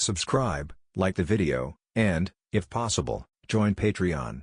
subscribe, like the video, and, if possible, join Patreon.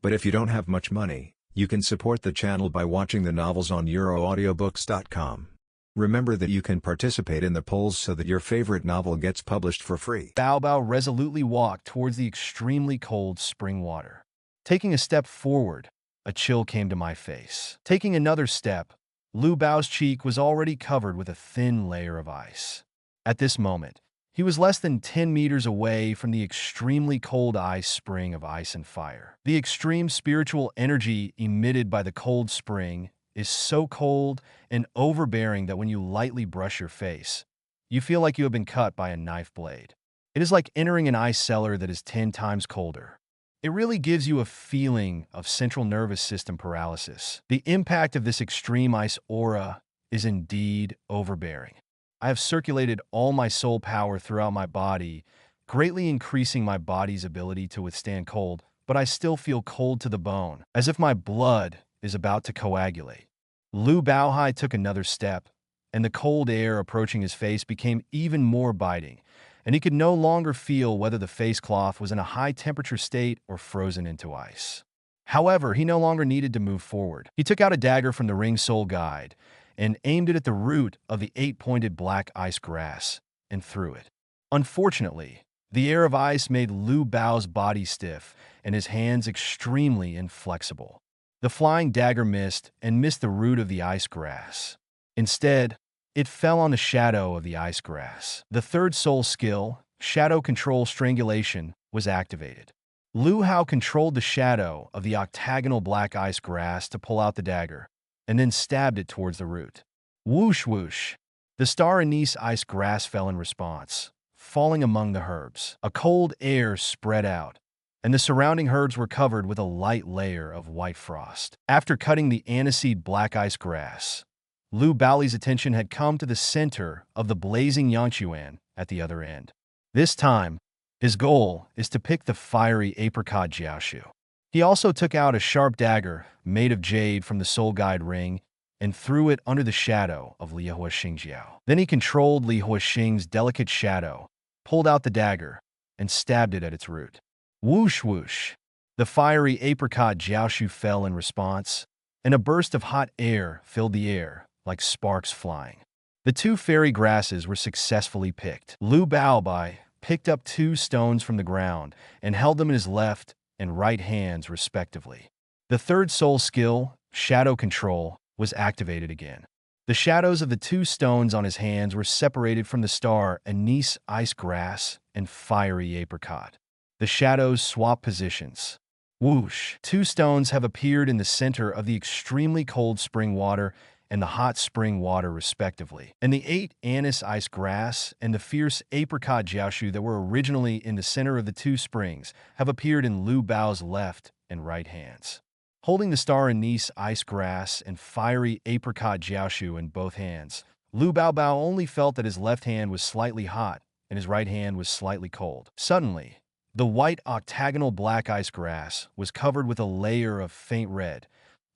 But if you don't have much money, you can support the channel by watching the novels on euroaudiobooks.com. Remember that you can participate in the polls so that your favorite novel gets published for free. Bao Bao resolutely walked towards the extremely cold spring water. Taking a step forward, a chill came to my face. Taking another step, Lu Bao's cheek was already covered with a thin layer of ice. At this moment, he was less than 10 meters away from the extremely cold ice spring of ice and fire. The extreme spiritual energy emitted by the cold spring is so cold and overbearing that when you lightly brush your face, you feel like you have been cut by a knife blade. It is like entering an ice cellar that is 10 times colder. It really gives you a feeling of central nervous system paralysis. The impact of this extreme ice aura is indeed overbearing. I have circulated all my soul power throughout my body, greatly increasing my body's ability to withstand cold, but I still feel cold to the bone, as if my blood is about to coagulate. Lu Baohai took another step, and the cold air approaching his face became even more biting, and he could no longer feel whether the face cloth was in a high-temperature state or frozen into ice. However, he no longer needed to move forward. He took out a dagger from the Ring Soul Guide and aimed it at the root of the 8-pointed black ice grass and threw it. Unfortunately, the air of ice made Lu Bao's body stiff and his hands extremely inflexible. The flying dagger missed the root of the ice grass. Instead, it fell on the shadow of the ice grass. The third soul skill, Shadow Control Strangulation, was activated. Lu Hao controlled the shadow of the octagonal black ice grass to pull out the dagger, and then stabbed it towards the root. Whoosh whoosh! The star anise ice grass fell in response, falling among the herbs. A cold air spread out, and the surrounding herbs were covered with a light layer of white frost. After cutting the aniseed black ice grass, Lu Bao's attention had come to the center of the blazing Yangchuan at the other end. This time, his goal is to pick the fiery apricot jiaoshu. He also took out a sharp dagger made of jade from the Soul Guide ring and threw it under the shadow of Li Huaxingjiao. Then he controlled Li Huaxing's delicate shadow, pulled out the dagger, and stabbed it at its root. Whoosh whoosh! The fiery apricot jiaoshu fell in response, and a burst of hot air filled the air like sparks flying. The two fairy grasses were successfully picked. Lu Baobai picked up 2 stones from the ground and held them in his left and right hands respectively. The third soul skill, Shadow Control, was activated again. The shadows of the 2 stones on his hands were separated from the star anise ice grass and fiery apricot. The shadows swap positions. Whoosh! 2 stones have appeared in the center of the extremely cold spring water and the hot spring water respectively. And the 8 anise ice grass and the fierce apricot jiaoshu that were originally in the center of the 2 springs have appeared in Lu Bao's left and right hands. Holding the star anise ice grass and fiery apricot jiaoshu in both hands, Lu Baobao only felt that his left hand was slightly hot and his right hand was slightly cold. Suddenly, the white octagonal black ice grass was covered with a layer of faint red,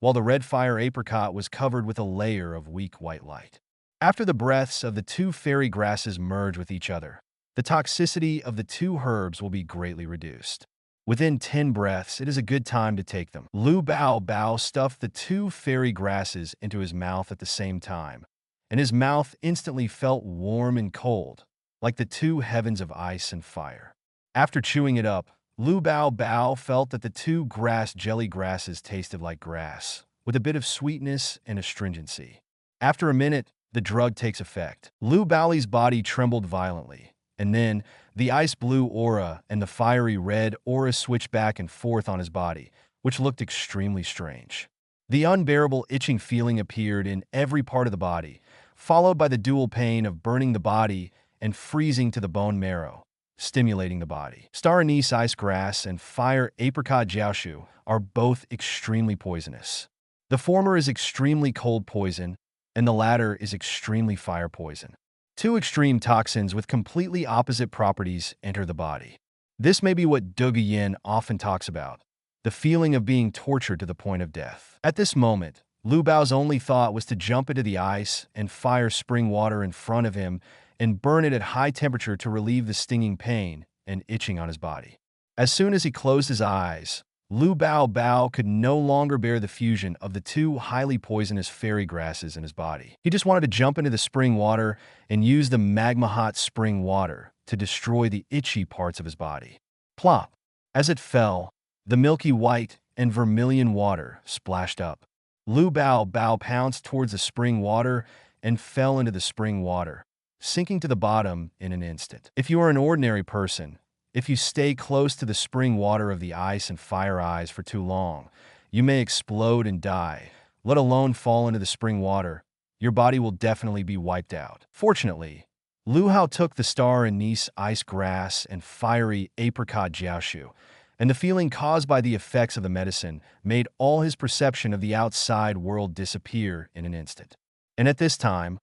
while the red fire apricot was covered with a layer of weak white light. After the breaths of the 2 fairy grasses merge with each other, the toxicity of the 2 herbs will be greatly reduced. Within 10 breaths, it is a good time to take them. Lu Baobao stuffed the 2 fairy grasses into his mouth at the same time, and his mouth instantly felt warm and cold, like the 2 heavens of ice and fire. After chewing it up, Lu Baobao felt that the 2 grass jelly grasses tasted like grass, with a bit of sweetness and astringency. After a minute, the drug takes effect. Lu Bao's body trembled violently, and then the ice blue aura and the fiery red aura switched back and forth on his body, which looked extremely strange. The unbearable itching feeling appeared in every part of the body, followed by the dual pain of burning the body and freezing to the bone marrow, stimulating the body. Star anise ice grass and fire apricot jiaoshu are both extremely poisonous. The former is extremely cold poison, and the latter is extremely fire poison. 2 extreme toxins with completely opposite properties enter the body. This may be what Douluo Yin often talks about, the feeling of being tortured to the point of death. At this moment, Lu Bao's only thought was to jump into the ice and fire spring water in front of him and burn it at high temperature to relieve the stinging pain and itching on his body. As soon as he closed his eyes, Lu Bao could no longer bear the fusion of the two highly poisonous fairy grasses in his body. He just wanted to jump into the spring water and use the magma-hot spring water to destroy the itchy parts of his body. Plop! As it fell, the milky white and vermilion water splashed up. Lu Bao pounced towards the spring water and fell into the spring water, sinking to the bottom in an instant. If you are an ordinary person, if you stay close to the spring water of the ice and fire eyes for too long, you may explode and die, let alone fall into the spring water. Your body will definitely be wiped out. Fortunately, Lu Hao took the star anise ice grass and fiery apricot jiaoshu, and the feeling caused by the effects of the medicine made all his perception of the outside world disappear in an instant. And at this time,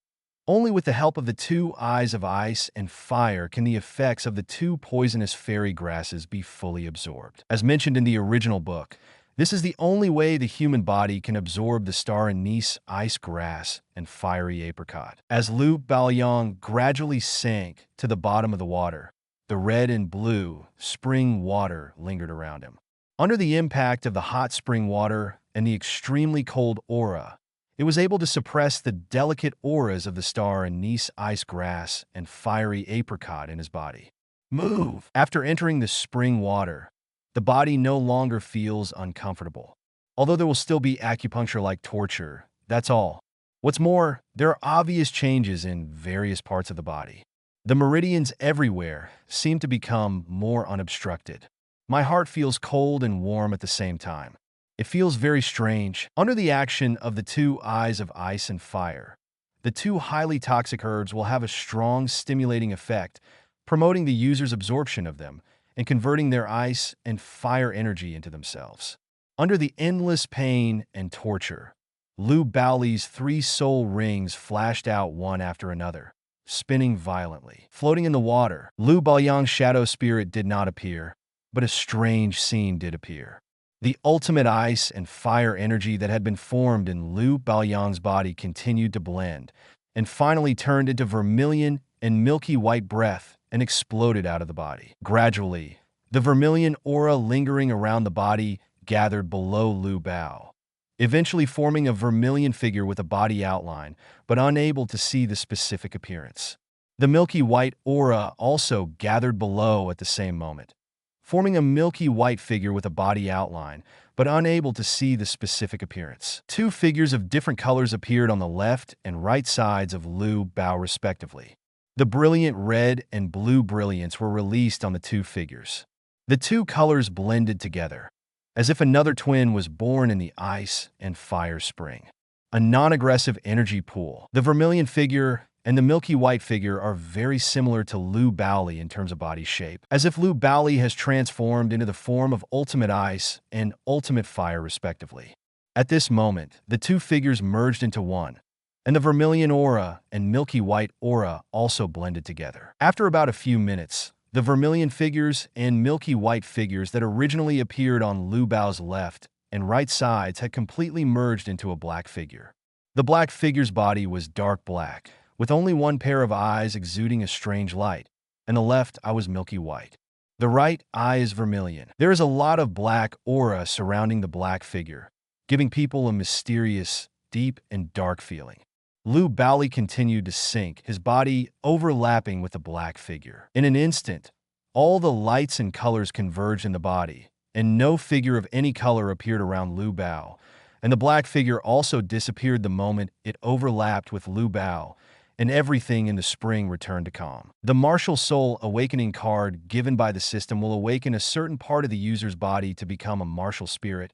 only with the help of the two eyes of ice and fire can the effects of the two poisonous fairy grasses be fully absorbed. As mentioned in the original book, this is the only way the human body can absorb the star anise ice grass and fiery apricot. As Lu Baoyang gradually sank to the bottom of the water, the red and blue spring water lingered around him. Under the impact of the hot spring water and the extremely cold aura, it was able to suppress the delicate auras of the star anise ice grass and fiery apricot in his body. Move! After entering the spring water, the body no longer feels uncomfortable. Although there will still be acupuncture-like torture, that's all. What's more, there are obvious changes in various parts of the body. The meridians everywhere seem to become more unobstructed. My heart feels cold and warm at the same time. It feels very strange. Under the action of the two eyes of ice and fire, the two highly toxic herbs will have a strong stimulating effect, promoting the user's absorption of them and converting their ice and fire energy into themselves. Under the endless pain and torture, Lu Baoli's three soul rings flashed out one after another, spinning violently. Floating in the water, Lu Baoyang's shadow spirit did not appear, but a strange scene did appear. The ultimate ice and fire energy that had been formed in Lu Baoyang's body continued to blend, and finally turned into vermilion and milky white breath and exploded out of the body. Gradually, the vermilion aura lingering around the body gathered below Lu Bao, eventually forming a vermilion figure with a body outline, but unable to see the specific appearance. The milky white aura also gathered below at the same moment, forming a milky white figure with a body outline, but unable to see the specific appearance. Two figures of different colors appeared on the left and right sides of Lu Bao respectively. The brilliant red and blue brilliance were released on the two figures. The two colors blended together, as if another twin was born in the ice and fire spring. A non-aggressive energy pool. The vermilion figure and the milky white figure are very similar to Lu Baoli in terms of body shape, as if Lu Baoli has transformed into the form of ultimate ice and ultimate fire respectively. At this moment, the two figures merged into one, and the vermilion aura and milky white aura also blended together. After about a few minutes, the vermilion figures and milky white figures that originally appeared on Lu Bao's left and right sides had completely merged into a black figure. The black figure's body was dark black, with only one pair of eyes exuding a strange light, and the left eye was milky white. The right eye is vermilion. There is a lot of black aura surrounding the black figure, giving people a mysterious, deep, and dark feeling. Lu Baoli continued to sink, his body overlapping with the black figure. In an instant, all the lights and colors converged in the body, and no figure of any color appeared around Lu Bao, and the black figure also disappeared the moment it overlapped with Lu Bao, and everything in the spring returned to calm. The Martial Soul Awakening card given by the system will awaken a certain part of the user's body to become a martial spirit,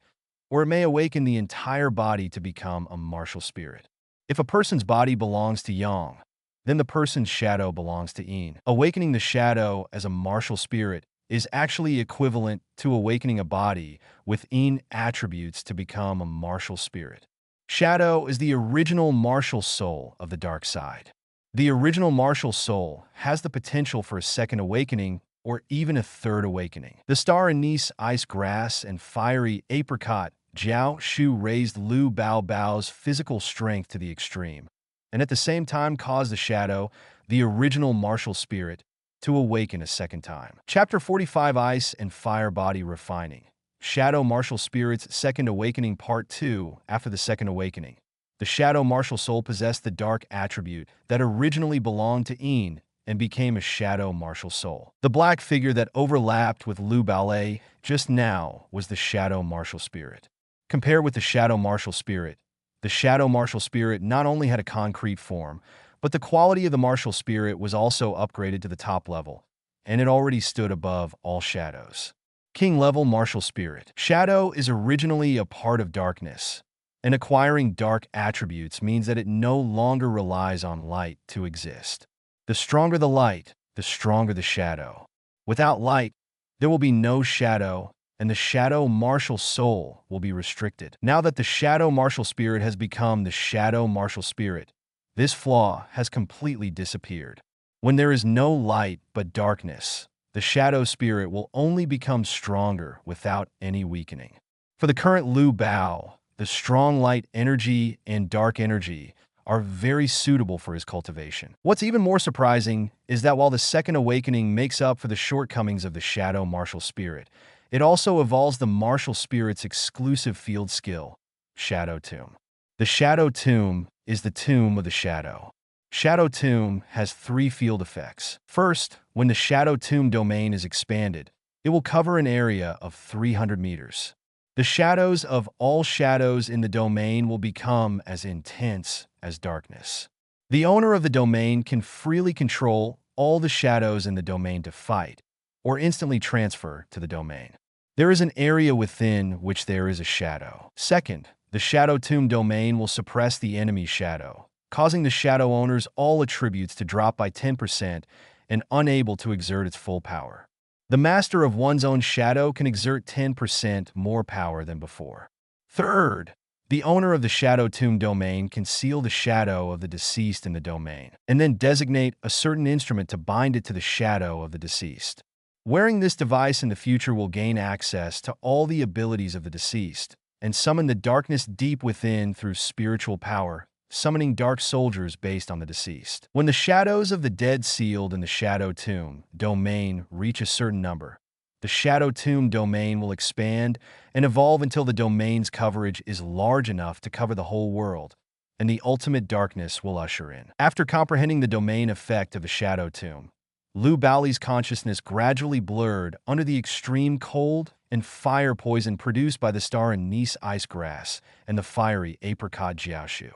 or it may awaken the entire body to become a martial spirit. If a person's body belongs to Yang, then the person's shadow belongs to Yin. Awakening the shadow as a martial spirit is actually equivalent to awakening a body with Yin attributes to become a martial spirit. Shadow is the original martial soul of the dark side. The original martial soul has the potential for a second awakening or even a third awakening. The star anise ice grass and fiery apricot Jiao Shu raised Lu Bao's physical strength to the extreme, and at the same time caused the shadow, the original martial spirit, to awaken a second time. Chapter 45, Ice and Fire Body Refining. Shadow Martial Spirit's Second Awakening Part 2. After the Second Awakening, the Shadow Martial Soul possessed the dark attribute that originally belonged to Een and became a Shadow Martial Soul. The black figure that overlapped with Lu Haoli just now was the Shadow Martial Spirit. Compared with the Shadow Martial Spirit, the Shadow Martial Spirit not only had a concrete form, but the quality of the martial spirit was also upgraded to the top level, and it already stood above all shadows. King Level Martial Spirit. Shadow is originally a part of darkness, and acquiring dark attributes means that it no longer relies on light to exist. The stronger the light, the stronger the shadow. Without light, there will be no shadow, and the Shadow Martial Soul will be restricted. Now that the Shadow Martial Spirit has become the Shadow Martial Spirit, this flaw has completely disappeared. When there is no light but darkness, the Shadow Spirit will only become stronger without any weakening. For the current Lu Bao, the strong light energy and dark energy are very suitable for his cultivation. What's even more surprising is that while the Second Awakening makes up for the shortcomings of the Shadow Martial Spirit, it also evolves the Martial Spirit's exclusive field skill, Shadow Tomb. The Shadow Tomb is the Tomb of the Shadow. Shadow Tomb has 3 field effects. First, when the Shadow Tomb domain is expanded, it will cover an area of 300 meters. The shadows of all shadows in the domain will become as intense as darkness. The owner of the domain can freely control all the shadows in the domain to fight, or instantly transfer to the domain. There is an area within which there is a shadow. Second, the Shadow Tomb domain will suppress the enemy's shadow, causing the shadow owner's all attributes to drop by 10% and unable to exert its full power. The master of one's own shadow can exert 10% more power than before. Third, the owner of the Shadow Tomb domain can seal the shadow of the deceased in the domain, and then designate a certain instrument to bind it to the shadow of the deceased. Wearing this device in the future will gain access to all the abilities of the deceased, and summon the darkness deep within through spiritual power, summoning dark soldiers based on the deceased. When the shadows of the dead sealed in the Shadow Tomb domain reach a certain number, the Shadow Tomb domain will expand and evolve until the domain's coverage is large enough to cover the whole world, and the ultimate darkness will usher in. After comprehending the domain effect of the Shadow Tomb, Lu Haoli's consciousness gradually blurred under the extreme cold and fire poison produced by the star anise ice grass and the fiery apricot jiaoshu.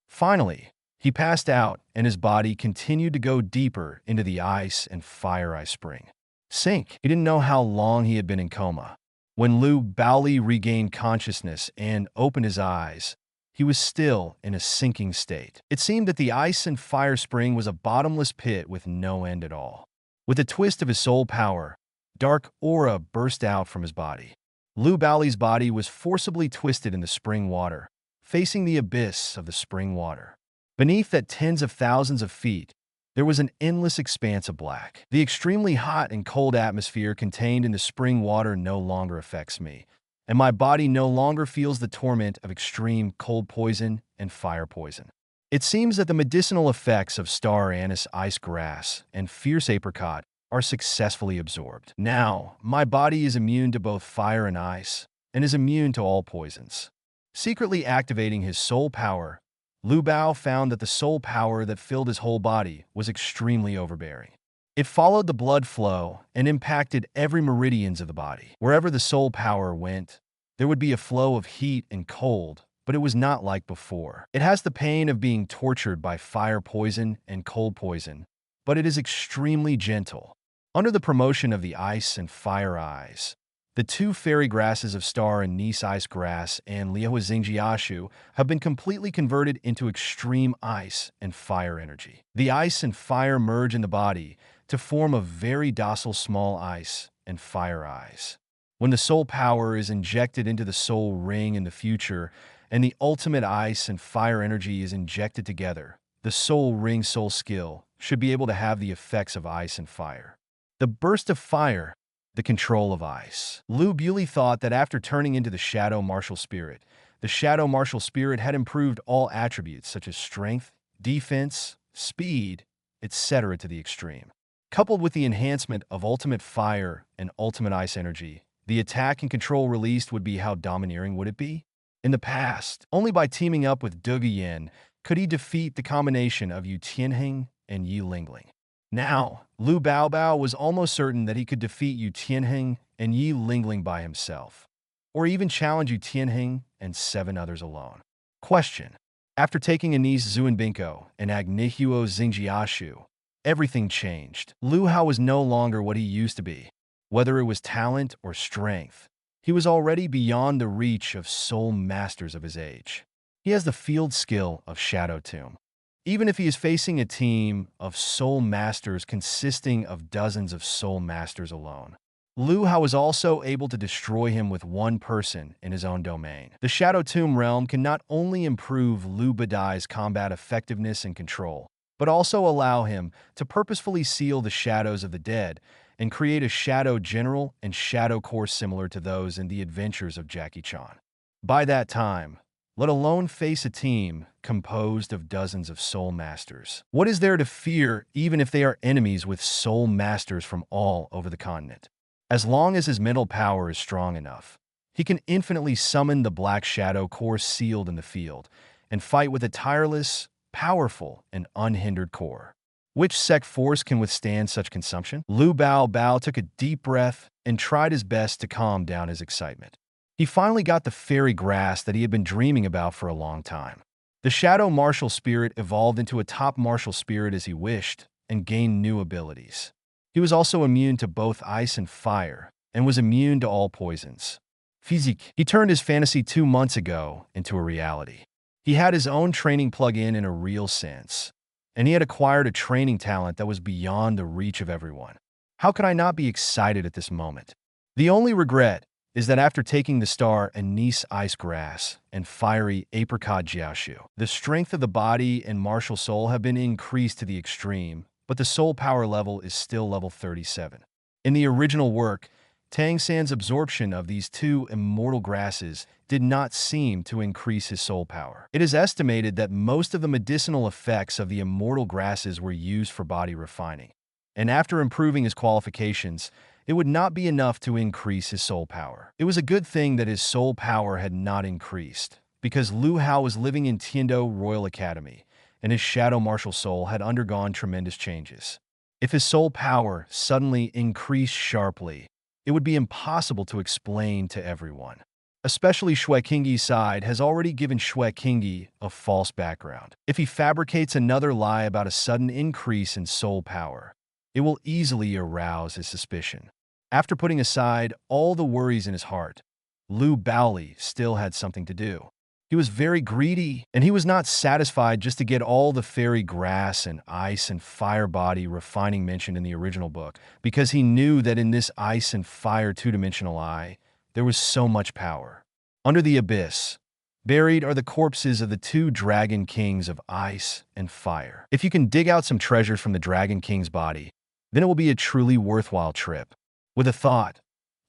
Finally, he passed out, and his body continued to go deeper into the ice and fire ice spring. Sink. He didn't know how long he had been in coma. When Lu Haoli regained consciousness and opened his eyes, he was still in a sinking state. It seemed that the ice and fire spring was a bottomless pit with no end at all. With a twist of his soul power, dark aura burst out from his body. Lu Haoli's body was forcibly twisted in the spring water, facing the abyss of the spring water. Beneath that tens of thousands of feet, there was an endless expanse of black. The extremely hot and cold atmosphere contained in the spring water no longer affects me, and my body no longer feels the torment of extreme cold poison and fire poison. It seems that the medicinal effects of star anise ice grass and fierce apricot are successfully absorbed. Now, my body is immune to both fire and ice, and is immune to all poisons. Secretly activating his soul power, Lu Bao found that the soul power that filled his whole body was extremely overbearing. It followed the blood flow and impacted every meridians of the body. Wherever the soul power went, there would be a flow of heat and cold, but it was not like before. It has the pain of being tortured by fire poison and cold poison, but it is extremely gentle. Under the promotion of the ice and fire eyes, the 2 fairy grasses of star anise ice grass and Liao Xingjiashu have been completely converted into extreme ice and fire energy. The ice and fire merge in the body to form a very docile small ice and fire eyes. When the soul power is injected into the soul ring in the future, and the ultimate ice and fire energy is injected together, the soul ring soul skill should be able to have the effects of ice and fire. The burst of fire, the control of ice. Lu Haoli thought that after turning into the Shadow Martial Spirit, the Shadow Martial Spirit had improved all attributes such as strength, defense, speed, etc. to the extreme. Coupled with the enhancement of ultimate fire and ultimate ice energy, the attack and control released would be how domineering would it be? In the past, only by teaming up with Douluo Yin could he defeat the combination of Yu Tianheng and Yi Lingling. Now, Lu Baobao was almost certain that he could defeat Yu Tianheng and Yi Lingling by himself, or even challenge Yu Tianheng and 7 others alone. Question. After taking Anis Zuanbinko and Agnihuo Xingjiashu, everything changed. Lu Hao was no longer what he used to be. Whether it was talent or strength, he was already beyond the reach of soul masters of his age. He has the field skill of Shadow Tomb. Even if he is facing a team of soul masters consisting of dozens of soul masters alone, Lu Hao was also able to destroy him with one person in his own domain. The Shadow Tomb realm can not only improve Lu Badai's combat effectiveness and control, but also allow him to purposefully seal the shadows of the dead and create a Shadow General and Shadow Corps similar to those in the adventures of Jackie Chan. By that time, let alone face a team composed of dozens of soul masters. What is there to fear even if they are enemies with soul masters from all over the continent? As long as his mental power is strong enough, he can infinitely summon the Black Shadow Corps sealed in the field and fight with a tireless, powerful, and unhindered core. Which sect force can withstand such consumption? Lu Baobao took a deep breath and tried his best to calm down his excitement. He finally got the fairy grass that he had been dreaming about for a long time. The Shadow Martial Spirit evolved into a top martial spirit as he wished and gained new abilities. He was also immune to both ice and fire and was immune to all poisons. Physique. He turned his fantasy 2 months ago into a reality. He had his own training plug-in in a real sense, and he had acquired a training talent that was beyond the reach of everyone. How could I not be excited at this moment? The only regret is that after taking the star Anise Ice Grass and fiery Apricot Jiaoshu, the strength of the body and martial soul have been increased to the extreme, but the soul power level is still level 37. In the original work, Tang San's absorption of these 2 immortal grasses did not seem to increase his soul power. It is estimated that most of the medicinal effects of the immortal grasses were used for body refining, and after improving his qualifications, it would not be enough to increase his soul power. It was a good thing that his soul power had not increased, because Lu Hao was living in Tiando Royal Academy, and his shadow martial soul had undergone tremendous changes. If his soul power suddenly increased sharply, it would be impossible to explain to everyone. Especially Shui Qingyi's side has already given Shui Qingyi a false background. If he fabricates another lie about a sudden increase in soul power, it will easily arouse his suspicion. After putting aside all the worries in his heart, Lu Baoli still had something to do. He was very greedy, and he was not satisfied just to get all the fairy grass and ice and fire body refining mentioned in the original book, because he knew that in this ice and fire 2-dimensional eye, there was so much power. Under the abyss, buried are the corpses of the 2 dragon kings of ice and fire. If you can dig out some treasures from the dragon king's body, then it will be a truly worthwhile trip. With a thought,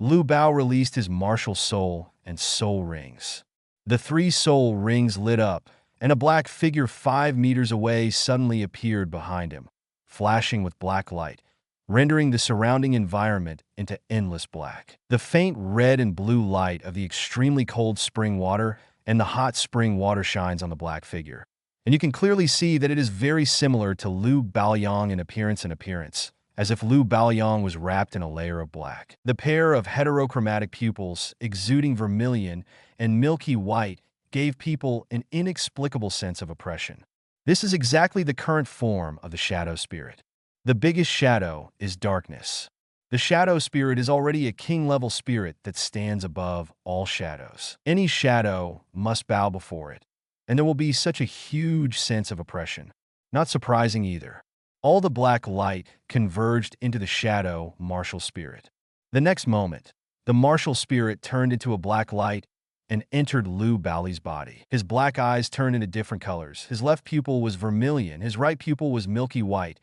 Lu Bao released his martial soul and soul rings. The 3 soul rings lit up, and a black figure 5 meters away suddenly appeared behind him, flashing with black light, rendering the surrounding environment into endless black. The faint red and blue light of the extremely cold spring water and the hot spring water shines on the black figure, and you can clearly see that it is very similar to Lu Baoyang in appearance, as if Lu Baoyang was wrapped in a layer of black. The pair of heterochromatic pupils, exuding vermilion and milky white, gave people an inexplicable sense of oppression. This is exactly the current form of the shadow spirit. The biggest shadow is darkness. The shadow spirit is already a king-level spirit that stands above all shadows. Any shadow must bow before it, and there will be such a huge sense of oppression. Not surprising either. All the black light converged into the shadow martial spirit. The next moment, the martial spirit turned into a black light and entered Lu Baoli's body. His black eyes turned into different colors. His left pupil was vermilion, his right pupil was milky white,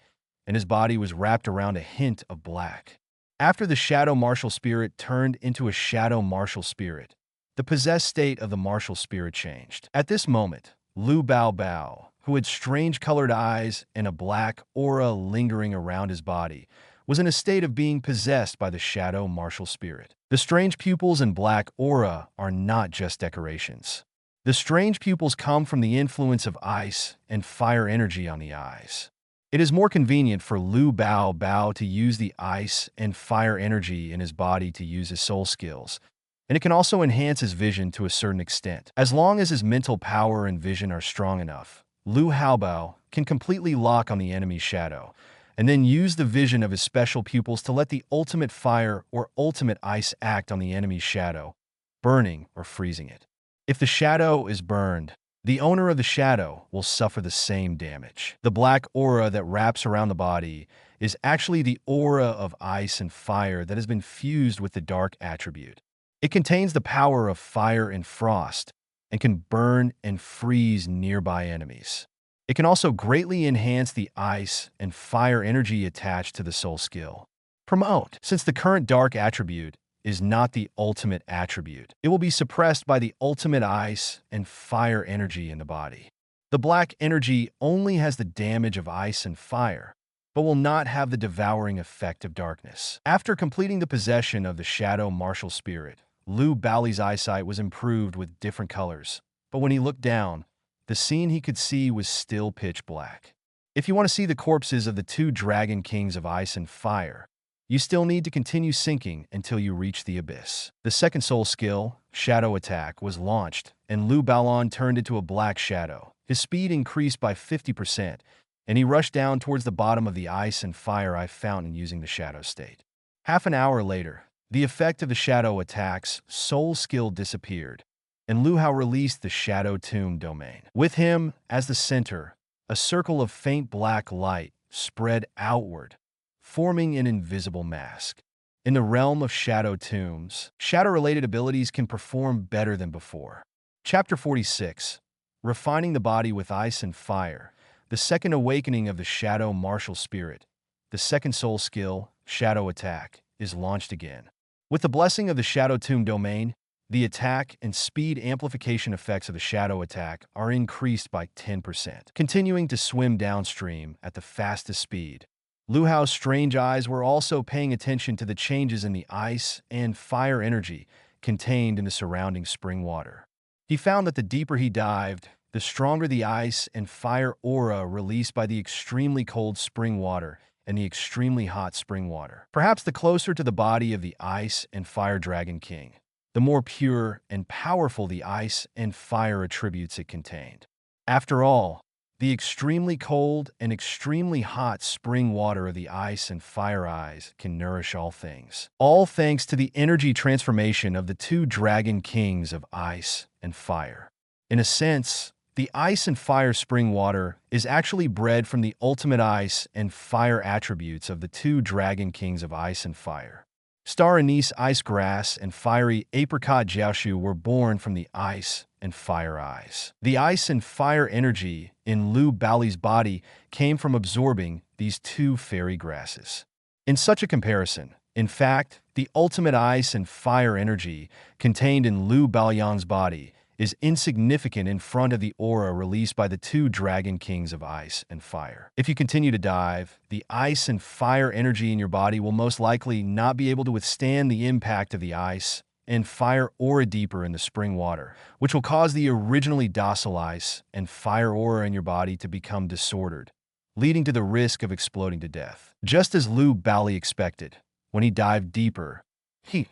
and his body was wrapped around a hint of black. After the shadow martial spirit turned into a shadow martial spirit, the possessed state of the martial spirit changed. At this moment, Lu Baobao, who had strange-colored eyes and a black aura lingering around his body, was in a state of being possessed by the shadow martial spirit. The strange pupils and black aura are not just decorations. The strange pupils come from the influence of ice and fire energy on the eyes. It is more convenient for Lu Bao to use the ice and fire energy in his body to use his soul skills, and it can also enhance his vision to a certain extent. As long as his mental power and vision are strong enough, Lu Haoli can completely lock on the enemy's shadow, and then use the vision of his special pupils to let the ultimate fire or ultimate ice act on the enemy's shadow, burning or freezing it. If the shadow is burned, the owner of the shadow will suffer the same damage. The black aura that wraps around the body is actually the aura of ice and fire that has been fused with the dark attribute. It contains the power of fire and frost and can burn and freeze nearby enemies. It can also greatly enhance the ice and fire energy attached to the soul skill. Promote. Since the current dark attribute is not the ultimate attribute, it will be suppressed by the ultimate ice and fire energy in the body. The black energy only has the damage of ice and fire, but will not have the devouring effect of darkness. After completing the possession of the shadow martial spirit, Lu Haoli's eyesight was improved with different colors, but when he looked down, the scene he could see was still pitch black. If you want to see the corpses of the two dragon kings of ice and fire, you still need to continue sinking until you reach the abyss. The second soul skill, Shadow Attack, was launched, and Lu Haoli turned into a black shadow. His speed increased by 50%, and he rushed down towards the bottom of the ice and fire eye fountain using the shadow state. Half an hour later, the effect of the Shadow Attack's soul skill disappeared, and Lu Haoli released the Shadow Tomb domain. With him, as the center, a circle of faint black light spread outward, forming an invisible mask. In the realm of Shadow Tombs, shadow-related abilities can perform better than before. Chapter 46, Refining the Body with Ice and Fire, the second awakening of the Shadow Martial Spirit. The second soul skill, Shadow Attack, is launched again. With the blessing of the Shadow Tomb domain, the attack and speed amplification effects of the Shadow Attack are increased by 10%. Continuing to swim downstream at the fastest speed, Lu Haoli's strange eyes were also paying attention to the changes in the ice and fire energy contained in the surrounding spring water. He found that the deeper he dived, the stronger the ice and fire aura released by the extremely cold spring water and the extremely hot spring water. Perhaps the closer to the body of the ice and fire dragon king, the more pure and powerful the ice and fire attributes it contained. After all, the extremely cold and extremely hot spring water of the ice and fire eyes can nourish all things. All thanks to the energy transformation of the two dragon kings of ice and fire. In a sense, the ice and fire spring water is actually bred from the ultimate ice and fire attributes of the two dragon kings of ice and fire. Star anise ice grass and fiery apricot jiaoshu were born from the ice and fire eyes. The ice and fire energy in Lu Haoli's body came from absorbing these two fairy grasses. In such a comparison, in fact, the ultimate ice and fire energy contained in Lu Haoli's body is insignificant in front of the aura released by the two dragon kings of ice and fire. If you continue to dive, the ice and fire energy in your body will most likely not be able to withstand the impact of the ice and fire aura deeper in the spring water, which will cause the originally docile ice and fire aura in your body to become disordered, leading to the risk of exploding to death. Just as Lu Haoli expected, when he dived deeper, he,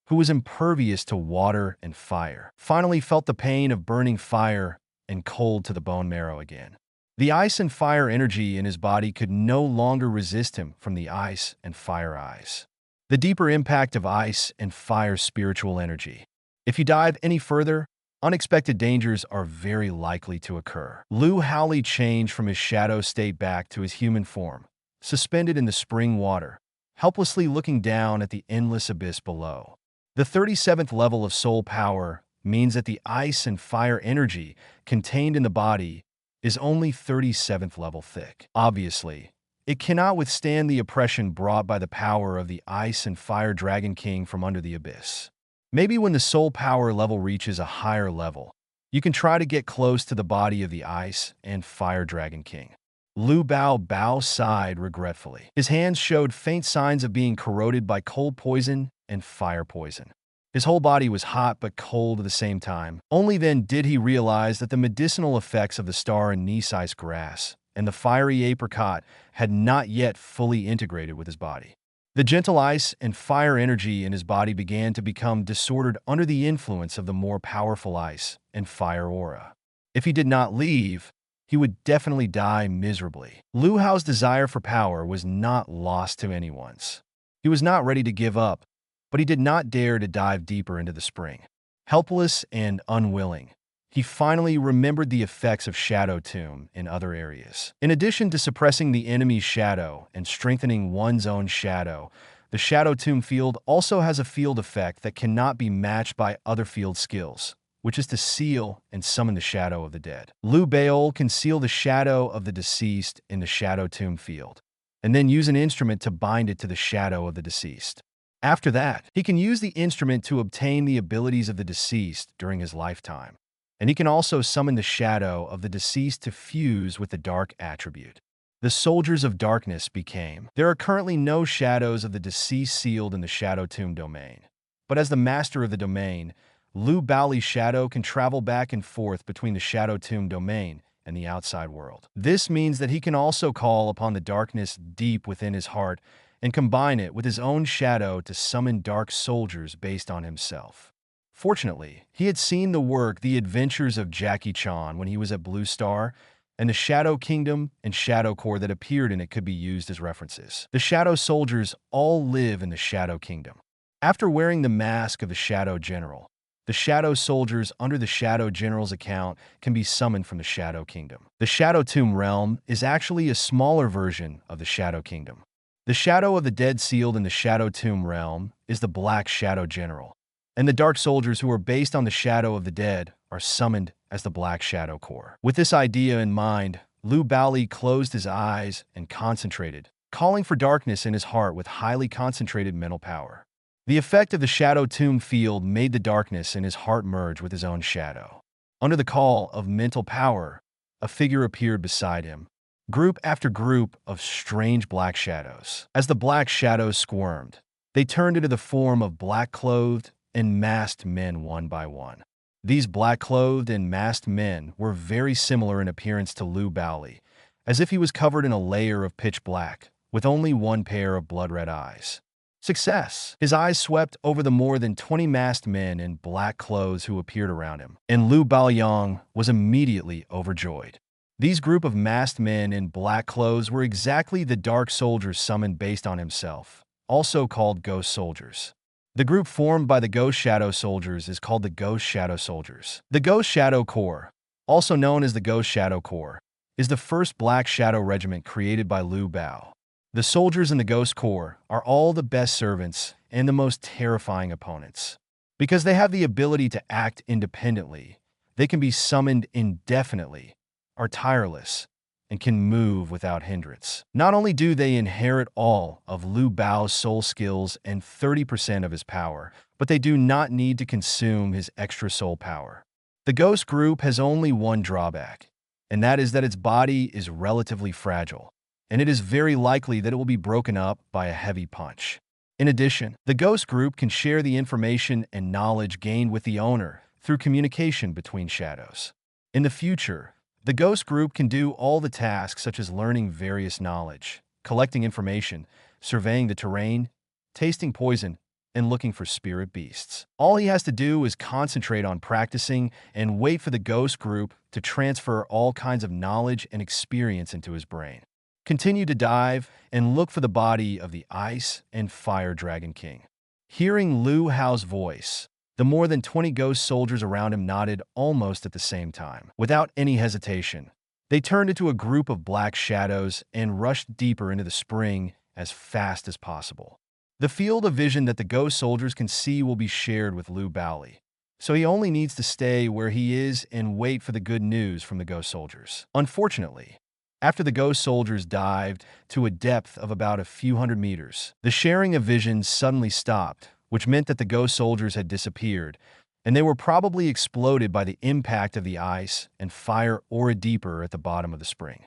who was impervious to water and fire, finally felt the pain of burning fire and cold to the bone marrow again. The ice and fire energy in his body could no longer resist him from the ice and fire eyes. The deeper impact of ice and fire spiritual energy. If you dive any further, unexpected dangers are very likely to occur. Lu Haoli changed from his shadow state back to his human form, suspended in the spring water, helplessly looking down at the endless abyss below. The 37th level of soul power means that the ice and fire energy contained in the body is only 37th level thick. Obviously, it cannot withstand the oppression brought by the power of the ice and fire dragon king from under the abyss. Maybe when the soul power level reaches a higher level, You can try to get close to the body of the Ice and Fire Dragon King. Lu Bao sighed regretfully. His hands showed faint signs of being corroded by cold poison and fire poison. His whole body was hot but cold at the same time. Only then did he realize that the medicinal effects of the star anise ice grass and the fiery apricot had not yet fully integrated with his body. The gentle ice and fire energy in his body began to become disordered under the influence of the more powerful ice and fire aura. If he did not leave, he would definitely die miserably. Lu Hao's desire for power was not lost to anyone's. He was not ready to give up, but he did not dare to dive deeper into the spring. Helpless and unwilling, he finally remembered the effects of Shadow Tomb in other areas. In addition to suppressing the enemy's shadow and strengthening one's own shadow, the Shadow Tomb field also has a field effect that cannot be matched by other field skills, which is to seal and summon the shadow of the dead. Lu Haoli can seal the shadow of the deceased in the Shadow Tomb field, and then use an instrument to bind it to the shadow of the deceased. After that, he can use the instrument to obtain the abilities of the deceased during his lifetime, and he can also summon the shadow of the deceased to fuse with the dark attribute. The Soldiers of Darkness became. There are currently no shadows of the deceased sealed in the Shadow Tomb domain, but as the master of the domain, Lu Haoli's shadow can travel back and forth between the Shadow Tomb domain and the outside world. This means that he can also call upon the darkness deep within his heart and combine it with his own shadow to summon dark soldiers based on himself. Fortunately, he had seen the work The Adventures of Jackie Chan when he was at Blue Star, and the Shadow Kingdom and Shadow Core that appeared in it could be used as references. The Shadow Soldiers all live in the Shadow Kingdom. After wearing the mask of the Shadow General, the Shadow Soldiers under the Shadow General's account can be summoned from the Shadow Kingdom. The Shadow Tomb realm is actually a smaller version of the Shadow Kingdom. The Shadow of the Dead sealed in the Shadow Tomb realm is the Black Shadow General, and the Dark Soldiers who are based on the Shadow of the Dead are summoned as the Black Shadow Core. With this idea in mind, Lu Haoli closed his eyes and concentrated, calling for darkness in his heart with highly concentrated mental power. The effect of the Shadow Tomb field made the darkness in his heart merge with his own shadow. Under the call of mental power, a figure appeared beside him, group after group of strange black shadows. As the black shadows squirmed, they turned into the form of black-clothed and masked men one by one. These black-clothed and masked men were very similar in appearance to Lu Haoli, as if he was covered in a layer of pitch black, with only one pair of blood-red eyes. Success! His eyes swept over the more than 20 masked men in black clothes who appeared around him, and Lu Haoli was immediately overjoyed. These group of masked men in black clothes were exactly the dark soldiers summoned based on himself, also called Ghost Soldiers. The group formed by the Ghost Shadow Soldiers is called the Ghost Shadow Soldiers. The Ghost Shadow Corps, also known as the Ghost Shadow Corps, is the first Black Shadow Regiment created by Lu Haoli. The soldiers in the Ghost Corps are all the best servants and the most terrifying opponents. Because they have the ability to act independently, they can be summoned indefinitely, are tireless, and can move without hindrance. Not only do they inherit all of Lu Haoli's soul skills and 30% of his power, but they do not need to consume his extra soul power. The Ghost Group has only one drawback, and that is that its body is relatively fragile, and it is very likely that it will be broken up by a heavy punch. In addition, the Ghost Group can share the information and knowledge gained with the owner through communication between shadows. In the future, the Ghost Group can do all the tasks such as learning various knowledge, collecting information, surveying the terrain, tasting poison, and looking for spirit beasts. All he has to do is concentrate on practicing and wait for the Ghost Group to transfer all kinds of knowledge and experience into his brain. Continue to dive and look for the body of the Ice and Fire Dragon King. Hearing Lu Haoli's voice, the more than 20 ghost soldiers around him nodded almost at the same time. Without any hesitation, they turned into a group of black shadows and rushed deeper into the spring as fast as possible. The field of vision that the ghost soldiers can see will be shared with Lu Haoli, so he only needs to stay where he is and wait for the good news from the ghost soldiers. Unfortunately, after the ghost soldiers dived to a depth of about a few hundred meters, the sharing of vision suddenly stopped, which meant that the ghost soldiers had disappeared, and they were probably exploded by the impact of the ice and fire aura deeper at the bottom of the spring.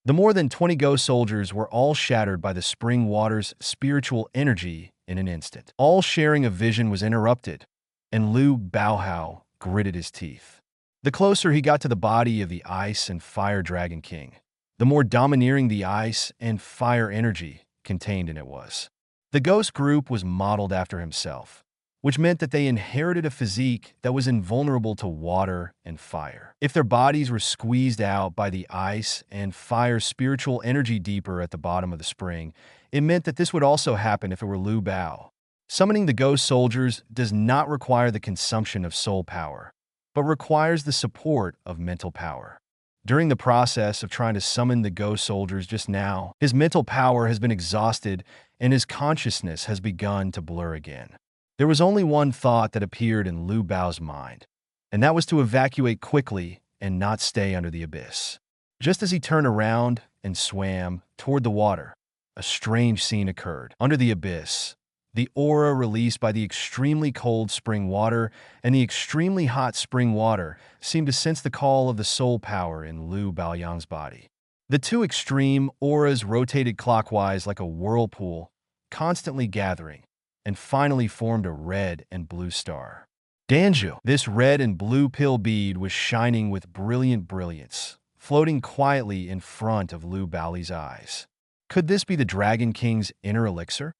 The more than 20 ghost soldiers were all shattered by the spring water's spiritual energy in an instant. All sharing of vision was interrupted, and Lu Haoli gritted his teeth. The closer he got to the body of the Ice and Fire Dragon King, the more domineering the ice and fire energy contained in it was. The ghost group was modeled after himself, which meant that they inherited a physique that was invulnerable to water and fire. If their bodies were squeezed out by the ice and fire spiritual energy deeper at the bottom of the spring, it meant that this would also happen if it were Lu Haoli. Summoning the ghost soldiers does not require the consumption of soul power, but requires the support of mental power. During the process of trying to summon the ghost soldiers just now, his mental power has been exhausted and his consciousness has begun to blur again. There was only one thought that appeared in Lu Haoli's mind, and that was to evacuate quickly and not stay under the abyss. Just as he turned around and swam toward the water, a strange scene occurred. Under the abyss, the aura released by the extremely cold spring water and the extremely hot spring water seemed to sense the call of the soul power in Lu Haoli's body. The two extreme auras rotated clockwise like a whirlpool, constantly gathering, and finally formed a red and blue star. Danju. This red and blue pill bead was shining with brilliant brilliance, floating quietly in front of Lu Haoli's eyes. Could this be the Dragon King's inner elixir?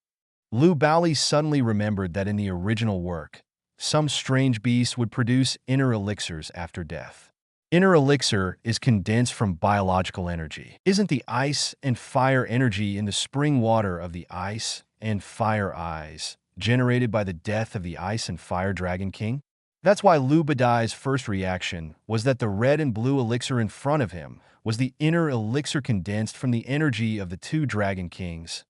Lu Haoli suddenly remembered that in the original work, some strange beast would produce inner elixirs after death. Inner elixir is condensed from biological energy. Isn't the ice and fire energy in the spring water of the ice and fire eyes generated by the death of the Ice and Fire Dragon King? That's why Lu Haoli's first reaction was that the red and blue elixir in front of him was the inner elixir condensed from the energy of the two Dragon Kings,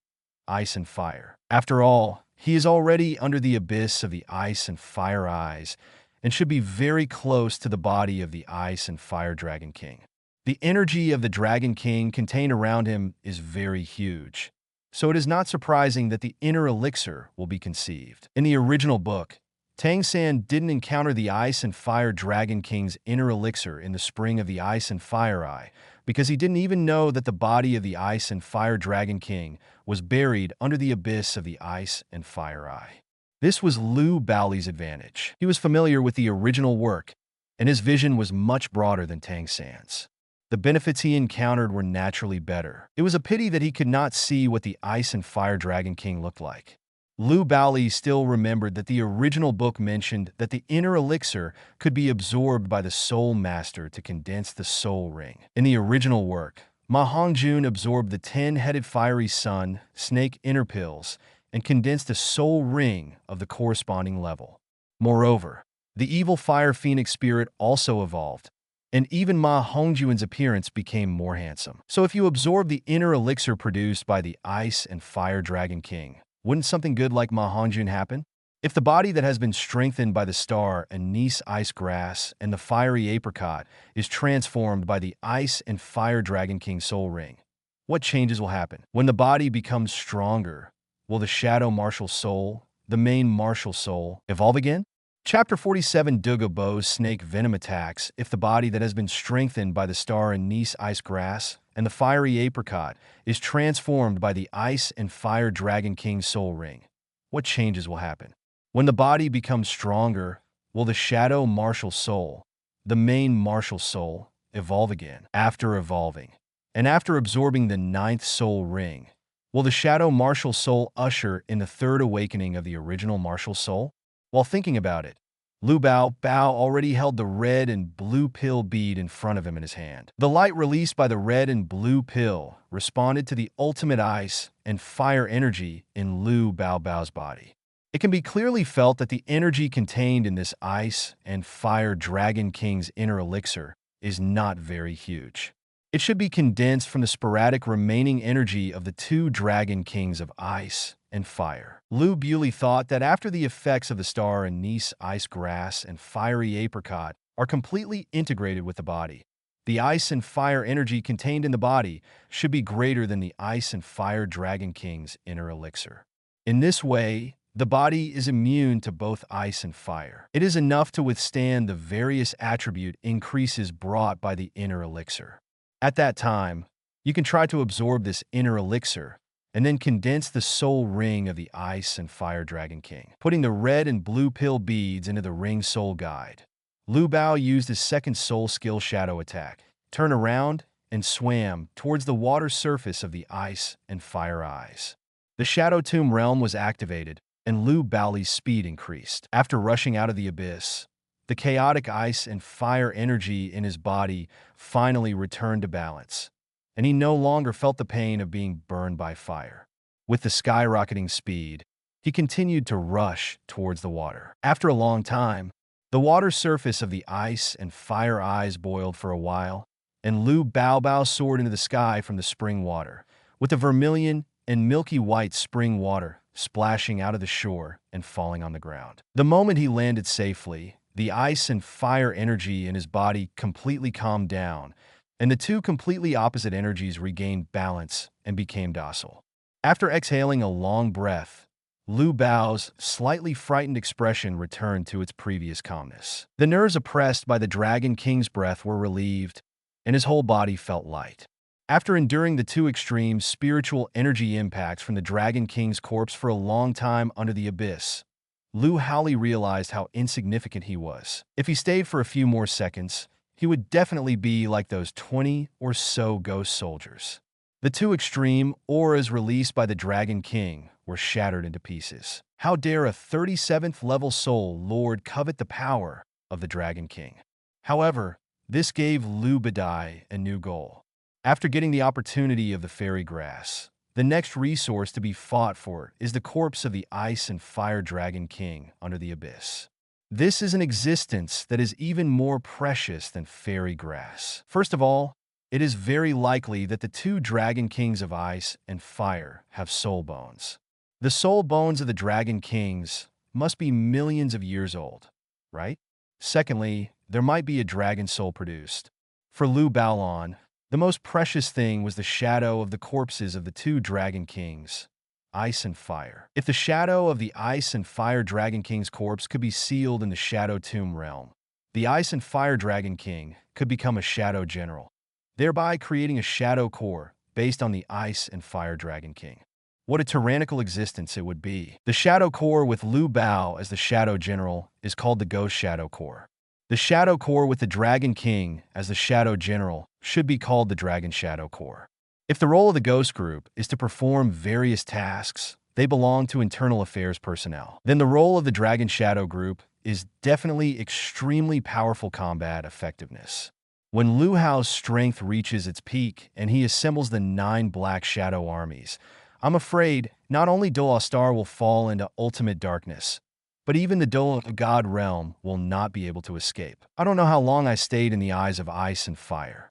Ice and Fire. After all, he is already under the abyss of the Ice and Fire eyes and should be very close to the body of the Ice and Fire Dragon King. The energy of the Dragon King contained around him is very huge, so it is not surprising that the inner elixir will be conceived. In the original book, Tang San didn't encounter the Ice and Fire Dragon King's inner elixir in the spring of the Ice and Fire Eye because he didn't even know that the body of the Ice and Fire Dragon King was buried under the abyss of the Ice and Fire Eye. This was Lu Haoli's advantage. He was familiar with the original work, and his vision was much broader than Tang San's. The benefits he encountered were naturally better. It was a pity that he could not see what the Ice and Fire Dragon King looked like. Lu Haoli still remembered that the original book mentioned that the inner elixir could be absorbed by the Soul Master to condense the Soul Ring. In the original work, Ma Hongjun absorbed the 10-headed fiery sun, snake inner pills, and condensed a Soul Ring of the corresponding level. Moreover, the evil Fire Phoenix spirit also evolved, and even Ma Hongjun's appearance became more handsome. So if you absorb the inner elixir produced by the Ice and Fire Dragon King, wouldn't something good like Ma Hongjun happen? If the body that has been strengthened by the star anise ice grass and the fiery apricot is transformed by the Ice and Fire Dragon King Soul Ring, what changes will happen? When the body becomes stronger, will the shadow martial soul, the main martial soul, evolve again? Chapter 47 Douluo's snake venom attacks if the body that has been strengthened by the star anise ice grass and the fiery apricot is transformed by the Ice and Fire Dragon King Soul Ring. What changes will happen? When the body becomes stronger, will the shadow martial soul, the main martial soul, evolve again? After evolving, and after absorbing the 9th soul ring, will the shadow martial soul usher in the 3rd awakening of the original martial soul? While thinking about it, Lu Haoli already held the red and blue pill bead in front of him in his hand. The light released by the red and blue pill responded to the ultimate ice and fire energy in Lu Haoli's body. It can be clearly felt that the energy contained in this Ice and Fire Dragon King's inner elixir is not very huge. It should be condensed from the sporadic remaining energy of the two Dragon Kings of Ice and Fire. Lu Haoli thought that after the effects of the star anise ice grass and fiery apricot are completely integrated with the body, the Ice and Fire energy contained in the body should be greater than the Ice and Fire Dragon King's inner elixir. In this way, The body is immune to both ice and fire. It is enough to withstand the various attribute increases brought by the inner elixir. At that time, you can try to absorb this inner elixir and then condense the soul ring of the Ice and Fire Dragon King, putting the red and blue pill beads into the ring soul guide. Lu Bao used his second soul skill shadow attack, turned around, and swam towards the water surface of the Ice and Fire Eyes. The Shadow Tomb realm was activated, and Lu Bao's speed increased. After rushing out of the abyss, the chaotic ice and fire energy in his body finally returned to balance, and he no longer felt the pain of being burned by fire. With the skyrocketing speed, he continued to rush towards the water. After a long time, the water surface of the Ice and Fire Eyes boiled for a while, and Lu Bao soared into the sky from the spring water, with the vermilion and milky white spring water splashing out of the shore and falling on the ground. The moment he landed safely, the ice and fire energy in his body completely calmed down, and the two completely opposite energies regained balance and became docile. After exhaling a long breath, Lu Bao's slightly frightened expression returned to its previous calmness. The nerves oppressed by the Dragon King's breath were relieved, and his whole body felt light. After enduring the two extreme spiritual energy impacts from the Dragon King's corpse for a long time under the abyss, Lu Haoli realized how insignificant he was. If he stayed for a few more seconds, he would definitely be like those 20 or so ghost soldiers. The two extreme auras released by the Dragon King were shattered into pieces. How dare a 37th level soul lord covet the power of the Dragon King? However, this gave Lu Bao a new goal. After getting the opportunity of the fairy grass, the next resource to be fought for is the corpse of the Ice and Fire Dragon King under the abyss. This is an existence that is even more precious than fairy grass. First of all, it is very likely that the two Dragon Kings of Ice and Fire have soul bones. The soul bones of the Dragon Kings must be millions of years old, right? Secondly, there might be a dragon soul produced. For Lu Baolon, the most precious thing was the shadow of the corpses of the two Dragon Kings, Ice and Fire. If the shadow of the Ice and Fire Dragon King's corpse could be sealed in the Shadow Tomb realm, the Ice and Fire Dragon King could become a Shadow General, thereby creating a Shadow Core based on the Ice and Fire Dragon King. What a tyrannical existence it would be. The Shadow Core with Lu Bao as the Shadow General is called the Ghost Shadow Core. The Shadow Core with the Dragon King as the Shadow General should be called the Dragon Shadow Core. If the role of the Ghost Group is to perform various tasks, they belong to internal affairs personnel. Then the role of the Dragon Shadow Group is definitely extremely powerful combat effectiveness. When Lu Hao's strength reaches its peak and he assembles the 9 Black Shadow armies, I'm afraid not only Douluo Star will fall into ultimate darkness, but even the Douluo God Realm will not be able to escape. I don't know how long I stayed in the eyes of Ice and Fire.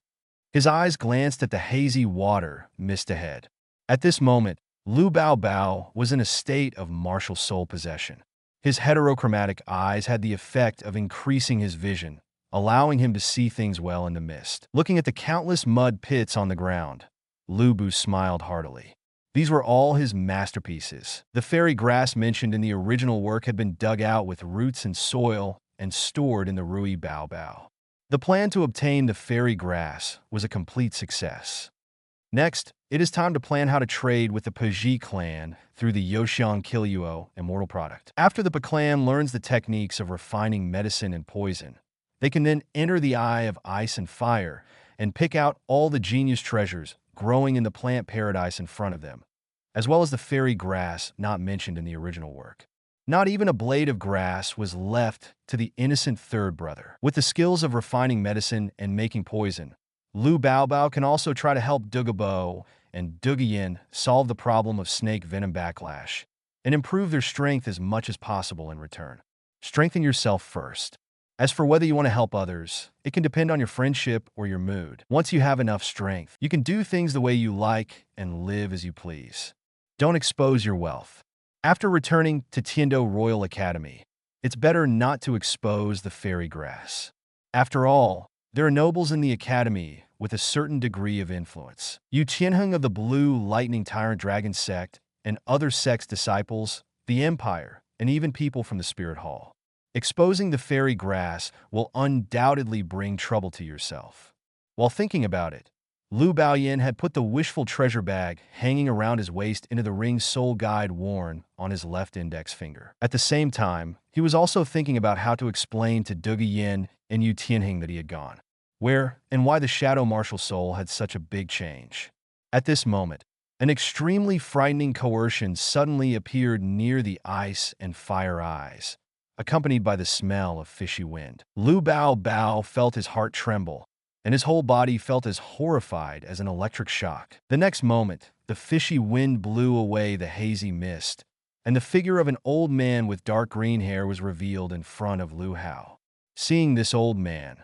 His eyes glanced at the hazy water mist ahead. At this moment, Lu Bao was in a state of martial soul possession. His heterochromatic eyes had the effect of increasing his vision, allowing him to see things well in the mist. Looking at the countless mud pits on the ground, Lu Bao smiled heartily. These were all his masterpieces. The fairy grass mentioned in the original work had been dug out with roots and soil and stored in the Rui Bao. The plan to obtain the fairy grass was a complete success. Next, it is time to plan how to trade with the Paji clan through the Douluo Immortal product. After the Pa clan learns the techniques of refining medicine and poison, they can then enter the Eye of Ice and Fire and pick out all the genius treasures growing in the plant paradise in front of them, as well as the fairy grass not mentioned in the original work. Not even a blade of grass was left to the innocent third brother. With the skills of refining medicine and making poison, Lu Bao can also try to help Douluo and Douluo solve the problem of snake venom backlash and improve their strength as much as possible in return. Strengthen yourself first. As for whether you want to help others, it can depend on your friendship or your mood. Once you have enough strength, you can do things the way you like and live as you please. Don't expose your wealth. After returning to Tiando Royal Academy, it's better not to expose the fairy grass. After all, there are nobles in the academy with a certain degree of influence. Yu Qianheng of the Blue Lightning Tyrant Dragon sect and other sects' disciples the Empire, and even people from the Spirit Hall. Exposing the fairy grass will undoubtedly bring trouble to yourself. While thinking about it, Lu Baoyan had put the wishful treasure bag hanging around his waist into the ring's soul guide worn on his left index finger. At the same time, he was also thinking about how to explain to Dugu Yin and Yu Tianhing that he had gone, where and why the Shadow Martial Soul had such a big change. At this moment, an extremely frightening coercion suddenly appeared near the Ice and Fire eyes, accompanied by the smell of fishy wind. Lu Bao felt his heart tremble, and his whole body felt as horrified as an electric shock. The next moment, the fishy wind blew away the hazy mist, and the figure of an old man with dark green hair was revealed in front of Lu Hao. Seeing this old man,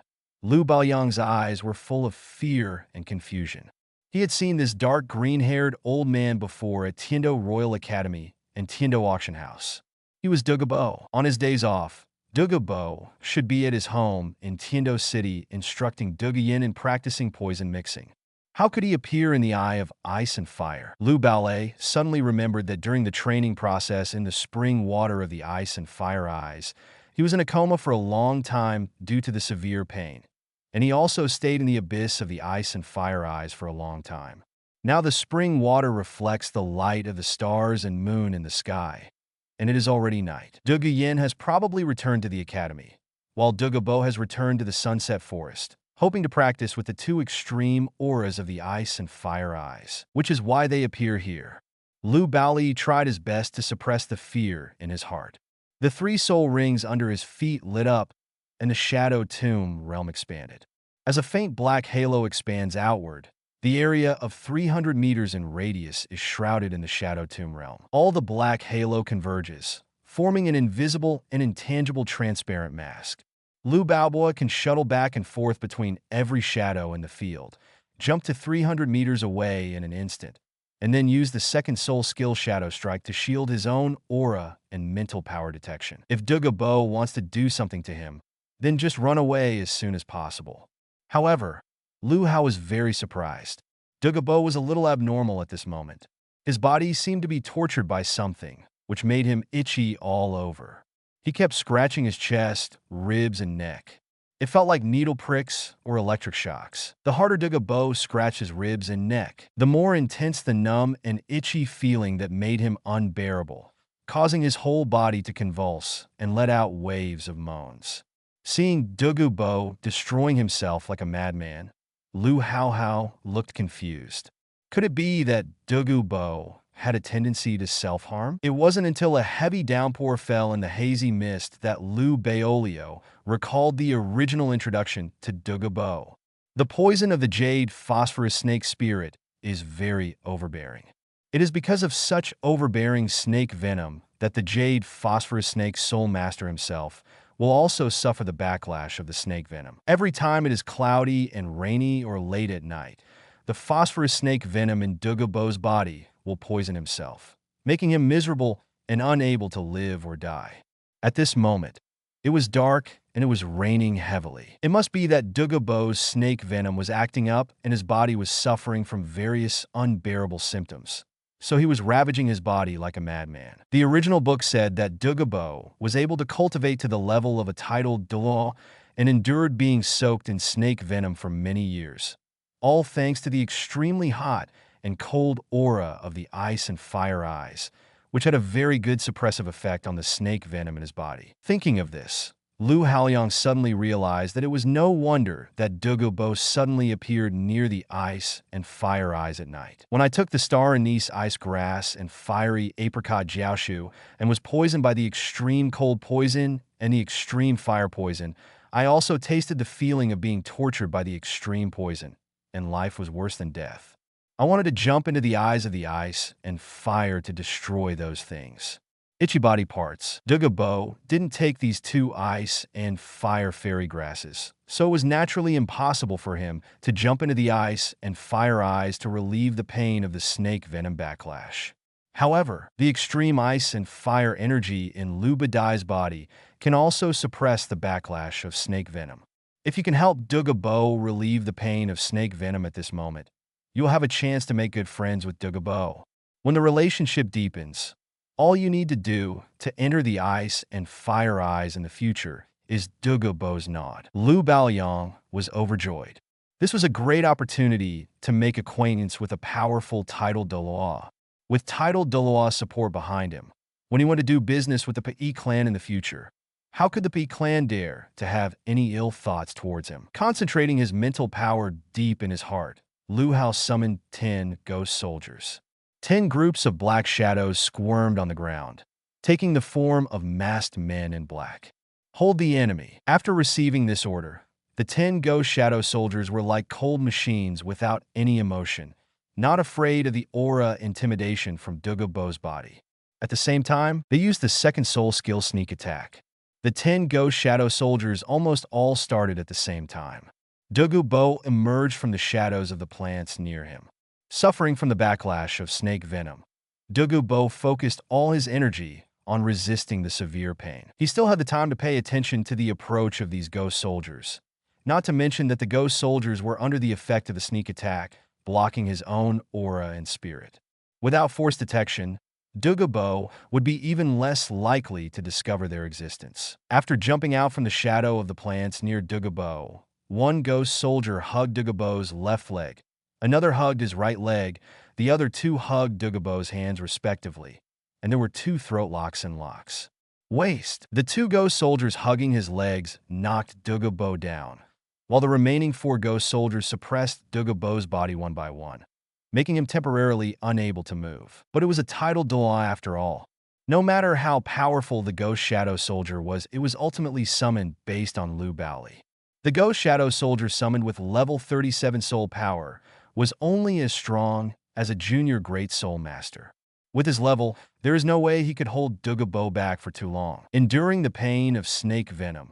Lu Baoyang's eyes were full of fear and confusion. He had seen this dark green-haired old man before at Tiando Royal Academy and Tiando Auction House. He was Dugu Bo. On his days off, Dugu Bo should be at his home in Tiando City instructing Dugu Yin in practicing poison mixing. How could he appear in the eye of ice and fire? Lu Baolei suddenly remembered that during the training process in the spring water of the Ice and Fire eyes, he was in a coma for a long time due to the severe pain, and he also stayed in the abyss of the Ice and Fire eyes for a long time. Now the spring water reflects the light of the stars and moon in the sky, and it is already night. Dugu Yin has probably returned to the academy, while Dugu Bo has returned to the Sunset Forest, hoping to practice with the two extreme auras of the Ice and Fire eyes, which is why they appear here. Lu Baoli tried his best to suppress the fear in his heart. The three soul rings under his feet lit up, and the Shadow Tomb realm expanded. As a faint black halo expands outward, the area of 300 meters in radius is shrouded in the Shadow Tomb realm. All the black halo converges, forming an invisible and intangible transparent mask. Lu Baobo can shuttle back and forth between every shadow in the field, jump to 300 meters away in an instant, and then use the second soul skill Shadow Strike to shield his own aura and mental power detection. If Dugu Bo wants to do something to him, then just run away as soon as possible. However, Lu Hao was very surprised. Dugu Bo was a little abnormal at this moment. His body seemed to be tortured by something, which made him itchy all over. He kept scratching his chest, ribs, and neck. It felt like needle pricks or electric shocks. The harder Dugu Bo scratched his ribs and neck, the more intense the numb and itchy feeling that made him unbearable, causing his whole body to convulse and let out waves of moans. Seeing Dugu Bo destroying himself like a madman, Lu Hao looked confused. Could it be that Dugu Bo had a tendency to self-harm? It wasn't until a heavy downpour fell in the hazy mist that Lu Baolio recalled the original introduction to Dugu Bo. The poison of the jade phosphorus snake spirit is very overbearing. It is because of such overbearing snake venom that the jade phosphorus snake soul master himself will also suffer the backlash of the snake venom. Every time it is cloudy and rainy or late at night, the phosphorus snake venom in Dugu Bo's body will poison himself, making him miserable and unable to live or die. At this moment, it was dark and it was raining heavily. It must be that Dugu Bo's snake venom was acting up and his body was suffering from various unbearable symptoms. So he was ravaging his body like a madman. The original book said that Dugu Bo was able to cultivate to the level of a titled Douluo and endured being soaked in snake venom for many years, all thanks to the extremely hot and cold aura of the Ice and Fire eyes, which had a very good suppressive effect on the snake venom in his body. Thinking of this, Lu Haoliang suddenly realized that it was no wonder that Dugu Bo suddenly appeared near the Ice and Fire eyes at night. When I took the star anise ice grass and fiery apricot jiaoshu and was poisoned by the extreme cold poison and the extreme fire poison, I also tasted the feeling of being tortured by the extreme poison, and life was worse than death. I wanted to jump into the eyes of the ice and fire to destroy those things. Itchy body parts. Dugu Bo didn't take these two ice and fire fairy grasses, so it was naturally impossible for him to jump into the ice and fire eyes to relieve the pain of the snake venom backlash. However, the extreme ice and fire energy in Lu Badai's body can also suppress the backlash of snake venom. If you can help Dugu Bo relieve the pain of snake venom at this moment, you'll have a chance to make good friends with Dugu Bo. When the relationship deepens, All you need to do to enter the Ice and Fire Eyes in the future is Douluo's nod. Lu Haoli was overjoyed. This was a great opportunity to make acquaintance with a powerful titled Douluo. With titled Douluo support behind him, when he wanted to do business with the Pai clan in the future, how could the Pai clan dare to have any ill thoughts towards him? Concentrating his mental power deep in his heart, Lu Haoli summoned 10 ghost soldiers. 10 groups of black shadows squirmed on the ground, taking the form of masked men in black. Hold the enemy. After receiving this order, the 10 ghost shadow soldiers were like cold machines without any emotion, not afraid of the aura intimidation from Douluo's body. At the same time, they used the second soul skill sneak attack. The 10 ghost shadow soldiers almost all started at the same time. Douluo emerged from the shadows of the plants near him. Suffering from the backlash of snake venom, Douluo focused all his energy on resisting the severe pain. He still had the time to pay attention to the approach of these ghost soldiers, not to mention that the ghost soldiers were under the effect of the sneak attack, blocking his own aura and spirit. Without force detection, Douluo would be even less likely to discover their existence. After jumping out from the shadow of the plants near Douluo, one ghost soldier hugged Douluo's left leg, another hugged his right leg, the other two hugged Douluo's hands respectively, and there were 2 throat locks and locks. Waist. The 2 ghost soldiers hugging his legs knocked Douluo down, while the remaining 4 ghost soldiers suppressed Douluo's body one by one, making him temporarily unable to move. But it was a titled Douluo after all. No matter how powerful the ghost shadow soldier was, it was ultimately summoned based on Lu Haoli. The ghost shadow soldier summoned with level 37 soul power was only as strong as a junior great soul master. With his level, there is no way he could hold Douluo back for too long. Enduring the pain of snake venom,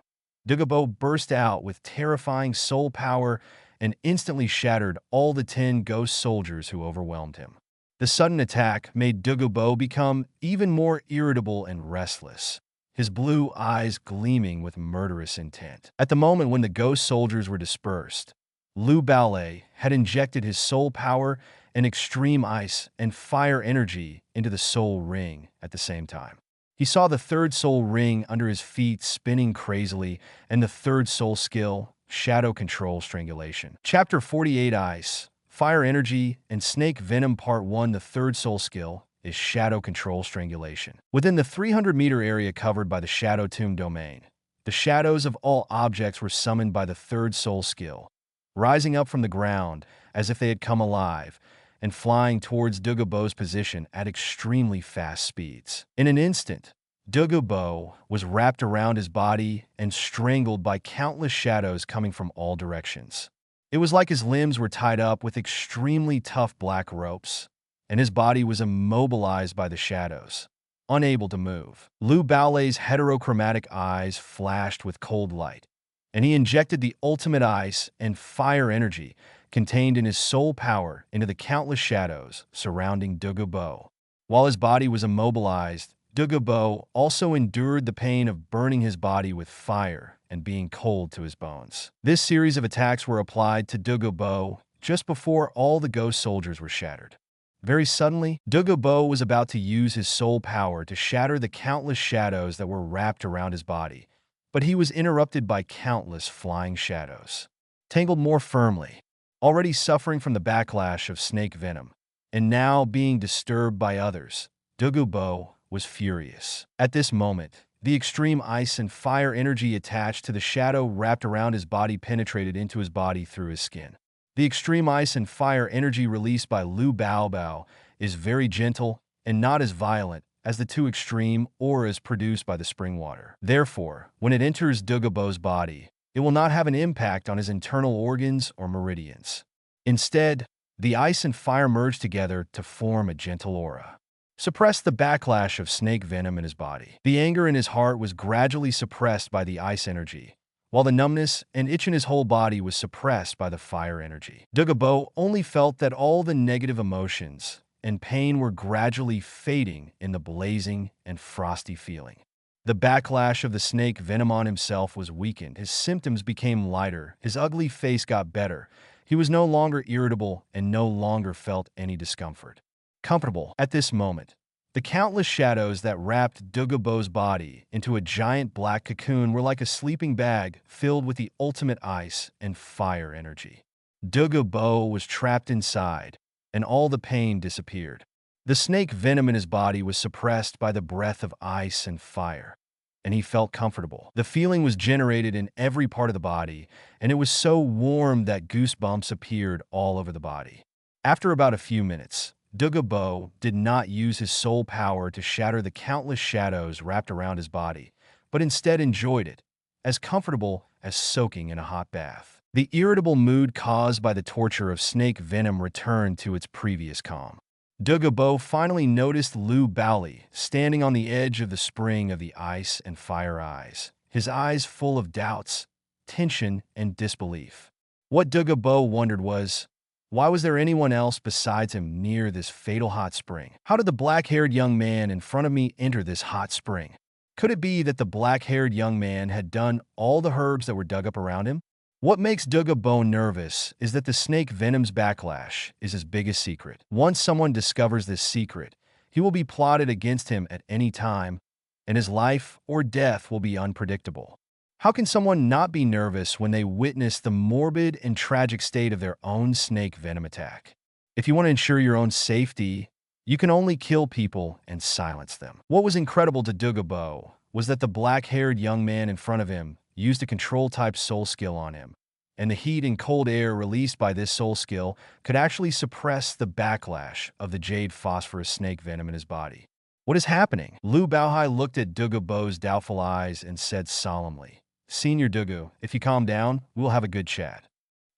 Douluo burst out with terrifying soul power and instantly shattered all the 10 ghost soldiers who overwhelmed him. The sudden attack made Douluo become even more irritable and restless, his blue eyes gleaming with murderous intent. At the moment when the ghost soldiers were dispersed, Lu Haoli had injected his soul power and extreme ice and fire energy into the soul ring at the same time. He saw the 3rd soul ring under his feet spinning crazily and the 3rd soul skill, Shadow Control Strangulation. Chapter 48 Ice, Fire Energy, and Snake Venom Part 1. The 3rd soul skill is Shadow Control Strangulation. Within the 300-meter area covered by the Shadow Tomb domain, the shadows of all objects were summoned by the 3rd soul skill, rising up from the ground as if they had come alive, and flying towards Douluo's position at extremely fast speeds. In an instant, Douluo was wrapped around his body and strangled by countless shadows coming from all directions. It was like his limbs were tied up with extremely tough black ropes, and his body was immobilized by the shadows, unable to move. Lu Haoli's heterochromatic eyes flashed with cold light, and he injected the ultimate ice and fire energy contained in his soul power into the countless shadows surrounding Douluo. While his body was immobilized, Douluo also endured the pain of burning his body with fire and being cold to his bones. This series of attacks were applied to Douluo just before all the ghost soldiers were shattered. Very suddenly, Douluo was about to use his soul power to shatter the countless shadows that were wrapped around his body, but he was interrupted by countless flying shadows. Tangled more firmly, already suffering from the backlash of snake venom, and now being disturbed by others, Douluo was furious. At this moment, the extreme ice and fire energy attached to the shadow wrapped around his body penetrated into his body through his skin. The extreme ice and fire energy released by Lu Haoli is very gentle and not as violent as the 2 extreme auras produced by the spring water. Therefore, when it enters Douluo's body, it will not have an impact on his internal organs or meridians. Instead, the ice and fire merge together to form a gentle aura. Suppressed the backlash of snake venom in his body. The anger in his heart was gradually suppressed by the ice energy, while the numbness and itch in his whole body was suppressed by the fire energy. Douluo only felt that all the negative emotions and pain were gradually fading in the blazing and frosty feeling. The backlash of the snake venom on himself was weakened. His symptoms became lighter. His ugly face got better. He was no longer irritable and no longer felt any discomfort. Comfortable. At this moment, The countless shadows that wrapped Douluo's body into a giant black cocoon were like a sleeping bag filled with the ultimate ice and fire energy. Douluo was trapped inside, and all the pain disappeared. The snake venom in his body was suppressed by the breath of ice and fire, and he felt comfortable. The feeling was generated in every part of the body, and it was so warm that goosebumps appeared all over the body. After about a few minutes, Douluo did not use his soul power to shatter the countless shadows wrapped around his body, but instead enjoyed it, as comfortable as soaking in a hot bath. The irritable mood caused by the torture of snake venom returned to its previous calm. Douluo finally noticed Lu Haoli standing on the edge of the spring of the ice and fire eyes, his eyes full of doubts, tension, and disbelief. What Douluo wondered was, why was there anyone else besides him near this fatal hot spring? How did the black-haired young man in front of me enter this hot spring? Could it be that the black-haired young man had done all the herbs that were dug up around him? What makes Douluo nervous is that the snake venom's backlash is his biggest secret. Once someone discovers this secret, he will be plotted against him at any time, and his life or death will be unpredictable. How can someone not be nervous when they witness the morbid and tragic state of their own snake venom attack? If you want to ensure your own safety, you can only kill people and silence them. What was incredible to Douluo was that the black-haired young man in front of him used a control-type soul skill on him, and the heat and cold air released by this soul skill could actually suppress the backlash of the jade phosphorus snake venom in his body. What is happening? Lu Haoli looked at Douluo's doubtful eyes and said solemnly, "Senior Douluo, if you calm down, we'll have a good chat."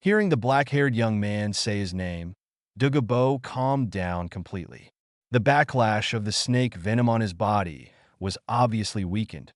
Hearing the black-haired young man say his name, Douluo calmed down completely. The backlash of the snake venom on his body was obviously weakened,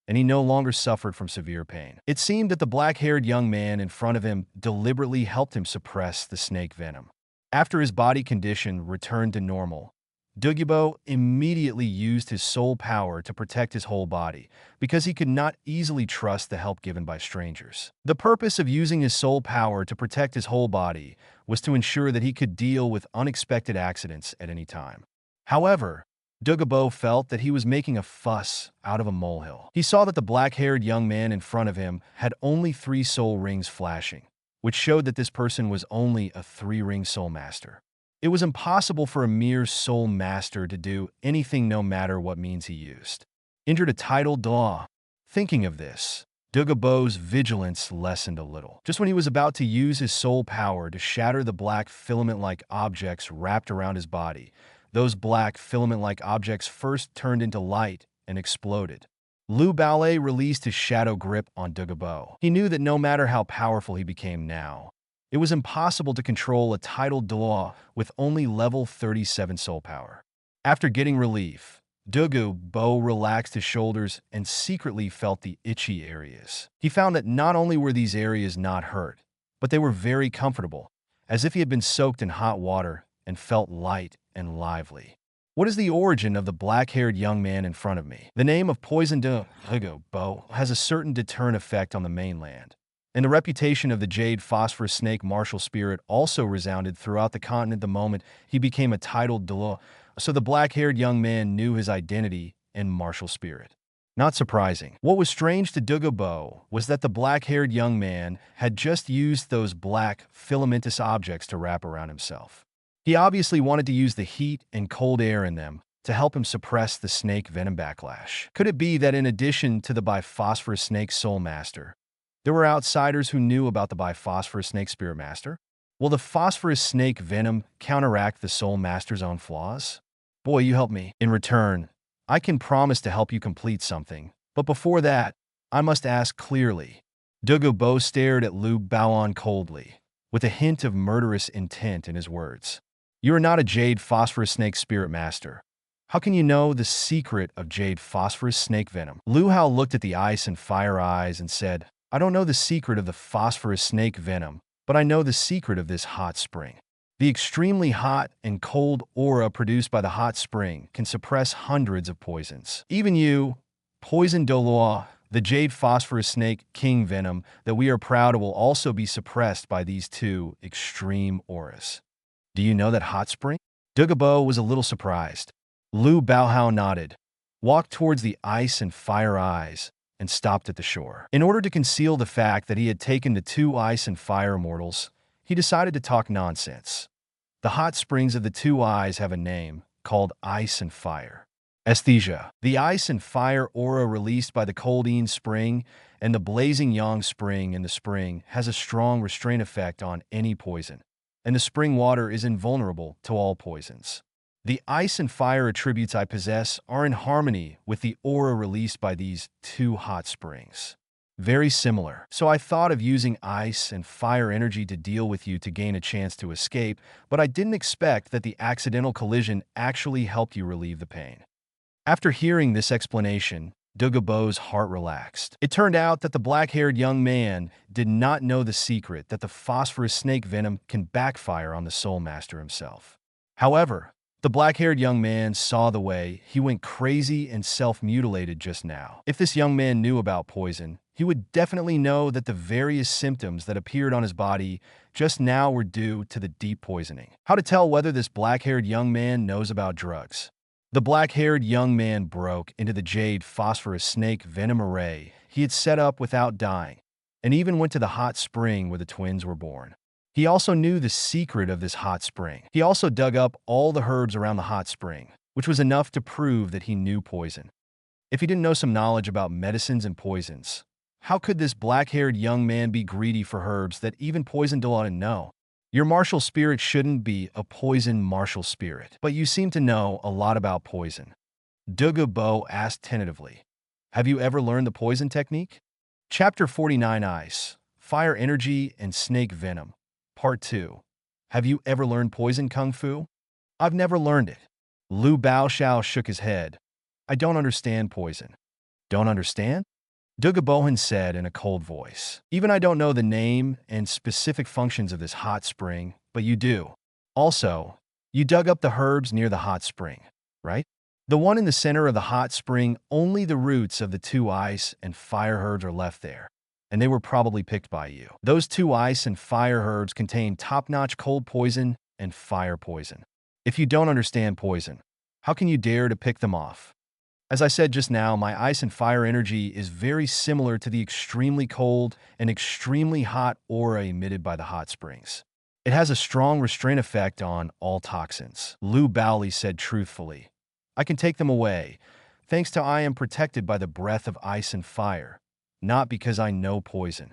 and he no longer suffered from severe pain. It seemed that the black-haired young man in front of him deliberately helped him suppress the snake venom. After his body condition returned to normal, Douluo immediately used his soul power to protect his whole body, because he could not easily trust the help given by strangers. The purpose of using his soul power to protect his whole body was to ensure that he could deal with unexpected accidents at any time. However, Douluo felt that he was making a fuss out of a molehill. He saw that the black-haired young man in front of him had only 3 soul rings flashing, which showed that this person was only a 3-ring soul master. It was impossible for a mere soul master to do anything no matter what means he used. Entered a titled Douluo. Thinking of this, Douluo's vigilance lessened a little. Just when he was about to use his soul power to shatter the black filament-like objects wrapped around his body, those black filament-like objects first turned into light and exploded. Lu Haoli released his shadow grip on Douluo. He knew that no matter how powerful he became now, it was impossible to control a titled Douluo with only level 37 soul power. After getting relief, Douluo relaxed his shoulders and secretly felt the itchy areas. He found that not only were these areas not hurt, but they were very comfortable, as if he had been soaked in hot water and felt light and lively. What is the origin of the black-haired young man in front of me? The name of poison Douluo has a certain deterrent effect on the mainland, and the reputation of the jade phosphorus snake martial spirit also resounded throughout the continent the moment he became a titled Douluo, so the black-haired young man knew his identity and martial spirit. Not surprising. What was strange to Douluo was that the black-haired young man had just used those black, filamentous objects to wrap around himself. He obviously wanted to use the heat and cold air in them to help him suppress the snake venom backlash. Could it be that in addition to the biphosphorus snake soul master, there were outsiders who knew about the biphosphorus snake spirit master? Will the phosphorus snake venom counteract the soul master's own flaws? Boy, you help me. In return, I can promise to help you complete something, but before that, I must ask clearly. Douluo stared at Lu Haoli coldly, with a hint of murderous intent in his words. You are not a jade phosphorus snake spirit master. How can you know the secret of jade phosphorus snake venom? Lu Haoli looked at the ice and fire eyes and said, I don't know the secret of the phosphorus snake venom, but I know the secret of this hot spring. The extremely hot and cold aura produced by the hot spring can suppress hundreds of poisons. Even you, poison Douluo, the jade phosphorus snake king venom that we are proud of will also be suppressed by these 2 extreme auras. Do you know that hot spring? Douluo was a little surprised. Lu Haoli nodded, walked towards the ice and fire eyes, and stopped at the shore. In order to conceal the fact that he had taken the two ice and fire immortals, he decided to talk nonsense. The hot springs of the two eyes have a name, called ice and fire. Aesthesia. The ice and fire aura released by the cold spring and the blazing yang spring in the spring has a strong restraint effect on any poison, and the spring water is invulnerable to all poisons. The ice and fire attributes I possess are in harmony with the aura released by these two hot springs. Very similar. So I thought of using ice and fire energy to deal with you to gain a chance to escape, but I didn't expect that the accidental collision actually helped you relieve the pain. After hearing this explanation, Douluo's heart relaxed. It turned out that the black-haired young man did not know the secret that the phosphorus snake venom can backfire on the Soul Master himself. However, the black-haired young man saw the way he went crazy and self-mutilated just now. If this young man knew about poison, he would definitely know that the various symptoms that appeared on his body just now were due to the deep poisoning. How to tell whether this black-haired young man knows about drugs? The black-haired young man broke into the jade phosphorus snake venom array he had set up without dying, and even went to the hot spring where the twins were born. He also knew the secret of this hot spring. He also dug up all the herbs around the hot spring, which was enough to prove that he knew poison. If he didn't know some knowledge about medicines and poisons, how could this black-haired young man be greedy for herbs that even poison didn't know? Your martial spirit shouldn't be a poison martial spirit, but you seem to know a lot about poison. Douluo asked tentatively, have you ever learned the poison technique? Chapter 49 Ice, Fire Energy, and Snake Venom. Part 2. Have you ever learned poison kung fu? I've never learned it. Lu Haoli shook his head. I don't understand poison. Don't understand? Douluo said in a cold voice. Even I don't know the name and specific functions of this hot spring, but you do. Also, you dug up the herbs near the hot spring, right? The one in the center of the hot spring, only the roots of the two ice and fire herbs are left there, and they were probably picked by you. Those two ice and fire herbs contain top-notch cold poison and fire poison. If you don't understand poison, how can you dare to pick them off? As I said just now, my ice and fire energy is very similar to the extremely cold and extremely hot aura emitted by the hot springs. It has a strong restraint effect on all toxins. Lu Haoli said truthfully. I can take them away, thanks to I am protected by the breath of ice and fire, not because I know poison.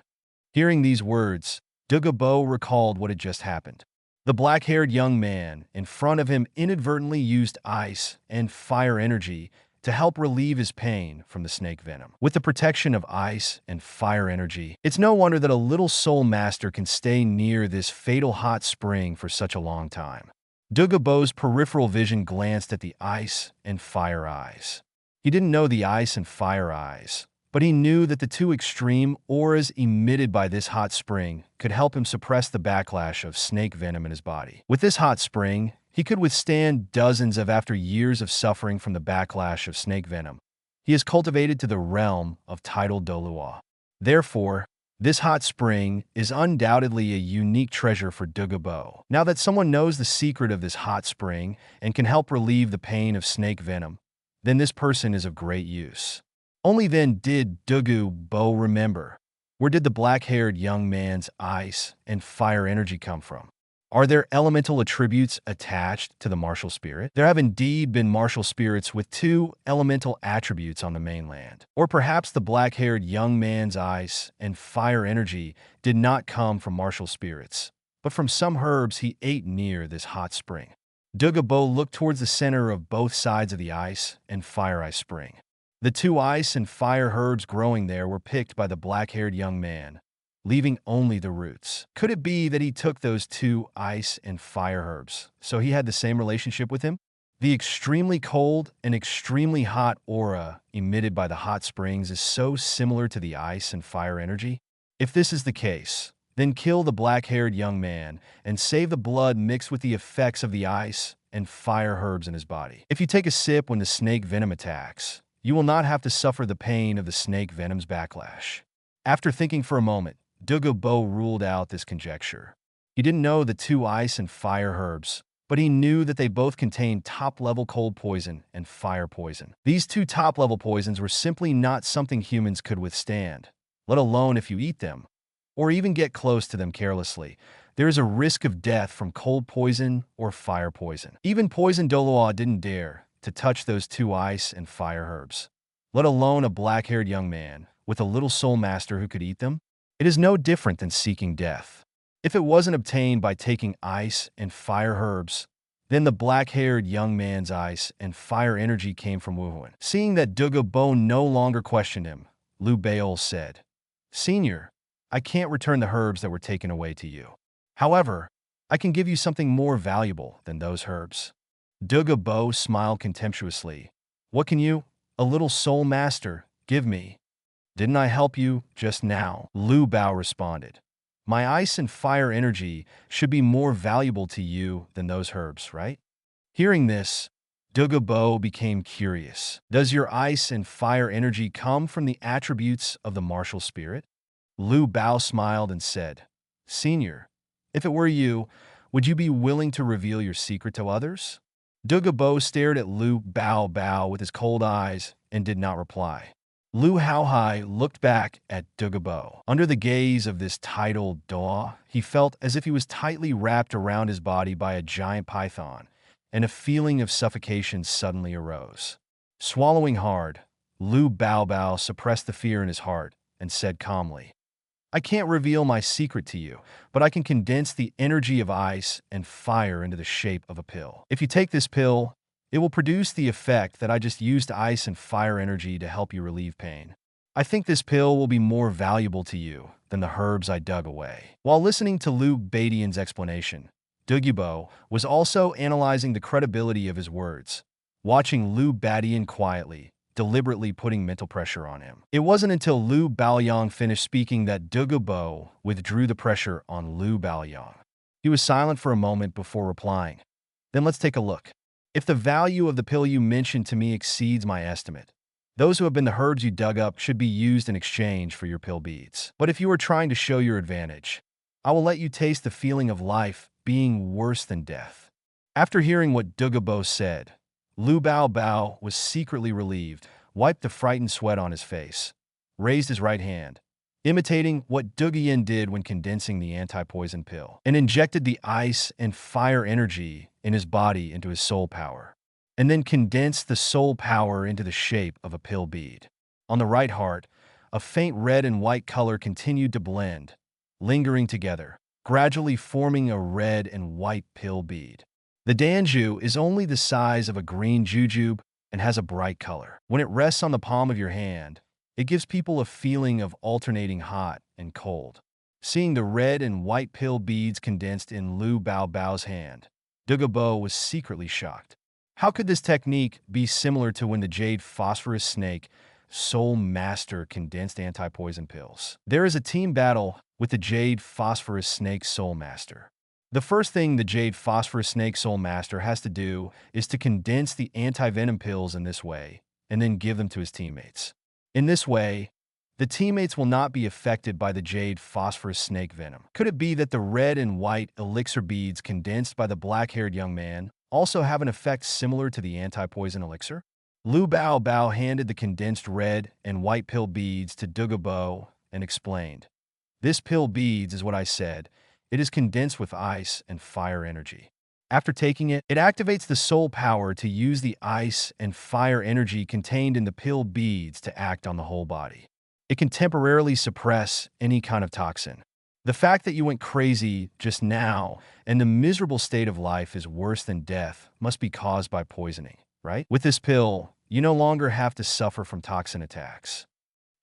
Hearing these words, Douluo recalled what had just happened. The black-haired young man in front of him inadvertently used ice and fire energy to help relieve his pain from the snake venom. With the protection of ice and fire energy, it's no wonder that a little soul master can stay near this fatal hot spring for such a long time. Douluo's peripheral vision glanced at the ice and fire eyes. He didn't know the ice and fire eyes, but he knew that the two extreme auras emitted by this hot spring could help him suppress the backlash of snake venom in his body. With this hot spring, he could withstand dozens of after years of suffering from the backlash of snake venom. He is cultivated to the realm of tidal Douluo. Therefore, this hot spring is undoubtedly a unique treasure for Douluo. Now that someone knows the secret of this hot spring and can help relieve the pain of snake venom, then this person is of great use. Only then did Douluo remember. Where did the black-haired young man's ice and fire energy come from? Are there elemental attributes attached to the martial spirit? There have indeed been martial spirits with two elemental attributes on the mainland. Or perhaps the black-haired young man's ice and fire energy did not come from martial spirits, but from some herbs he ate near this hot spring. Douluo looked towards the center of both sides of the ice and fire ice spring. The two ice and fire herbs growing there were picked by the black-haired young man, leaving only the roots. Could it be that he took those two ice and fire herbs, so he had the same relationship with him? The extremely cold and extremely hot aura emitted by the hot springs is so similar to the ice and fire energy. If this is the case, then kill the black-haired young man and save the blood mixed with the effects of the ice and fire herbs in his body. If you take a sip when the snake venom attacks, you will not have to suffer the pain of the snake venom's backlash. After thinking for a moment, Douluo ruled out this conjecture. He didn't know the two ice and fire herbs, but he knew that they both contained top-level cold poison and fire poison. These two top-level poisons were simply not something humans could withstand, let alone if you eat them, or even get close to them carelessly. There is a risk of death from cold poison or fire poison. Even poison Douluo didn't dare to touch those two ice and fire herbs, let alone a black-haired young man with a little soul master who could eat them. It is no different than seeking death. If it wasn't obtained by taking ice and fire herbs, then the black-haired young man's ice and fire energy came from Wuhuan. Seeing that Douluo no longer questioned him, Lu Haoli said, "Senior, I can't return the herbs that were taken away to you. However, I can give you something more valuable than those herbs." Douluo smiled contemptuously. "What can you, a little soul master, give me?" "Didn't I help you just now?" Lu Haoli responded. "My ice and fire energy should be more valuable to you than those herbs, right?" Hearing this, Douluo became curious. "Does your ice and fire energy come from the attributes of the martial spirit?" Lu Haoli smiled and said, "Senior, if it were you, would you be willing to reveal your secret to others?" Douluo stared at Lu Haoli with his cold eyes and did not reply. Lu Haoli looked back at Douluo. Under the gaze of this titled Douluo, he felt as if he was tightly wrapped around his body by a giant python, and a feeling of suffocation suddenly arose. Swallowing hard, Lu Haoli suppressed the fear in his heart and said calmly, "I can't reveal my secret to you, but I can condense the energy of ice and fire into the shape of a pill. If you take this pill, it will produce the effect that I just used ice and fire energy to help you relieve pain. I think this pill will be more valuable to you than the herbs I dug away." While listening to Lu Haoli's explanation, Douluo was also analyzing the credibility of his words, watching Lu Haoli quietly, deliberately putting mental pressure on him. It wasn't until Lu Haoli finished speaking that Douluo withdrew the pressure on Lu Haoli. He was silent for a moment before replying. "Then let's take a look. If the value of the pill you mentioned to me exceeds my estimate, those who have been the herbs you dug up should be used in exchange for your pill beads. But if you are trying to show your advantage, I will let you taste the feeling of life being worse than death." After hearing what Douluo said, Lu Haoli was secretly relieved, wiped the frightened sweat on his face, raised his right hand, imitating what Douluo did when condensing the anti-poison pill, and injected the ice and fire energy in his body into his soul power, and then condensed the soul power into the shape of a pill bead. On the right heart, a faint red and white color continued to blend, lingering together, gradually forming a red and white pill bead. The danju is only the size of a green jujube and has a bright color. When it rests on the palm of your hand, it gives people a feeling of alternating hot and cold. Seeing the red and white pill beads condensed in Lu Haoli's hand, Douluo was secretly shocked. How could this technique be similar to when the jade phosphorus snake Soul Master condensed anti-poison pills? There is a team battle with the jade phosphorus snake Soul Master. The first thing the jade phosphorus snake Soul Master has to do is to condense the anti-venom pills in this way, and then give them to his teammates. In this way, the teammates will not be affected by the jade phosphorus snake venom. Could it be that the red and white elixir beads condensed by the black-haired young man also have an effect similar to the anti-poison elixir? Lu Haoli handed the condensed red and white pill beads to Douluo and explained, "This pill beads is what I said. It is condensed with ice and fire energy. After taking it, it activates the soul power to use the ice and fire energy contained in the pill beads to act on the whole body. It can temporarily suppress any kind of toxin. The fact that you went crazy just now and the miserable state of life is worse than death must be caused by poisoning, right? With this pill, you no longer have to suffer from toxin attacks."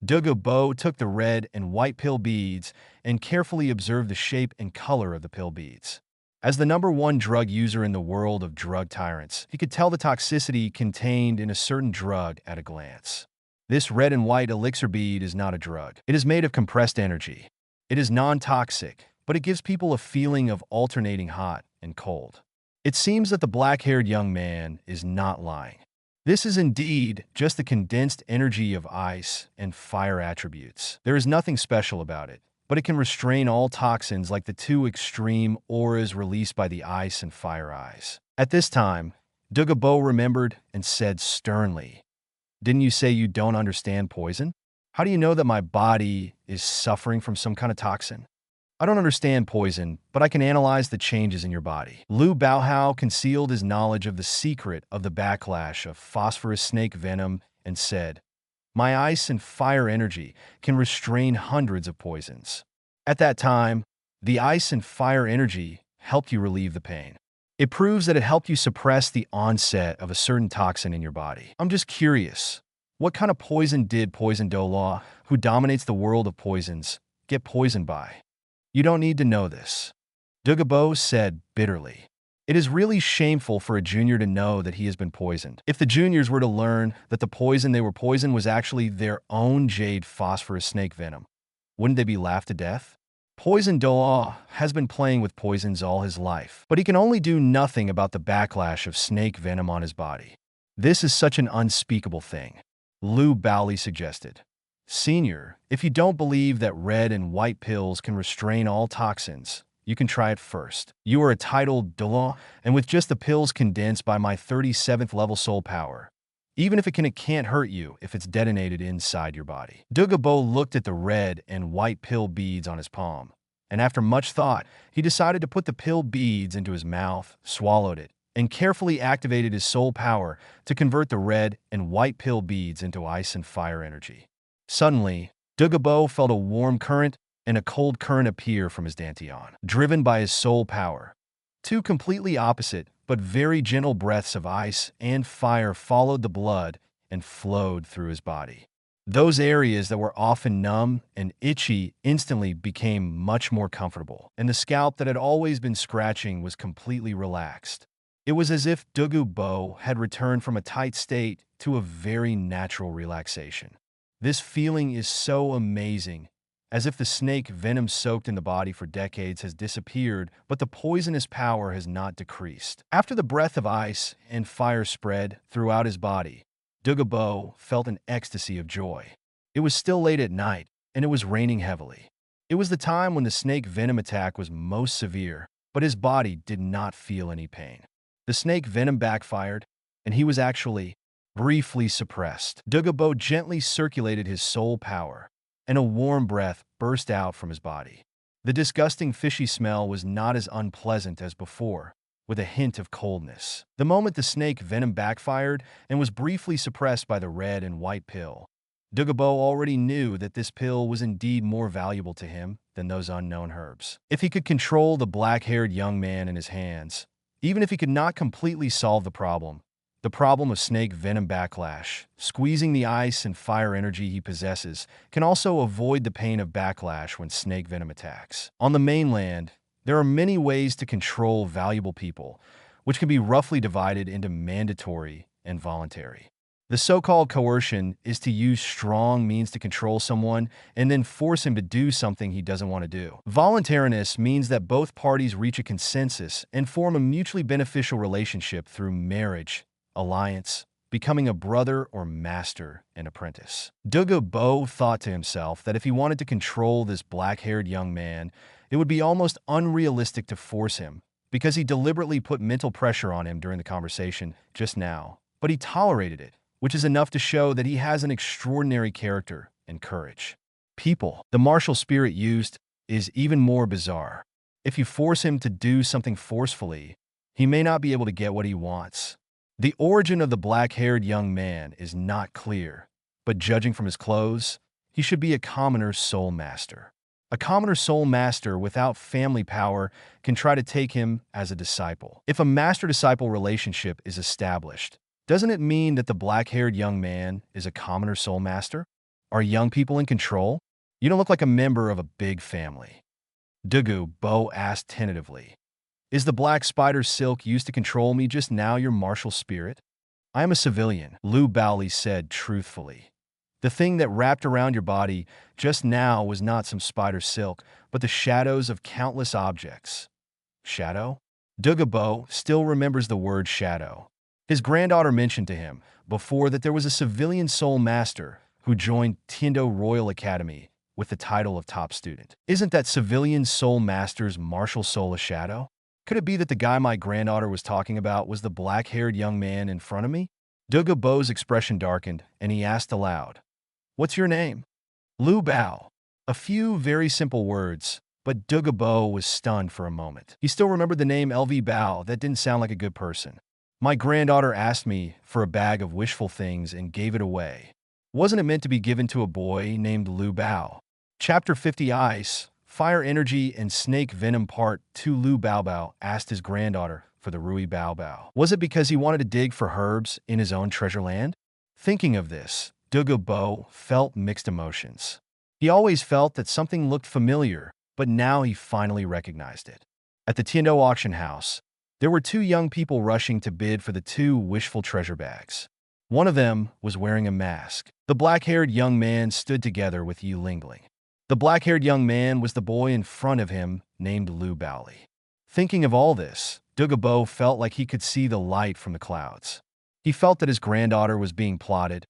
Douluo took the red and white pill beads and carefully observed the shape and color of the pill beads. As the #1 drug user in the world of drug tyrants, he could tell the toxicity contained in a certain drug at a glance. This red and white elixir bead is not a drug. It is made of compressed energy. It is non-toxic, but it gives people a feeling of alternating hot and cold. It seems that the black-haired young man is not lying. This is indeed just the condensed energy of ice and fire attributes. There is nothing special about it, but it can restrain all toxins like the two extreme auras released by the ice and fire eyes. At this time, Douluo remembered and said sternly, "Didn't you say you don't understand poison? How do you know that my body is suffering from some kind of toxin? I don't understand poison, but I can analyze the changes in your body." Lu Haoli concealed his knowledge of the secret of the backlash of phosphorus snake venom and said, "My ice and fire energy can restrain hundreds of poisons." At that time, the ice and fire energy helped you relieve the pain. It proves that it helped you suppress the onset of a certain toxin in your body. I'm just curious, what kind of poison did Poison Douluo, who dominates the world of poisons, get poisoned by? You don't need to know this, Douluo said bitterly. It is really shameful for a junior to know that he has been poisoned. If the juniors were to learn that the poison they were poisoned was actually their own jade phosphorus snake venom, wouldn't they be laughed to death? Poison Douluo has been playing with poisons all his life, but he can only do nothing about the backlash of snake venom on his body. This is such an unspeakable thing, Lu Haoli suggested. Senior, if you don't believe that red and white pills can restrain all toxins, you can try it first. You are a titled Douluo, and with just the pills condensed by my 37th level soul power, even if it can't hurt you if it's detonated inside your body. Douluo looked at the red and white pill beads on his palm, and after much thought, he decided to put the pill beads into his mouth, swallowed it, and carefully activated his soul power to convert the red and white pill beads into ice and fire energy. Suddenly, Douluo felt a warm current and a cold current appear from his dantian, driven by his soul power. Two completely opposite but very gentle breaths of ice and fire followed the blood and flowed through his body. Those areas that were often numb and itchy instantly became much more comfortable, and the scalp that had always been scratching was completely relaxed. It was as if Douluo had returned from a tight state to a very natural relaxation. This feeling is so amazing, as if the snake venom soaked in the body for decades has disappeared, but the poisonous power has not decreased. After the breath of ice and fire spread throughout his body, Douluo felt an ecstasy of joy. It was still late at night, and it was raining heavily. It was the time when the snake venom attack was most severe, but his body did not feel any pain. The snake venom backfired, and he was actually briefly suppressed. Douluo gently circulated his soul power, and a warm breath burst out from his body. The disgusting fishy smell was not as unpleasant as before, with a hint of coldness. The moment the snake venom backfired and was briefly suppressed by the red and white pill, Douluo already knew that this pill was indeed more valuable to him than those unknown herbs. If he could control the black-haired young man in his hands, even if he could not completely solve the problem of snake venom backlash, squeezing the ice and fire energy he possesses can also avoid the pain of backlash when snake venom attacks. On the mainland, there are many ways to control valuable people, which can be roughly divided into mandatory and voluntary. The so-called coercion is to use strong means to control someone and then force him to do something he doesn't want to do. Voluntariness means that both parties reach a consensus and form a mutually beneficial relationship through marriage, alliance, becoming a brother or master and apprentice. Douluo thought to himself that if he wanted to control this black-haired young man, it would be almost unrealistic to force him, because he deliberately put mental pressure on him during the conversation just now. But he tolerated it, which is enough to show that he has an extraordinary character and courage. The martial spirit used is even more bizarre. If you force him to do something forcefully, he may not be able to get what he wants. The origin of the black-haired young man is not clear, but judging from his clothes, he should be a commoner soul master. A commoner soul master without family power can try to take him as a disciple. If a master-disciple relationship is established, doesn't it mean that the black-haired young man is a commoner soul master? Are young people in control? You don't look like a member of a big family. Douluo asked tentatively. Is the black spider silk used to control me just now your martial spirit? I am a civilian, Lu Haoli said truthfully. The thing that wrapped around your body just now was not some spider silk, but the shadows of countless objects. Shadow? Douluo still remembers the word shadow. His granddaughter mentioned to him before that there was a civilian soul master who joined Tindo Royal Academy with the title of top student. Isn't that civilian soul master's martial soul a shadow? Could it be that the guy my granddaughter was talking about was the black-haired young man in front of me? Douluo's expression darkened, and he asked aloud, "What's your name?" Lu Bao. A few very simple words, but Douluo was stunned for a moment. He still remembered the name LV Bao. That didn't sound like a good person. My granddaughter asked me for a bag of wishful things and gave it away. Wasn't it meant to be given to a boy named Lu Bao? Chapter 50 Ice, Fire Energy and Snake Venom Part 2. Lu Bao asked his granddaughter for the Rui Bao. Was it because he wanted to dig for herbs in his own treasure land? Thinking of this, Douluo felt mixed emotions. He always felt that something looked familiar, but now he finally recognized it. At the Tiando auction house, there were two young people rushing to bid for the two wishful treasure bags. One of them was wearing a mask. The black-haired young man stood together with Yu Lingling. The black-haired young man was the boy in front of him named Lu Haoli. Thinking of all this, Douluo felt like he could see the light from the clouds. He felt that his granddaughter was being plotted,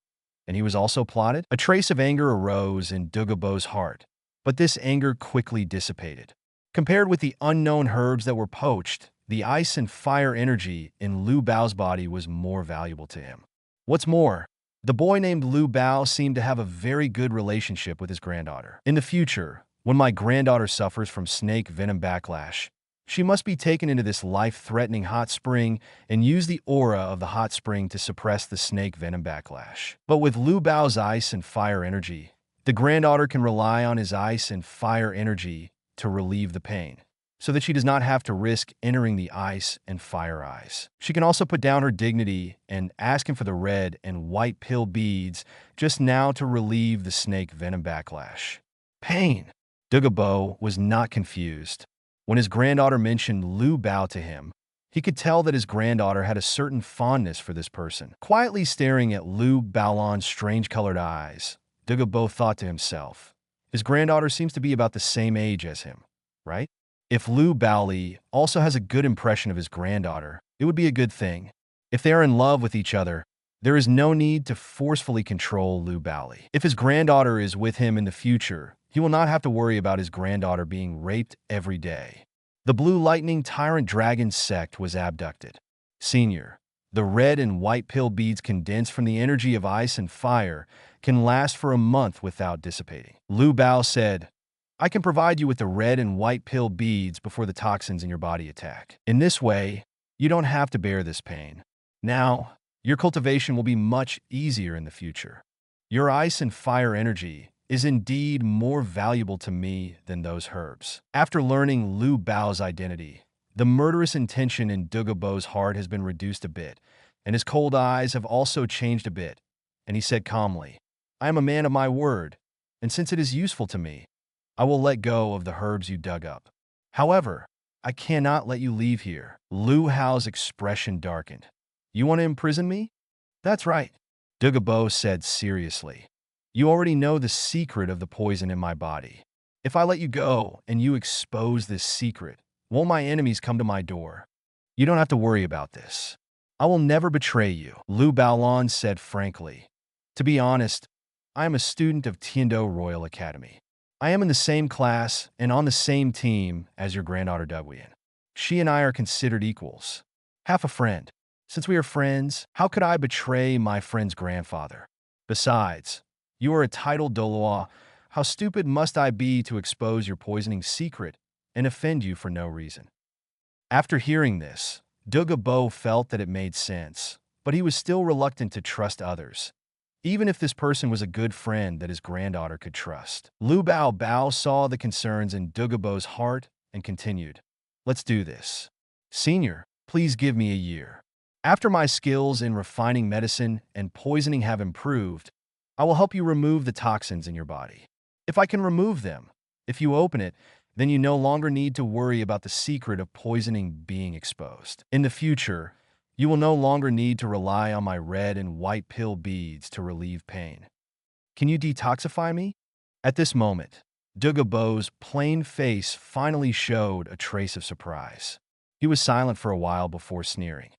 and he was also plotted. A trace of anger arose in Douluo's heart, but this anger quickly dissipated. Compared with the unknown herbs that were poached, the ice and fire energy in Lu Bao's body was more valuable to him. What's more, the boy named Lu Bao seemed to have a very good relationship with his granddaughter. In the future, when my granddaughter suffers from snake venom backlash, she must be taken into this life-threatening hot spring and use the aura of the hot spring to suppress the snake venom backlash. But with Lu Bao's ice and fire energy, the granddaughter can rely on his ice and fire energy to relieve the pain, so that she does not have to risk entering the ice and fire eyes. She can also put down her dignity and ask him for the red and white pill beads just now to relieve the snake venom backlash. Pain. Douluo was not confused. When his granddaughter mentioned Lu Bao to him, he could tell that his granddaughter had a certain fondness for this person. Quietly staring at Lu Baolan's strange-colored eyes, Douluo thought to himself, his granddaughter seems to be about the same age as him, right? If Lu Haoli also has a good impression of his granddaughter, it would be a good thing. If they are in love with each other, there is no need to forcefully control Lu Haoli. If his granddaughter is with him in the future, he will not have to worry about his granddaughter being raped every day. The Blue Lightning Tyrant Dragon sect was abducted. Senior, the red and white pill beads condensed from the energy of ice and fire can last for a month without dissipating. Lu Bao said, "I can provide you with the red and white pill beads before the toxins in your body attack. In this way, you don't have to bear this pain. Now, your cultivation will be much easier in the future. Your ice and fire energy is indeed more valuable to me than those herbs." After learning Lu Bao's identity, the murderous intention in Douluo's heart has been reduced a bit, and his cold eyes have also changed a bit, and he said calmly, "I am a man of my word, and since it is useful to me, I will let go of the herbs you dug up. However, I cannot let you leave here." Lu Hao's expression darkened. "You want to imprison me?" "That's right," Douluo said seriously. "You already know the secret of the poison in my body. If I let you go and you expose this secret, won't my enemies come to my door? You don't have to worry about this. I will never betray you," Lu Baolan said frankly. "To be honest, I am a student of Tiando Royal Academy. I am in the same class and on the same team as your granddaughter Duguian. She and I are considered equals. Half a friend. Since we are friends, how could I betray my friend's grandfather? Besides, you are a titled Douluo. How stupid must I be to expose your poisoning secret and offend you for no reason?" After hearing this, Douluo felt that it made sense, but he was still reluctant to trust others, even if this person was a good friend that his granddaughter could trust. Lu Bao saw the concerns in Douluo's heart and continued, "Let's do this. Senior, please give me a year. After my skills in refining medicine and poisoning have improved, I will help you remove the toxins in your body. If I can remove them, if you open it, then you no longer need to worry about the secret of poisoning being exposed. In the future, you will no longer need to rely on my red and white pill beads to relieve pain. Can you detoxify me?" At this moment, Douluo's plain face finally showed a trace of surprise. He was silent for a while before sneering.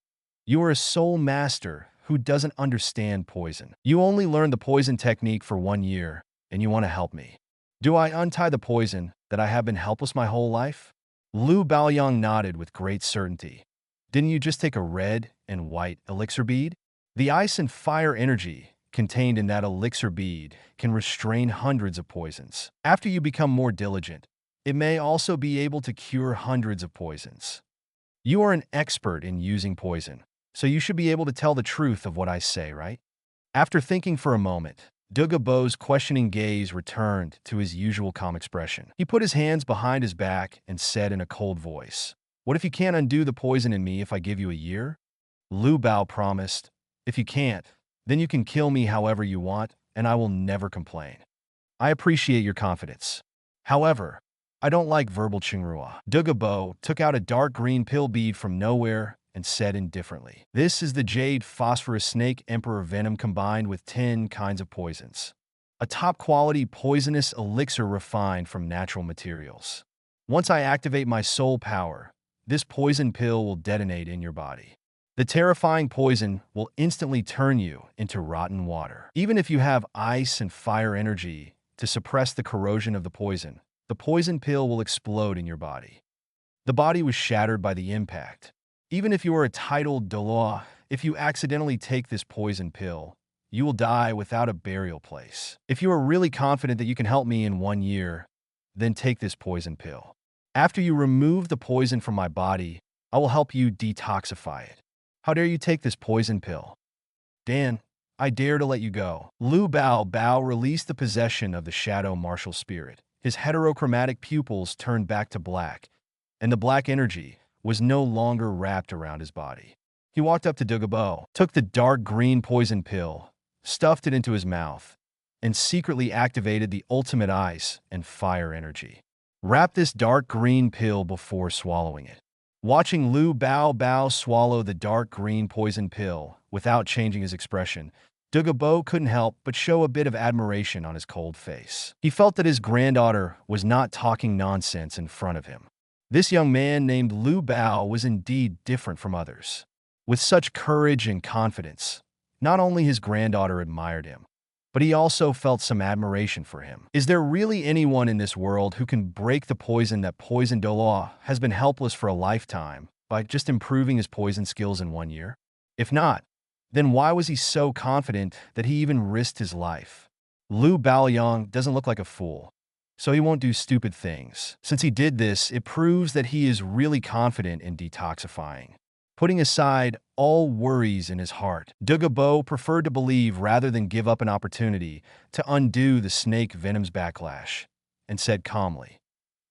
"You are a soul master who doesn't understand poison. You only learned the poison technique for 1 year, and you want to help me. Do I untie the poison that I have been helpless my whole life? Lu Baoyang nodded with great certainty. Didn't you just take a red and white elixir bead? The ice and fire energy contained in that elixir bead can restrain hundreds of poisons. After you become more diligent, it may also be able to cure hundreds of poisons. You are an expert in using poison, so you should be able to tell the truth of what I say, right? After thinking for a moment, Douluo's questioning gaze returned to his usual calm expression. He put his hands behind his back and said in a cold voice, "What if you can't undo the poison in me if I give you a year?" Lu Bao promised, "If you can't, then you can kill me however you want, and I will never complain. I appreciate your confidence. However, I don't like verbal Qingrua." Douluo took out a dark green pill bead from nowhere and said indifferently, "This is the Jade Phosphorus Snake Emperor Venom combined with 10 kinds of poisons. A top-quality poisonous elixir refined from natural materials. Once I activate my soul power, this poison pill will detonate in your body. The terrifying poison will instantly turn you into rotten water. Even if you have ice and fire energy to suppress the corrosion of the poison pill will explode in your body." The body was shattered by the impact. Even if you are a titled Douluo, if you accidentally take this poison pill, you will die without a burial place. If you are really confident that you can help me in 1 year, then take this poison pill. After you remove the poison from my body, I will help you detoxify it. How dare you take this poison pill? Dan, I dare to let you go." Lu Bao released the possession of the shadow martial spirit. His heterochromatic pupils turned back to black, and the black energy was no longer wrapped around his body. He walked up to Douluo, took the dark green poison pill, stuffed it into his mouth, and secretly activated the ultimate ice and fire energy. Wrap this dark green pill before swallowing it. Watching Lu Bao swallow the dark green poison pill without changing his expression, Douluo couldn't help but show a bit of admiration on his cold face. He felt that his granddaughter was not talking nonsense in front of him. This young man named Lu Bao was indeed different from others. With such courage and confidence, not only his granddaughter admired him, but he also felt some admiration for him. Is there really anyone in this world who can break the poison that poisoned Douluo has been helpless for a lifetime by just improving his poison skills in 1 year? If not, then why was he so confident that he even risked his life? Lu Baoyang doesn't look like a fool, so he won't do stupid things. Since he did this, it proves that he is really confident in detoxifying. Putting aside all worries in his heart, Douluo preferred to believe rather than give up an opportunity to undo the snake venom's backlash, and said calmly,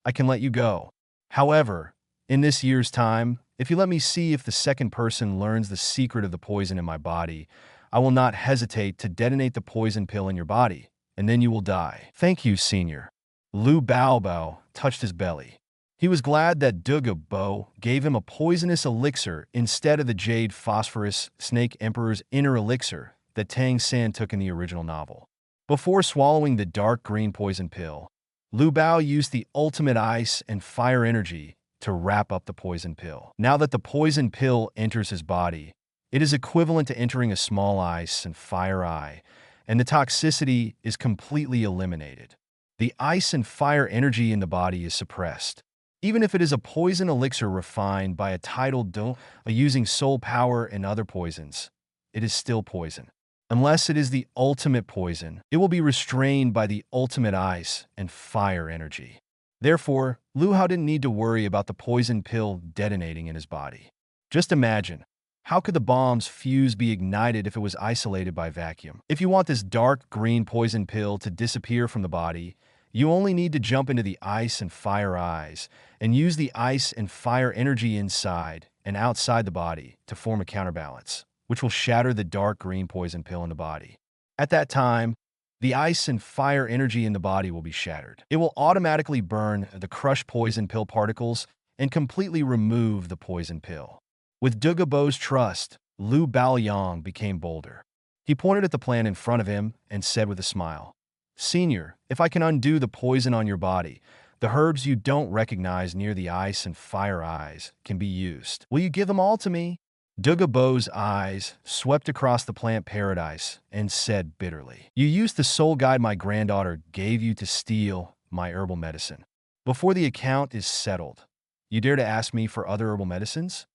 "I can let you go. However, in this year's time, if you let me see if the second person learns the secret of the poison in my body, I will not hesitate to detonate the poison pill in your body, and then you will die." "Thank you, Senior." Lu Bao touched his belly. He was glad that Douluo gave him a poisonous elixir instead of the Jade Phosphorus Snake Emperor's inner elixir that Tang San took in the original novel. Before swallowing the dark green poison pill, Lu Bao used the ultimate ice and fire energy to wrap up the poison pill. Now that the poison pill enters his body, it is equivalent to entering a small ice and fire eye, and the toxicity is completely eliminated. The ice and fire energy in the body is suppressed. Even if it is a poison elixir refined by a titled Douluo using soul power and other poisons, it is still poison. Unless it is the ultimate poison, it will be restrained by the ultimate ice and fire energy. Therefore, Lu Hao didn't need to worry about the poison pill detonating in his body. Just imagine, how could the bomb's fuse be ignited if it was isolated by vacuum? If you want this dark green poison pill to disappear from the body, you only need to jump into the ice and fire eyes and use the ice and fire energy inside and outside the body to form a counterbalance, which will shatter the dark green poison pill in the body. At that time, the ice and fire energy in the body will be shattered. It will automatically burn the crushed poison pill particles and completely remove the poison pill. With Douluo's trust, Lu Baoyang became bolder. He pointed at the plan in front of him and said with a smile, "Senior, if I can undo the poison on your body, the herbs you don't recognize near the ice and fire eyes can be used. Will you give them all to me?" Douluo's eyes swept across the plant paradise and said bitterly, "You used the soul guide my granddaughter gave you to steal my herbal medicine. Before the account is settled, you dare to ask me for other herbal medicines?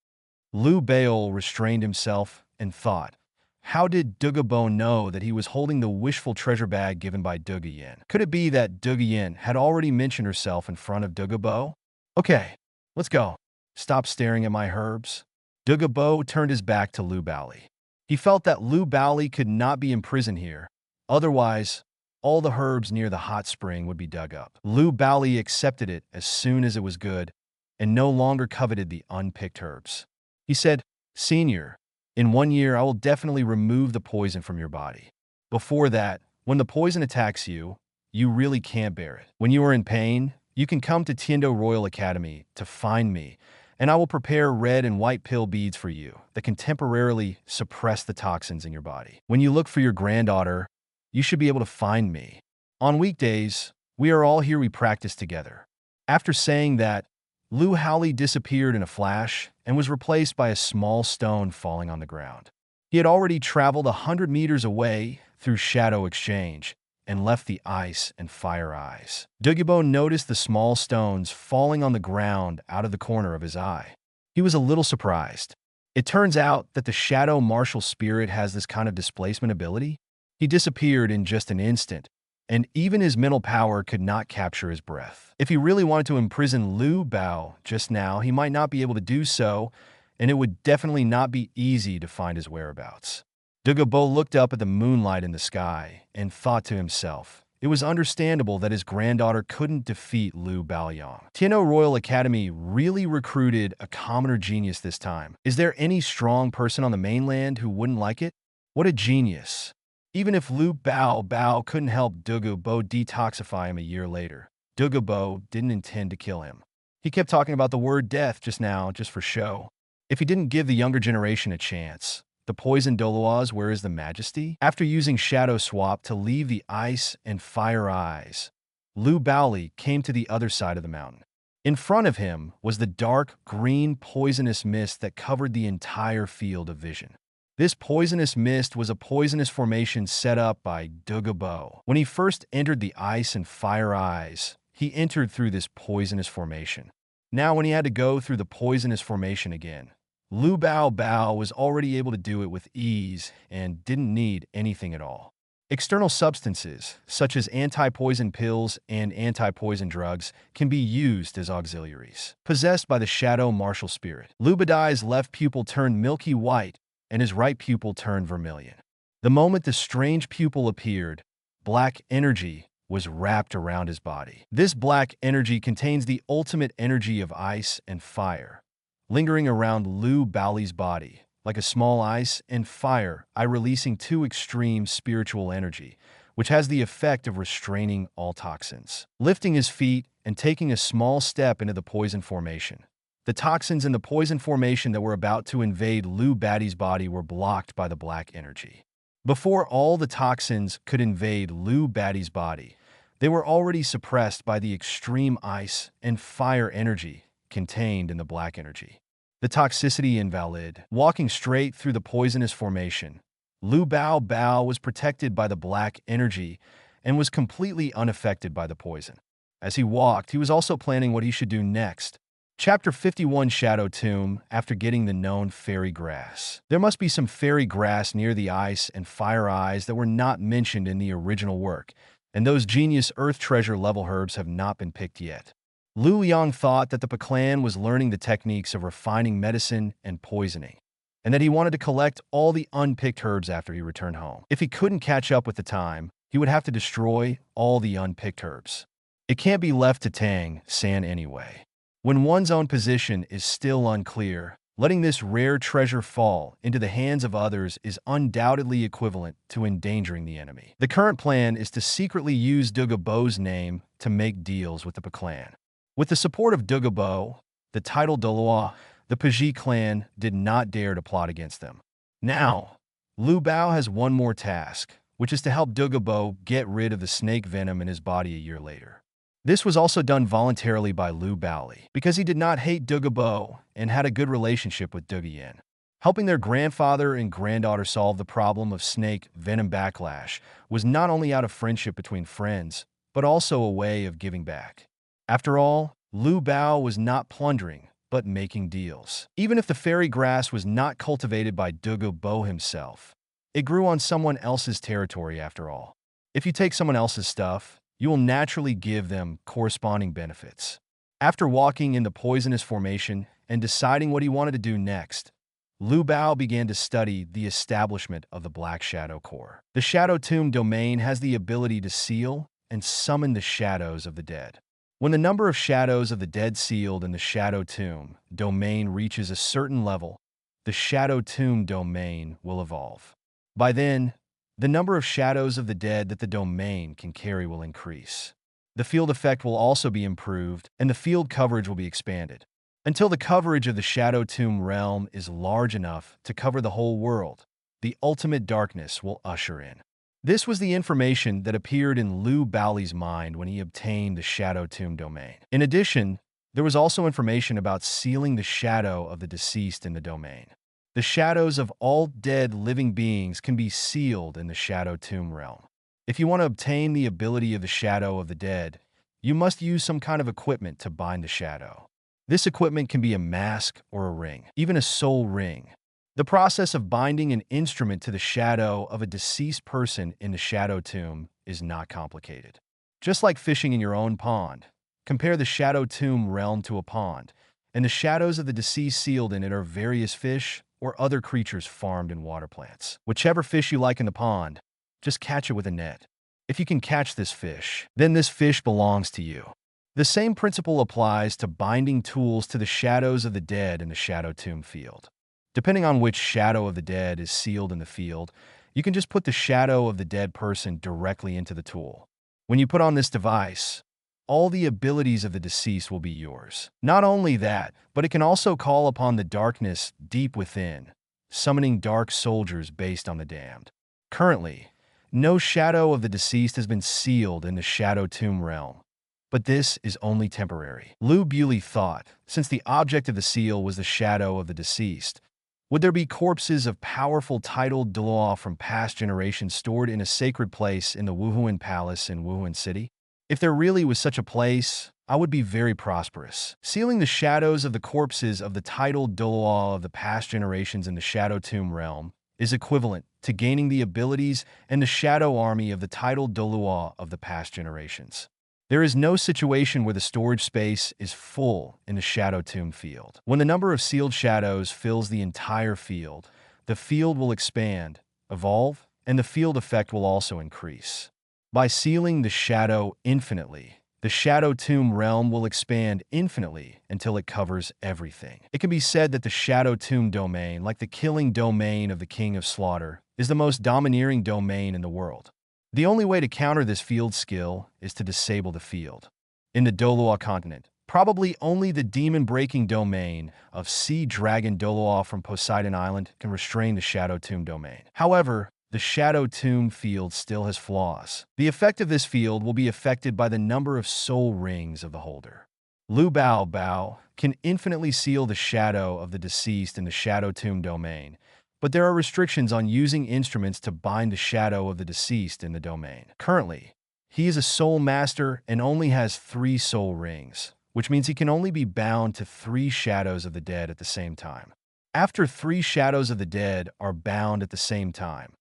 Lu Haoli restrained himself and thought, how did Douluo know that he was holding the wishful treasure bag given by Douluo? Could it be that Douluo had already mentioned herself in front of Douluo? Okay, let's go. Stop staring at my herbs. Douluo turned his back to Lu Haoli. He felt that Lu Haoli could not be imprisoned here. Otherwise, all the herbs near the hot spring would be dug up. Lu Haoli accepted it as soon as it was good and no longer coveted the unpicked herbs. He said, Senior, in 1 year I will definitely remove the poison from your body. Before that, when the poison attacks you, you really can't bear it. When you are in pain, you can come to Tiendo Royal Academy to find me, and I will prepare red and white pill beads for you that can temporarily suppress the toxins in your body. When you look for your granddaughter, you should be able to find me. On weekdays, we are all here, we practice together. After saying that, Lu Haoli disappeared in a flash and was replaced by a small stone falling on the ground. He had already traveled 100 meters away through shadow exchange and left the ice and fire eyes. Douluo noticed the small stones falling on the ground out of the corner of his eye. He was a little surprised. It turns out that the shadow martial spirit has this kind of displacement ability. He disappeared in just an instant, and even his mental power could not capture his breath. If he really wanted to imprison Lu Haoli just now, he might not be able to do so, and it would definitely not be easy to find his whereabouts. Douluo looked up at the moonlight in the sky and thought to himself, it was understandable that his granddaughter couldn't defeat Lu Haoli. Tiendo Royal Academy really recruited a commoner genius this time. Is there any strong person on the mainland who wouldn't like it? What a genius. Even if Lu Haoli couldn't help Douluo detoxify him a year later, Douluo didn't intend to kill him. He kept talking about the word death just now, just for show. If he didn't give the younger generation a chance, the poisoned Douluos, where is the majesty? After using Shadow Swap to leave the ice and fire eyes, Lu Haoli came to the other side of the mountain. In front of him was the dark green poisonous mist that covered the entire field of vision. This poisonous mist was a poisonous formation set up by Douluo. When he first entered the ice and fire eyes, he entered through this poisonous formation. Now when he had to go through the poisonous formation again, Lu Haoli was already able to do it with ease and didn't need anything at all. External substances, such as anti-poison pills and anti-poison drugs, can be used as auxiliaries. Possessed by the shadow martial spirit, Lu Haoli's left pupil turned milky white and his right pupil turned vermilion. The moment the strange pupil appeared, black energy was wrapped around his body. This black energy contains the ultimate energy of ice and fire, lingering around Lu Haoli's body, like a small ice and fire eye releasing two extreme spiritual energy, which has the effect of restraining all toxins. Lifting his feet and taking a small step into the poison formation, the toxins in the poison formation that were about to invade Lu Haoli's body were blocked by the black energy. Before all the toxins could invade Lu Haoli's body, they were already suppressed by the extreme ice and fire energy contained in the black energy. The toxicity invalid. Walking straight through the poisonous formation, Lu Haoli was protected by the black energy and was completely unaffected by the poison. As he walked, he was also planning what he should do next. Chapter 51 Shadow Tomb. After getting the known fairy grass. There must be some fairy grass near the ice and fire eyes that were not mentioned in the original work, and those genius earth treasure level herbs have not been picked yet. Lu Yang thought that the Clan was learning the techniques of refining medicine and poisoning, and that he wanted to collect all the unpicked herbs after he returned home. If he couldn't catch up with the time, he would have to destroy all the unpicked herbs. It can't be left to Tang San anyway. When one's own position is still unclear, letting this rare treasure fall into the hands of others is undoubtedly equivalent to endangering the enemy. The current plan is to secretly use Douluo's name to make deals with the Clan. With the support of Douluo, the title Douluo, the Paji clan did not dare to plot against them. Now, Lu Haoli has one more task, which is to help Douluo get rid of the snake venom in his body a year later. This was also done voluntarily by Lu Haoli, because he did not hate Douluo and had a good relationship with Douluo. Helping their grandfather and granddaughter solve the problem of snake venom backlash was not only out of friendship between friends, but also a way of giving back. After all, Lu Bao was not plundering, but making deals. Even if the fairy grass was not cultivated by Douluo Bo himself, it grew on someone else's territory after all. If you take someone else's stuff, you will naturally give them corresponding benefits. After walking in the poisonous formation and deciding what he wanted to do next, Lu Bao began to study the establishment of the Black Shadow Core. The Shadow Tomb domain has the ability to seal and summon the shadows of the dead. When the number of shadows of the dead sealed in the Shadow Tomb domain reaches a certain level, the Shadow Tomb domain will evolve. By then, the number of shadows of the dead that the domain can carry will increase. The field effect will also be improved, and the field coverage will be expanded, until the coverage of the Shadow Tomb realm is large enough to cover the whole world. The ultimate darkness will usher in. This was the information that appeared in Lu Bao's mind when he obtained the Shadow Tomb domain. In addition, there was also information about sealing the shadow of the deceased in the domain. The shadows of all dead living beings can be sealed in the Shadow Tomb realm. If you want to obtain the ability of the shadow of the dead, you must use some kind of equipment to bind the shadow. This equipment can be a mask or a ring, even a soul ring. The process of binding an instrument to the shadow of a deceased person in the Shadow Tomb is not complicated. Just like fishing in your own pond, compare the Shadow Tomb realm to a pond, and the shadows of the deceased sealed in it are various fish or other creatures farmed in water plants. Whichever fish you like in the pond, just catch it with a net. If you can catch this fish, then this fish belongs to you. The same principle applies to binding tools to the shadows of the dead in the Shadow Tomb field. Depending on which shadow of the dead is sealed in the field, you can just put the shadow of the dead person directly into the tool. When you put on this device, all the abilities of the deceased will be yours. Not only that, but it can also call upon the darkness deep within, summoning dark soldiers based on the damned. Currently, no shadow of the deceased has been sealed in the Shadow Tomb realm, but this is only temporary. Lu Baoli thought, since the object of the seal was the shadow of the deceased, would there be corpses of powerful titled Douluo from past generations stored in a sacred place in the Wuhuan Palace in Wuhuan City? If there really was such a place, I would be very prosperous. Sealing the shadows of the corpses of the titled Douluo of the past generations in the Shadow Tomb realm is equivalent to gaining the abilities and the shadow army of the titled Douluo of the past generations. There is no situation where the storage space is full in the Shadow Tomb field. When the number of sealed shadows fills the entire field, the field will expand, evolve, and the field effect will also increase. By sealing the shadow infinitely, the Shadow Tomb realm will expand infinitely until it covers everything. It can be said that the Shadow Tomb domain, like the killing domain of the King of Slaughter, is the most domineering domain in the world. The only way to counter this field skill is to disable the field. In the Douluo continent, probably only the demon-breaking domain of Sea Dragon Douluo from Poseidon Island can restrain the Shadow Tomb domain. However, the Shadow Tomb field still has flaws. The effect of this field will be affected by the number of soul rings of the holder. Lu Bao can infinitely seal the shadow of the deceased in the Shadow Tomb domain, but there are restrictions on using instruments to bind the shadow of the deceased in the domain. Currently, he is a soul master and only has 3 soul rings, which means he can only be bound to 3 shadows of the dead at the same time. After 3 shadows of the dead are bound at the same time,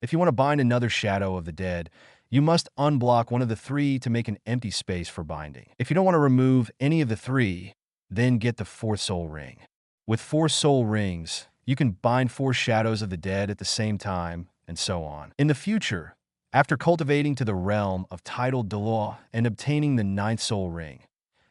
if you want to bind another shadow of the dead, you must unblock one of the 3 to make an empty space for binding. If you don't want to remove any of the 3, then get the 4th soul ring. With 4 soul rings, you can bind 4 shadows of the dead at the same time, and so on. In the future, after cultivating to the realm of titled Douluo and obtaining the 9th soul ring,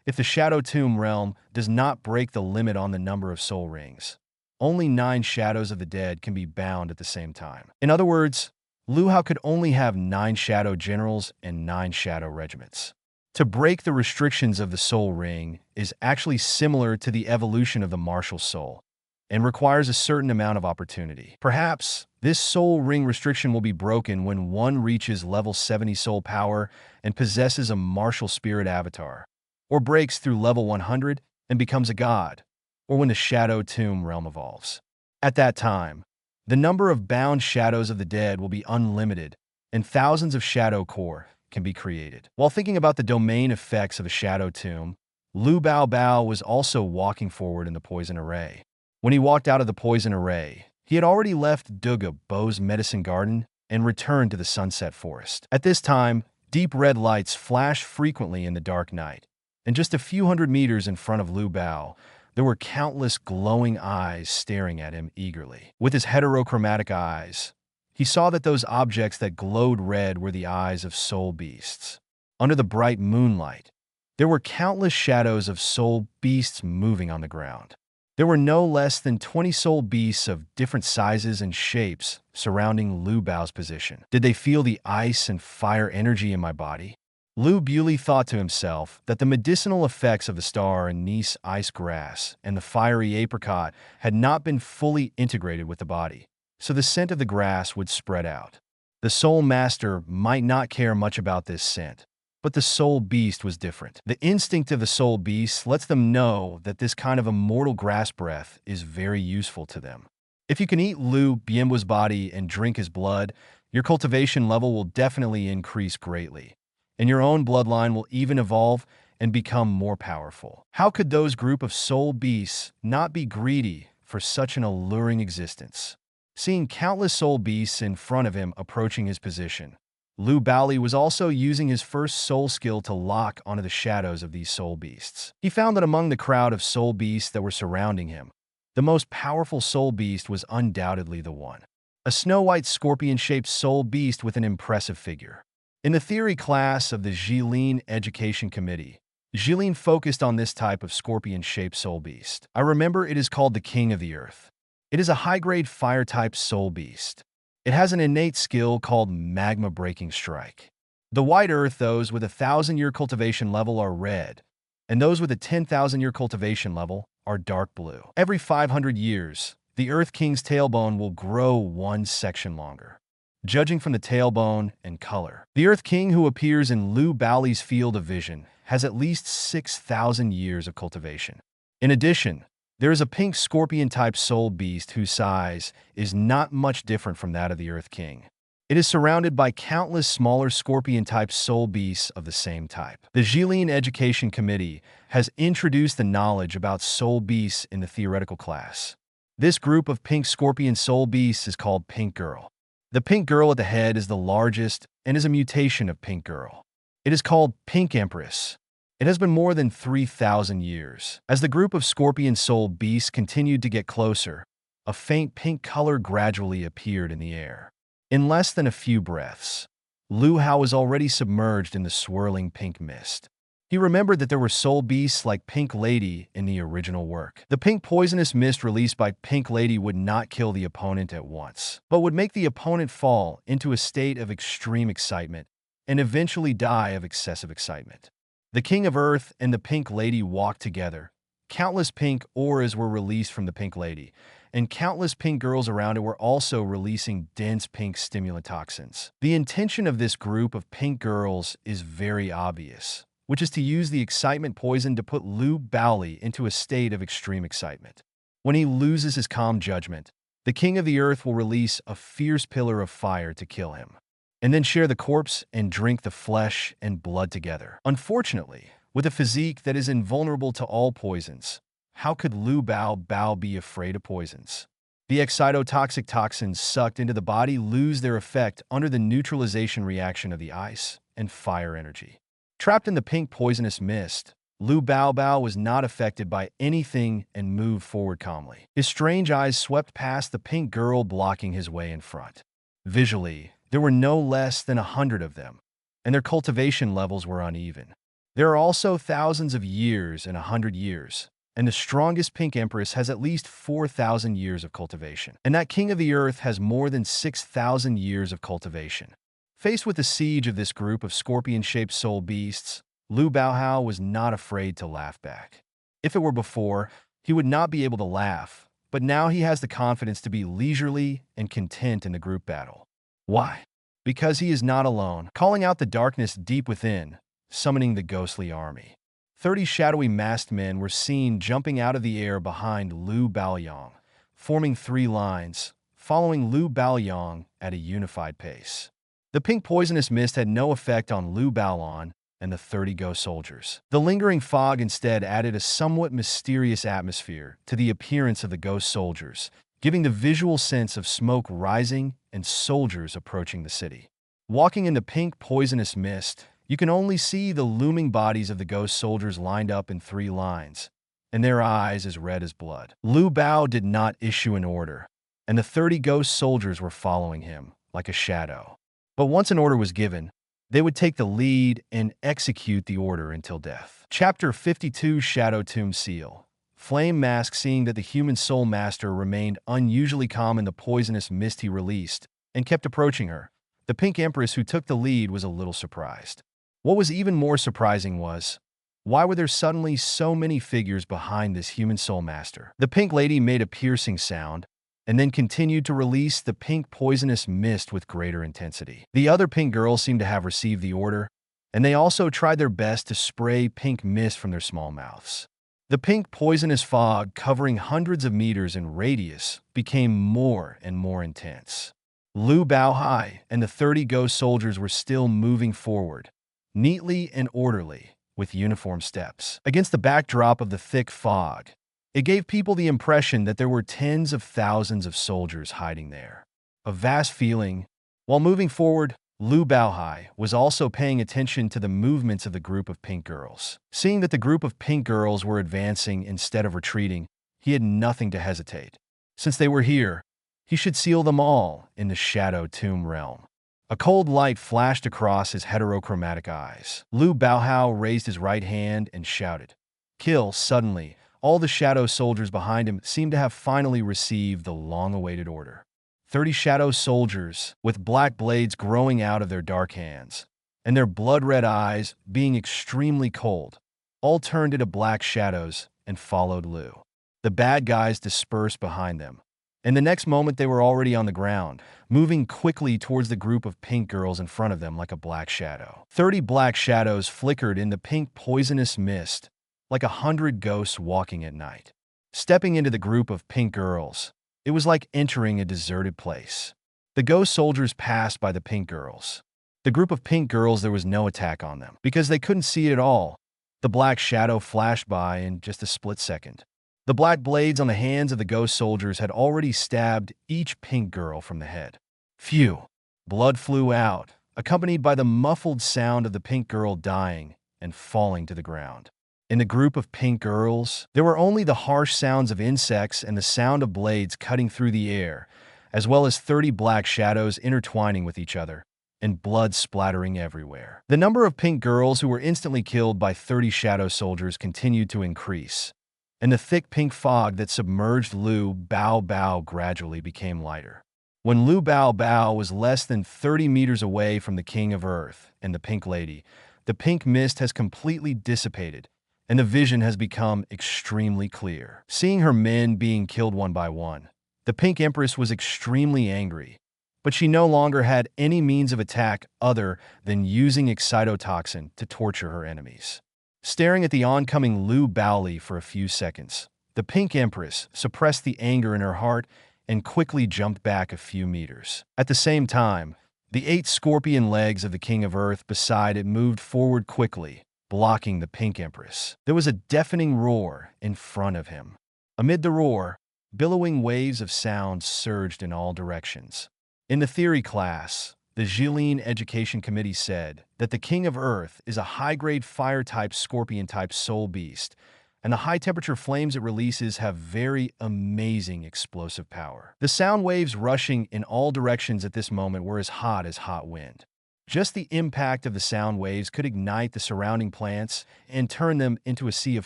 if the Shadow Tomb realm does not break the limit on the number of soul rings, only 9 shadows of the dead can be bound at the same time. In other words, Lu Hao could only have 9 shadow generals and 9 shadow regiments. To break the restrictions of the soul ring is actually similar to the evolution of the martial soul, and requires a certain amount of opportunity. Perhaps this soul ring restriction will be broken when one reaches level 70 soul power and possesses a martial spirit avatar, or breaks through level 100 and becomes a god, or when the Shadow Tomb realm evolves. At that time, the number of bound shadows of the dead will be unlimited, and thousands of shadow core can be created. While thinking about the domain effects of a shadow tomb, Lu Bao was also walking forward in the poison array. When he walked out of the poison array, he had already left Douluo Bo's medicine garden and returned to the sunset forest. At this time, deep red lights flashed frequently in the dark night, and just a few hundred meters in front of Lu Bao, there were countless glowing eyes staring at him eagerly. With his heterochromatic eyes, he saw that those objects that glowed red were the eyes of soul beasts. Under the bright moonlight, there were countless shadows of soul beasts moving on the ground. There were no less than 20 soul beasts of different sizes and shapes surrounding Lu Bao's position. Did they feel the ice and fire energy in my body? Lu Haoli thought to himself that the medicinal effects of the star anise ice grass and the fiery apricot had not been fully integrated with the body, so the scent of the grass would spread out. The soul master might not care much about this scent, but the soul beast was different. The instinct of the soul beast lets them know that this kind of immortal grass breath is very useful to them. If you can eat Lu Bienbo's body and drink his blood, your cultivation level will definitely increase greatly, and your own bloodline will even evolve and become more powerful. How could those group of soul beasts not be greedy for such an alluring existence? Seeing countless soul beasts in front of him approaching his position, Lu Haoli was also using his first soul skill to lock onto the shadows of these soul beasts. He found that among the crowd of soul beasts that were surrounding him, the most powerful soul beast was undoubtedly the one. A snow-white scorpion-shaped soul beast with an impressive figure. In the theory class of the Jilin Education Committee, Jilin focused on this type of scorpion-shaped soul beast. I remember it is called the King of the Earth. It is a high-grade fire-type soul beast. It has an innate skill called magma-breaking strike. The white earth, those with a 1,000-year cultivation level are red, and those with a 10,000-year cultivation level are dark blue. Every 500 years, the Earth King's tailbone will grow one section longer, judging from the tailbone and color. The Earth King who appears in Lu Haoli's field of vision has at least 6,000 years of cultivation. In addition, there is a pink scorpion-type soul beast whose size is not much different from that of the Earth King. It is surrounded by countless smaller scorpion-type soul beasts of the same type. The Jilin Education Committee has introduced the knowledge about soul beasts in the theoretical class. This group of pink scorpion soul beasts is called Pink Girl. The Pink Girl at the head is the largest and is a mutation of Pink Girl. It is called Pink Empress. It has been more than 3,000 years. As the group of scorpion soul beasts continued to get closer, a faint pink color gradually appeared in the air. In less than a few breaths, Lu Hao was already submerged in the swirling pink mist. He remembered that there were soul beasts like Pink Lady in the original work. The pink poisonous mist released by Pink Lady would not kill the opponent at once, but would make the opponent fall into a state of extreme excitement and eventually die of excessive excitement. The King of Earth and the Pink Lady walked together. Countless pink auras were released from the Pink Lady, and countless pink girls around it were also releasing dense pink stimulant toxins. The intention of this group of pink girls is very obvious, which is to use the excitement poison to put Lu Haoli into a state of extreme excitement. When he loses his calm judgment, the King of the Earth will release a fierce pillar of fire to kill him, and then share the corpse and drink the flesh and blood together. Unfortunately, with a physique that is invulnerable to all poisons, how could Lu Bao be afraid of poisons? The excitotoxic toxins sucked into the body lose their effect under the neutralization reaction of the ice and fire energy. Trapped in the pink poisonous mist, Lu Bao was not affected by anything and moved forward calmly. His strange eyes swept past the pink girl blocking his way in front. Visually, there were no less than 100 of them, and their cultivation levels were uneven. There are also thousands of years and 100 years, and the strongest Pink Empress has at least 4,000 years of cultivation. And that King of the Earth has more than 6,000 years of cultivation. Faced with the siege of this group of scorpion-shaped soul beasts, Lu Bao was not afraid to laugh back. If it were before, he would not be able to laugh, but now he has the confidence to be leisurely and content in the group battle. Why? Because he is not alone, calling out the darkness deep within, summoning the ghostly army. 30 shadowy masked men were seen jumping out of the air behind Lu Baoyong, forming 3 lines, following Lu Baoyong at a unified pace. The pink poisonous mist had no effect on Lu Baolon and the 30 ghost soldiers. The lingering fog instead added a somewhat mysterious atmosphere to the appearance of the ghost soldiers, giving the visual sense of smoke rising and soldiers approaching the city. Walking in the pink poisonous mist, you can only see the looming bodies of the ghost soldiers lined up in 3 lines, and their eyes as red as blood. Lu Bao did not issue an order, and the 30 ghost soldiers were following him like a shadow. But once an order was given, they would take the lead and execute the order until death. Chapter 52 Shadow Tomb Seal. Flame Mask, seeing that the human soul master remained unusually calm in the poisonous mist he released and kept approaching her, the pink empress who took the lead was a little surprised. What was even more surprising was, why were there suddenly so many figures behind this human soul master? The pink lady made a piercing sound and then continued to release the pink poisonous mist with greater intensity. The other pink girls seemed to have received the order, and they also tried their best to spray pink mist from their small mouths. The pink poisonous fog, covering hundreds of meters in radius, became more and more intense. Lu Baohai and the 30 ghost soldiers were still moving forward, neatly and orderly, with uniform steps. Against the backdrop of the thick fog, it gave people the impression that there were tens of thousands of soldiers hiding there. A vast feeling. While moving forward, Lu Baohai was also paying attention to the movements of the group of pink girls. Seeing that the group of pink girls were advancing instead of retreating, he had nothing to hesitate. Since they were here, he should seal them all in the Shadow Tomb realm. A cold light flashed across his heterochromatic eyes. Lu Baohao raised his right hand and shouted, "Kill!" Suddenly, all the shadow soldiers behind him seemed to have finally received the long-awaited order. 30 shadow soldiers, with black blades growing out of their dark hands, and their blood-red eyes being extremely cold, all turned into black shadows and followed Lu. The bad guys dispersed behind them, and the next moment they were already on the ground, moving quickly towards the group of pink girls in front of them like a black shadow. 30 black shadows flickered in the pink poisonous mist, like 100 ghosts walking at night. Stepping into the group of pink girls, it was like entering a deserted place. The ghost soldiers passed by the pink girls. The group of pink girls, there was no attack on them, because they couldn't see it at all. The black shadow flashed by in just a split second. The black blades on the hands of the ghost soldiers had already stabbed each pink girl from the head. Phew! Blood flew out, accompanied by the muffled sound of the pink girl dying and falling to the ground. In the group of pink girls, there were only the harsh sounds of insects and the sound of blades cutting through the air, as well as 30 black shadows intertwining with each other, and blood splattering everywhere. The number of pink girls who were instantly killed by 30 shadow soldiers continued to increase, and the thick pink fog that submerged Lu Bao gradually became lighter. When Lu Bao was less than 30 meters away from the King of Earth and the Pink Lady, the pink mist has completely dissipated, and the vision has become extremely clear. Seeing her men being killed one by one, the Pink Empress was extremely angry, but she no longer had any means of attack other than using excitotoxin to torture her enemies. Staring at the oncoming Lu Baoli for a few seconds, the Pink Empress suppressed the anger in her heart and quickly jumped back a few meters. At the same time, the 8 scorpion legs of the King of Earth beside it moved forward quickly, blocking the Pink Empress. There was a deafening roar in front of him. Amid the roar, billowing waves of sound surged in all directions. In the theory class, the Jilin Education Committee said that the King of Earth is a high-grade fire-type scorpion-type soul beast, and the high-temperature flames it releases have very amazing explosive power. The sound waves rushing in all directions at this moment were as hot wind. Just the impact of the sound waves could ignite the surrounding plants and turn them into a sea of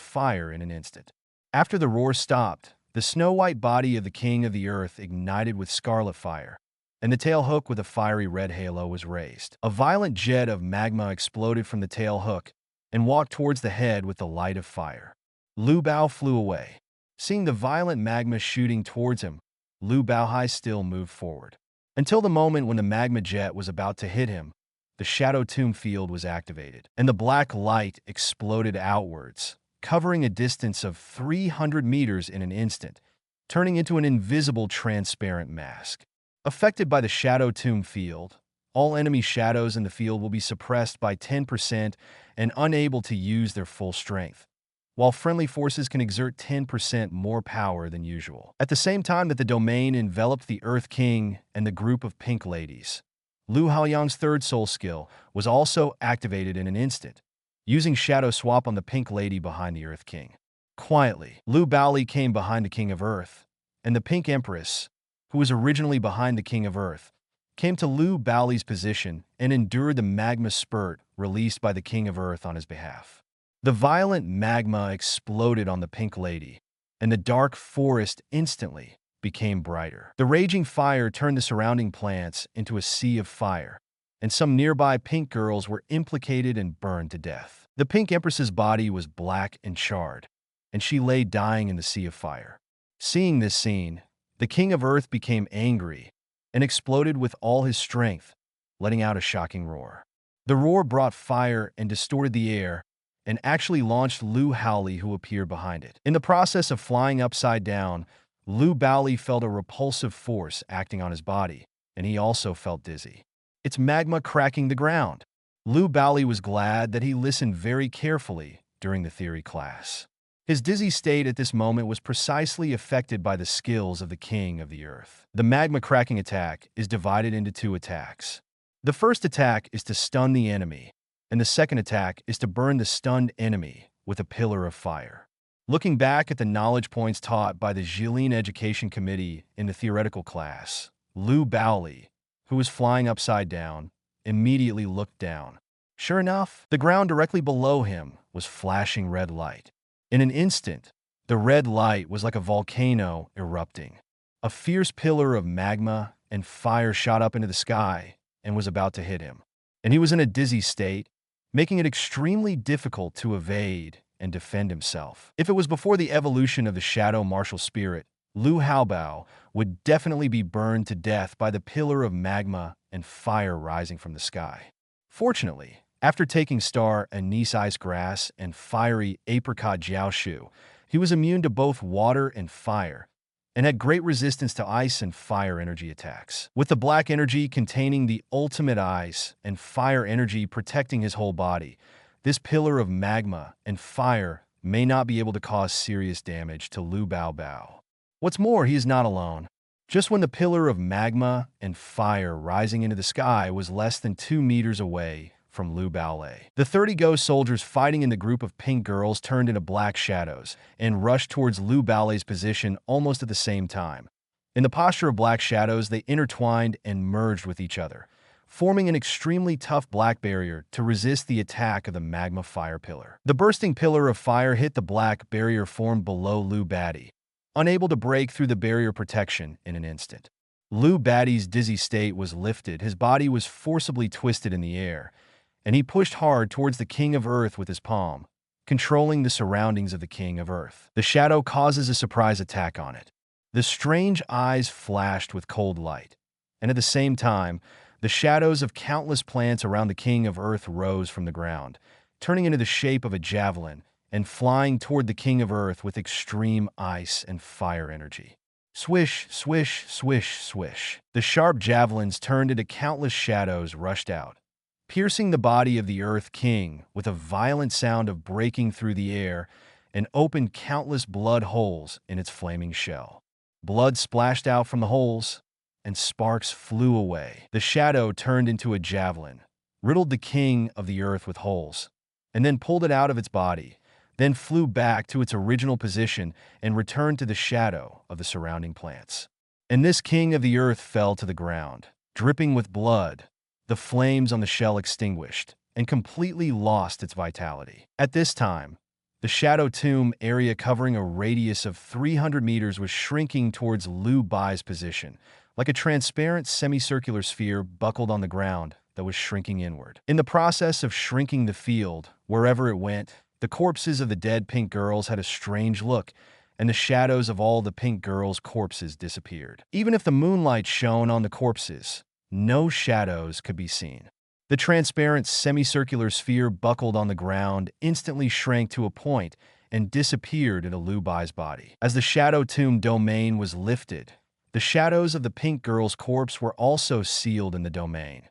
fire in an instant. After the roar stopped, the snow-white body of the King of the Earth ignited with scarlet fire, and the tail hook with a fiery red halo was raised. A violent jet of magma exploded from the tail hook and walked towards the head with the light of fire. Lu Bao flew away. Seeing the violent magma shooting towards him, Lu Baohai still moved forward. Until the moment when the magma jet was about to hit him, the Shadow Tomb field was activated, and the black light exploded outwards, covering a distance of 300 meters in an instant, turning into an invisible transparent mask. Affected by the Shadow Tomb field, all enemy shadows in the field will be suppressed by 10% and unable to use their full strength, while friendly forces can exert 10% more power than usual. At the same time that the domain enveloped the Earth King and the group of pink ladies, Lu Haoli's third soul skill was also activated in an instant, using Shadow Swap on the pink lady behind the Earth King. Quietly, Lu Haoli came behind the King of Earth, and the Pink Empress, who was originally behind the King of Earth, came to Lu Haoli's position and endured the magma spurt released by the King of Earth on his behalf. The violent magma exploded on the pink lady, and the dark forest instantly became brighter. The raging fire turned the surrounding plants into a sea of fire, and some nearby pink girls were implicated and burned to death. The Pink Empress's body was black and charred, and she lay dying in the sea of fire. Seeing this scene, the King of Earth became angry and exploded with all his strength, letting out a shocking roar. The roar brought fire and distorted the air, and actually launched Lu Haoli, who appeared behind it. In the process of flying upside down, Lu Haoli felt a repulsive force acting on his body, and he also felt dizzy. It's magma cracking the ground. Lu Haoli was glad that he listened very carefully during the theory class. His dizzy state at this moment was precisely affected by the skills of the King of the Earth. The magma cracking attack is divided into two attacks. The first attack is to stun the enemy, and the second attack is to burn the stunned enemy with a pillar of fire. Looking back at the knowledge points taught by the Jilin Education Committee in the theoretical class, Lu Haoli, who was flying upside down, immediately looked down. Sure enough, the ground directly below him was flashing red light. In an instant, the red light was like a volcano erupting. A fierce pillar of magma and fire shot up into the sky and was about to hit him. And he was in a dizzy state, making it extremely difficult to evade and defend himself. If it was before the evolution of the Shadow Martial Spirit, Lu Haoli would definitely be burned to death by the pillar of magma and fire rising from the sky. Fortunately, after taking Star Anise Ice Grass and Fiery Apricot Jiaoshu, he was immune to both water and fire, and had great resistance to ice and fire energy attacks. With the black energy containing the ultimate ice and fire energy protecting his whole body, this pillar of magma and fire may not be able to cause serious damage to Lu Haoli. What's more, he is not alone. Just when the pillar of magma and fire rising into the sky was less than 2 meters away from Lu Haoli, the 30 ghost soldiers fighting in the group of pink girls turned into black shadows and rushed towards Lu Haoli's position almost at the same time. In the posture of black shadows, they intertwined and merged with each other, forming an extremely tough black barrier to resist the attack of the magma fire pillar. The bursting pillar of fire hit the black barrier formed below Lu Haoli, unable to break through the barrier protection in an instant. Lu Haoli's dizzy state was lifted, his body was forcibly twisted in the air, and he pushed hard towards the King of Earth with his palm, controlling the surroundings of the King of Earth. The shadow causes a surprise attack on it. The strange eyes flashed with cold light, and at the same time, the shadows of countless plants around the King of Earth rose from the ground, turning into the shape of a javelin and flying toward the King of Earth with extreme ice and fire energy. Swish, swish, swish, swish. The sharp javelins turned into countless shadows rushed out, piercing the body of the Earth King with a violent sound of breaking through the air and opened countless blood holes in its flaming shell. Blood splashed out from the holes, and sparks flew away. The shadow turned into a javelin, riddled the King of the Earth with holes, and then pulled it out of its body, then flew back to its original position and returned to the shadow of the surrounding plants. And this King of the Earth fell to the ground, dripping with blood, the flames on the shell extinguished, and completely lost its vitality. At this time, the Shadow Tomb area covering a radius of 300 meters was shrinking towards Lu Haoli's position, like a transparent semicircular sphere buckled on the ground that was shrinking inward. In the process of shrinking the field, wherever it went, the corpses of the dead pink girls had a strange look, and the shadows of all the pink girls' corpses disappeared. Even if the moonlight shone on the corpses, no shadows could be seen. The transparent semicircular sphere buckled on the ground instantly shrank to a point and disappeared into Lu Haoli's body. As the Shadow Tomb domain was lifted, the shadows of the pink girl's corpse were also sealed in the domain,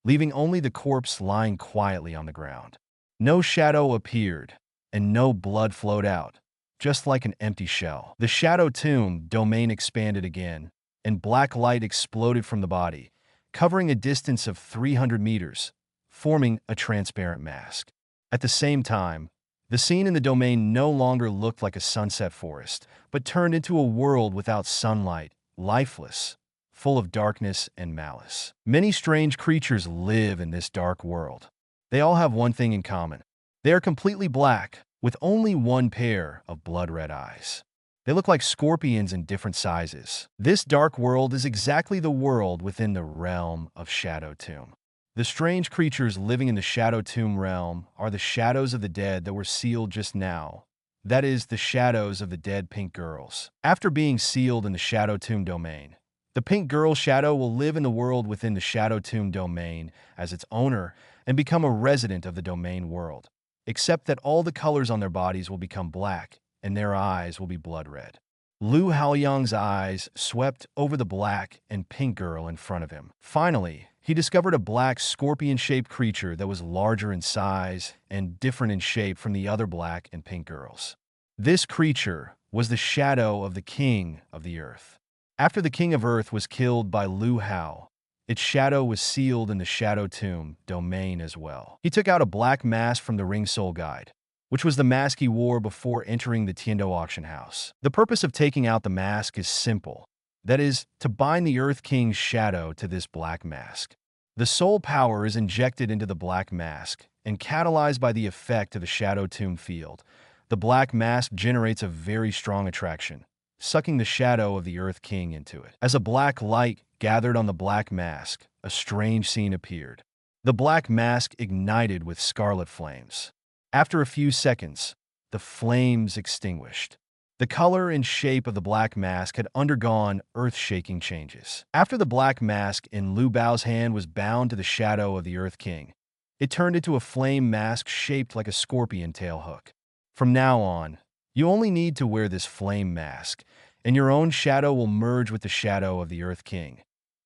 leaving only the corpse lying quietly on the ground. No shadow appeared, and no blood flowed out, just like an empty shell. The shadow tomb domain expanded again, and black light exploded from the body, covering a distance of 300 meters, forming a transparent mask. At the same time, the scene in the domain no longer looked like a sunset forest, but turned into a world without sunlight, lifeless, full of darkness and malice. Many strange creatures live in this dark world. They all have one thing in common. They are completely black, with only one pair of blood-red eyes. They look like scorpions in different sizes. This dark world is exactly the world within the realm of Shadow Tomb. The strange creatures living in the Shadow Tomb realm are the shadows of the dead that were sealed just now. That is, the shadows of the dead pink girls. After being sealed in the Shadow Tomb domain, the pink girl shadow will live in the world within the Shadow Tomb domain as its owner and become a resident of the domain world, except that all the colors on their bodies will become black and their eyes will be blood red. Lu Haoli's eyes swept over the black and pink girl in front of him. Finally, he discovered a black scorpion-shaped creature that was larger in size and different in shape from the other black and pink girls. This creature was the shadow of the King of the Earth. After the King of Earth was killed by Lu Haoli, its shadow was sealed in the Shadow Tomb domain as well. He took out a black mask from the Ring Soul Guide, which was the mask he wore before entering the Tiendo auction house. The purpose of taking out the mask is simple. That is, to bind the Earth King's shadow to this black mask. The soul power is injected into the black mask, and catalyzed by the effect of the Shadow Tomb field, the black mask generates a very strong attraction, sucking the shadow of the Earth King into it. As a black light gathered on the black mask, a strange scene appeared. The black mask ignited with scarlet flames. After a few seconds, the flames extinguished. The color and shape of the black mask had undergone earth-shaking changes. After the black mask in Lu Bao's hand was bound to the shadow of the Earth King, it turned into a flame mask shaped like a scorpion tail hook. From now on, you only need to wear this flame mask, and your own shadow will merge with the shadow of the Earth King,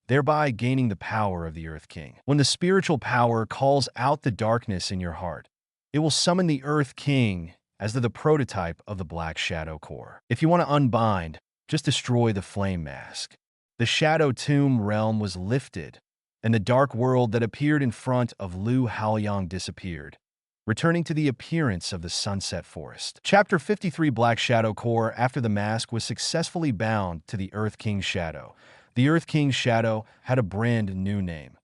thereby gaining the power of the Earth King. When the spiritual power calls out the darkness in your heart, it will summon the Earth King as the prototype of the Black Shadow Core. If you want to unbind, just destroy the flame mask. The Shadow Tomb realm was lifted, and the dark world that appeared in front of Lu Haoli disappeared, returning to the appearance of the Sunset Forest. Chapter 53 Black Shadow Core. After the mask was successfully bound to the Earth King's shadow, the Earth King's shadow had a brand new name: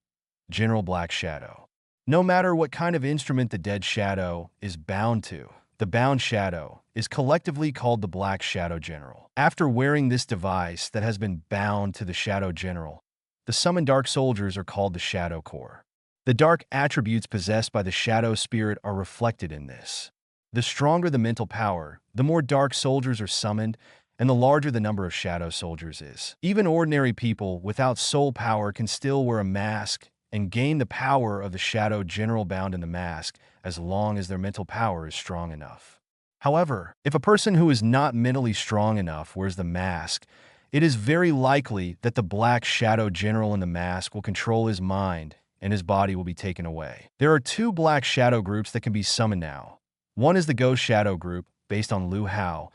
General Black Shadow. No matter what kind of instrument the dead shadow is bound to, the bound shadow is collectively called the Black Shadow General. After wearing this device that has been bound to the Shadow General, the summoned dark soldiers are called the Shadow Core. The dark attributes possessed by the Shadow Spirit are reflected in this. The stronger the mental power, the more dark soldiers are summoned, and the larger the number of Shadow soldiers is. Even ordinary people without soul power can still wear a mask and gain the power of the Shadow General bound in the mask, as long as their mental power is strong enough. However, if a person who is not mentally strong enough wears the mask, it is very likely that the Black Shadow General in the mask will control his mind and his body will be taken away. There are two Black Shadow groups that can be summoned now. One is the Ghost Shadow group, based on Lu Haoli,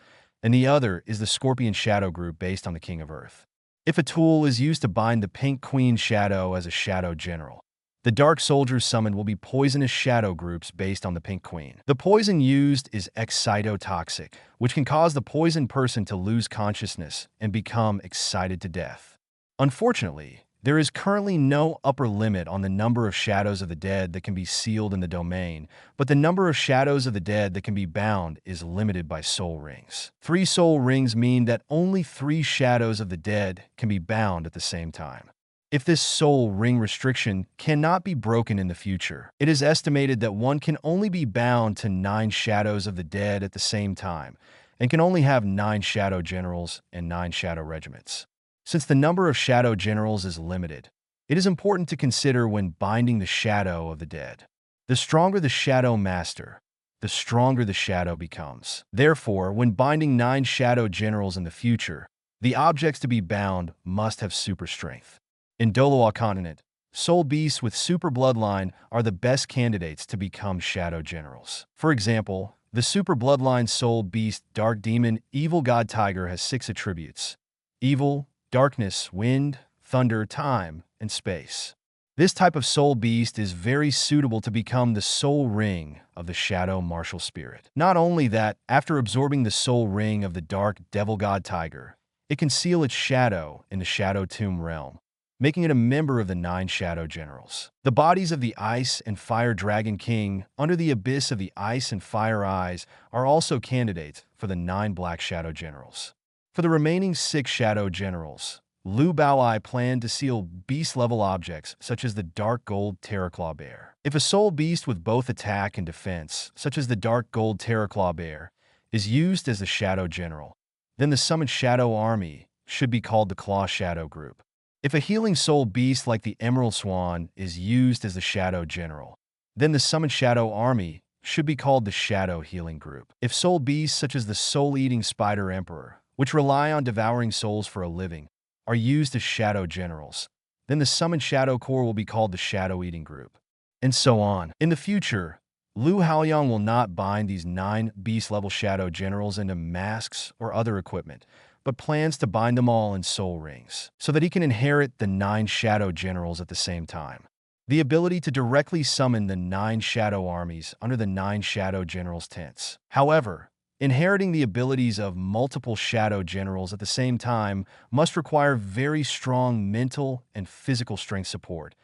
and the other is the Scorpion Shadow group, based on the King of Earth. If a tool is used to bind the Pink Queen Shadow as a Shadow General, the dark soldiers summoned will be poisonous shadow groups based on the Pink Queen. The poison used is excitotoxic, which can cause the poisoned person to lose consciousness and become excited to death. Unfortunately, there is currently no upper limit on the number of shadows of the dead that can be sealed in the domain, but the number of shadows of the dead that can be bound is limited by soul rings. 3 soul rings mean that only 3 shadows of the dead can be bound at the same time. If this soul ring restriction cannot be broken in the future, it is estimated that one can only be bound to 9 shadows of the dead at the same time, and can only have 9 shadow generals and 9 shadow regiments. Since the number of shadow generals is limited, it is important to consider when binding the shadow of the dead. The stronger the shadow master, the stronger the shadow becomes. Therefore, when binding 9 shadow generals in the future, the objects to be bound must have super strength. In Douluo continent, soul beasts with super bloodline are the best candidates to become shadow generals. For example, the super bloodline soul beast Dark Demon Evil God Tiger has 6 attributes: evil, darkness, wind, thunder, time, and space. This type of soul beast is very suitable to become the soul ring of the shadow martial spirit. Not only that, after absorbing the soul ring of the dark devil god tiger, it can seal its shadow in the shadow tomb realm, making it a member of the 9 shadow generals. The bodies of the Ice and Fire Dragon King under the abyss of the Ice and Fire Eyes are also candidates for the 9 black shadow generals. For the remaining 6 shadow generals, Lu Haoli planned to seal beast-level objects such as the Dark Gold Terraclaw Bear. If a soul beast with both attack and defense, such as the Dark Gold Terraclaw Bear, is used as the Shadow General, then the summoned Shadow Army should be called the Claw Shadow Group. If a healing soul beast like the Emerald Swan is used as the Shadow General, then the summoned Shadow Army should be called the Shadow Healing Group. If soul beasts such as the Soul-Eating Spider Emperor, which rely on devouring souls for a living, are used as shadow generals, then the summoned Shadow Corps will be called the Shadow Eating Group, and so on. In the future, Lu Haoli will not bind these 9 beast-level shadow generals into masks or other equipment, but plans to bind them all in soul rings, so that he can inherit the 9 shadow generals at the same time. The ability to directly summon the 9 shadow armies under the 9 shadow generals' tents. However, inheriting the abilities of multiple shadow generals at the same time must require very strong mental and physical strength support.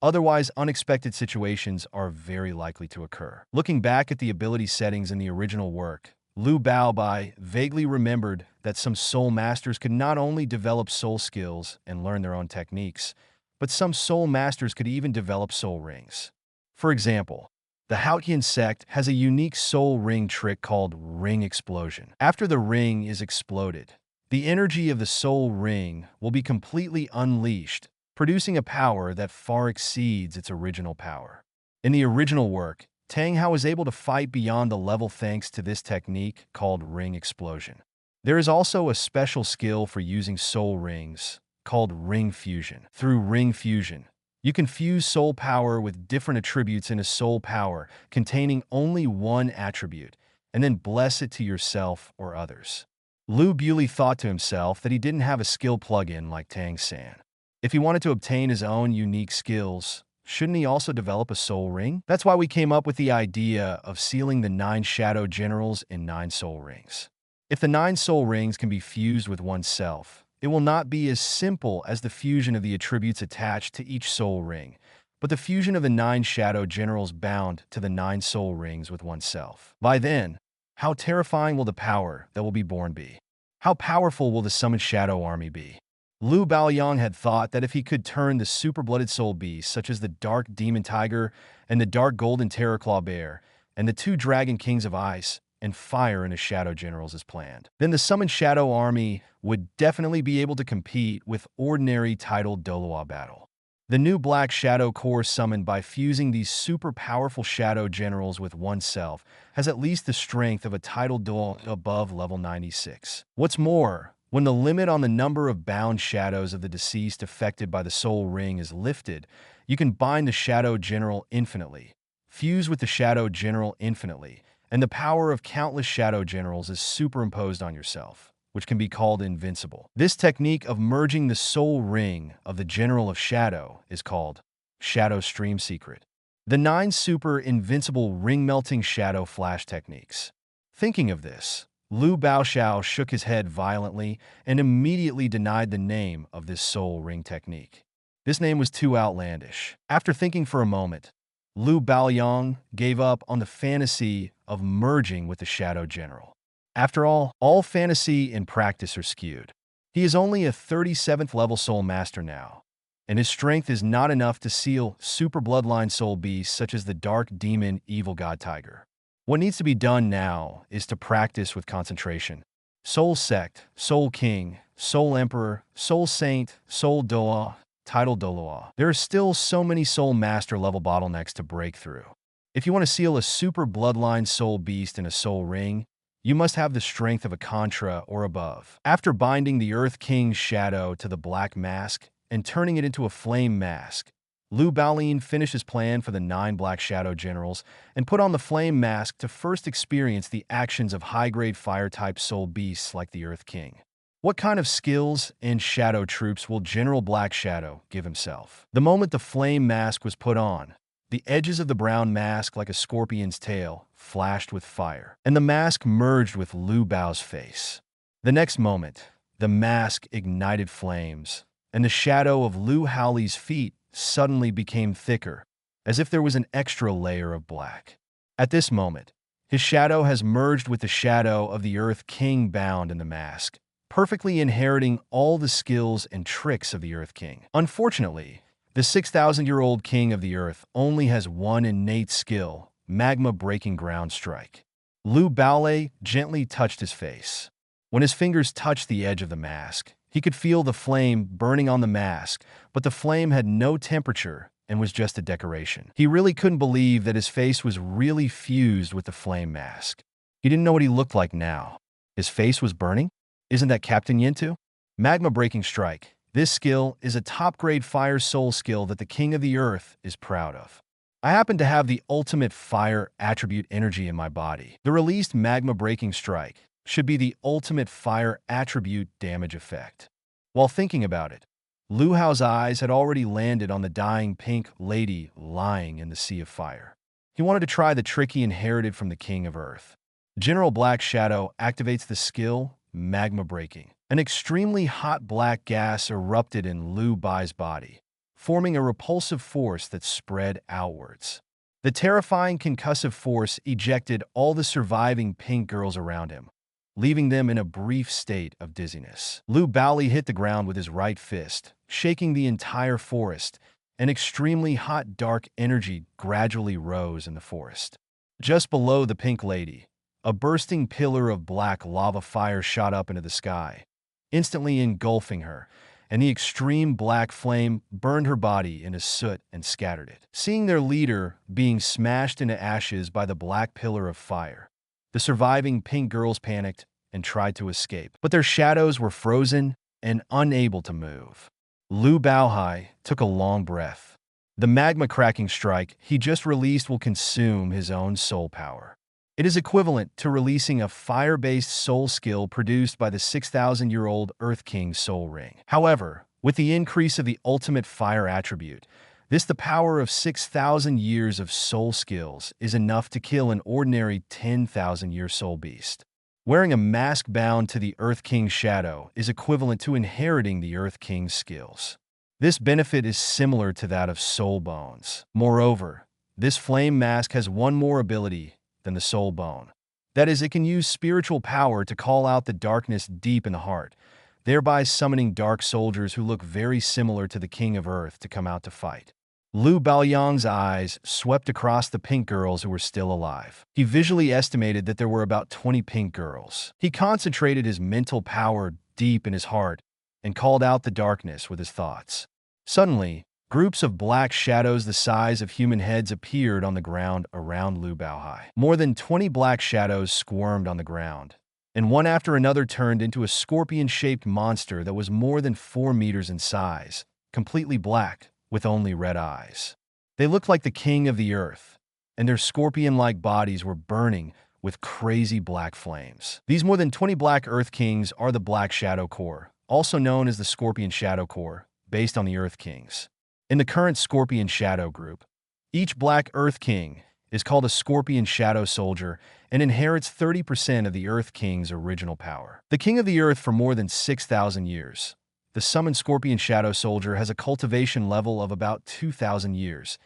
Otherwise, unexpected situations are very likely to occur. Looking back at the ability settings in the original work, Lu Haoli vaguely remembered that some soul masters could not only develop soul skills and learn their own techniques, but some soul masters could even develop soul rings. For example, the Hautian sect has a unique soul ring trick called Ring Explosion. After the ring is exploded, the energy of the soul ring will be completely unleashed, producing a power that far exceeds its original power. In the original work, Tang Hao was able to fight beyond the level thanks to this technique called Ring Explosion. There is also a special skill for using soul rings called Ring Fusion. Through Ring Fusion, you can fuse soul power with different attributes in a soul power containing only one attribute, and then bless it to yourself or others. Lu Haoli thought to himself that he didn't have a skill plugin like Tang-san. If he wanted to obtain his own unique skills, shouldn't he also develop a soul ring? That's why we came up with the idea of sealing the 9 shadow generals in 9 soul rings. If the 9 soul rings can be fused with oneself, it will not be as simple as the fusion of the attributes attached to each soul ring, but the fusion of the 9 shadow generals bound to the 9 soul rings with oneself. By then, how terrifying will the power that will be born be? How powerful will the summoned shadow army be? Lu Haoli had thought that if he could turn the super-blooded soul beasts such as the Dark Demon Tiger and the Dark Golden Terraclaw Bear and the 2 Dragon Kings of Ice and Fire into shadow generals as planned, then the summoned shadow army would definitely be able to compete with ordinary titled Douluo battle. The new Black Shadow Corps summoned by fusing these super powerful shadow generals with oneself has at least the strength of a titled Douluo above level 96. What's more, when the limit on the number of bound shadows of the deceased affected by the soul ring is lifted, you can bind the shadow general infinitely, fuse with the shadow general infinitely, and the power of countless shadow generals is superimposed on yourself, which can be called invincible. This technique of merging the soul ring of the General of Shadow is called Shadow Stream Secret. The 9 super invincible ring-melting shadow flash techniques. Thinking of this, Lu Haoli shook his head violently and immediately denied the name of this soul ring technique. This name was too outlandish. After thinking for a moment, Lu Haoli gave up on the fantasy of merging with the Shadow General. After all fantasy and practice are skewed. He is only a 37th level soul master now, and his strength is not enough to seal super bloodline soul beasts such as the Dark Demon Evil God Tiger. What needs to be done now is to practice with concentration. Soul Sect, Soul King, Soul Emperor, Soul Saint, Soul Doa, Title Douluo. There are still so many Soul Master level bottlenecks to break through. If you want to seal a super bloodline soul beast in a soul ring, you must have the strength of a Contra or above. After binding the Earth King's shadow to the black mask and turning it into a flame mask, Lu Haoli finished his plan for the 9 Black Shadow generals and put on the flame mask to first experience the actions of high-grade fire-type soul beasts like the Earth King. What kind of skills and shadow troops will General Black Shadow give himself? The moment the flame mask was put on, the edges of the brown mask, like a scorpion's tail, flashed with fire, and the mask merged with Lu Bao's face. The next moment, the mask ignited flames, and the shadow of Lu Haoli's feet suddenly became thicker, as if there was an extra layer of black. At this moment, his shadow has merged with the shadow of the Earth King bound in the mask, perfectly inheriting all the skills and tricks of the Earth King. Unfortunately, the 6,000-year-old king of the Earth only has one innate skill: magma-breaking ground strike. Lu Haoli gently touched his face. When his fingers touched the edge of the mask, he could feel the flame burning on the mask, but the flame had no temperature and was just a decoration. He really couldn't believe that his face was really fused with the flame mask. He didn't know what he looked like now. His face was burning? Isn't that Captain Yintu? Magma-breaking strike. This skill is a top-grade fire soul skill that the King of the Earth is proud of. I happen to have the ultimate fire attribute energy in my body. The released magma-breaking strike should be the ultimate fire attribute damage effect. While thinking about it, Lu Hao's eyes had already landed on the dying pink lady lying in the sea of fire. He wanted to try the trick he inherited from the King of Earth. General Black Shadow activates the skill Magma Breaking. An extremely hot black gas erupted in Lu Bai's body, forming a repulsive force that spread outwards. The terrifying concussive force ejected all the surviving pink girls around him, leaving them in a brief state of dizziness. Lu Haoli hit the ground with his right fist, shaking the entire forest. An extremely hot dark energy gradually rose in the forest. Just below the pink lady, a bursting pillar of black lava fire shot up into the sky, instantly engulfing her, and the extreme black flame burned her body into soot and scattered it. Seeing their leader being smashed into ashes by the black pillar of fire, the surviving pink girls panicked and tried to escape, but their shadows were frozen and unable to move. Lu Haoli took a long breath. The magma-cracking strike he just released will consume his own soul power. It is equivalent to releasing a fire-based soul skill produced by the 6,000-year-old Earth King's soul ring. However, with the increase of the ultimate fire attribute, the power of 6,000 years of soul skills is enough to kill an ordinary 10,000-year soul beast. Wearing a mask bound to the Earth King's shadow is equivalent to inheriting the Earth King's skills. This benefit is similar to that of soul bones. Moreover, this flame mask has one more ability than the soul bone. That is, it can use spiritual power to call out the darkness deep in the heart, thereby summoning dark soldiers who look very similar to the King of Earth to come out to fight. Lu Haoli's eyes swept across the pink girls who were still alive. He visually estimated that there were about 20 pink girls. He concentrated his mental power deep in his heart and called out the darkness with his thoughts. Suddenly, groups of black shadows the size of human heads appeared on the ground around Lu Haoli. More than 20 black shadows squirmed on the ground, and one after another turned into a scorpion-shaped monster that was more than 4 meters in size, completely black, with only red eyes. They looked like the King of the Earth, and their scorpion-like bodies were burning with crazy black flames. These more than 20 Black Earth Kings are the Black Shadow Corps, also known as the Scorpion Shadow Corps, based on the Earth Kings. In the current Scorpion Shadow group, each Black Earth King is called a Scorpion Shadow Soldier and inherits 30% of the Earth King's original power. The King of the Earth for more than 6,000 years. The summoned Scorpion Shadow Soldier has a cultivation level of about 2,000 years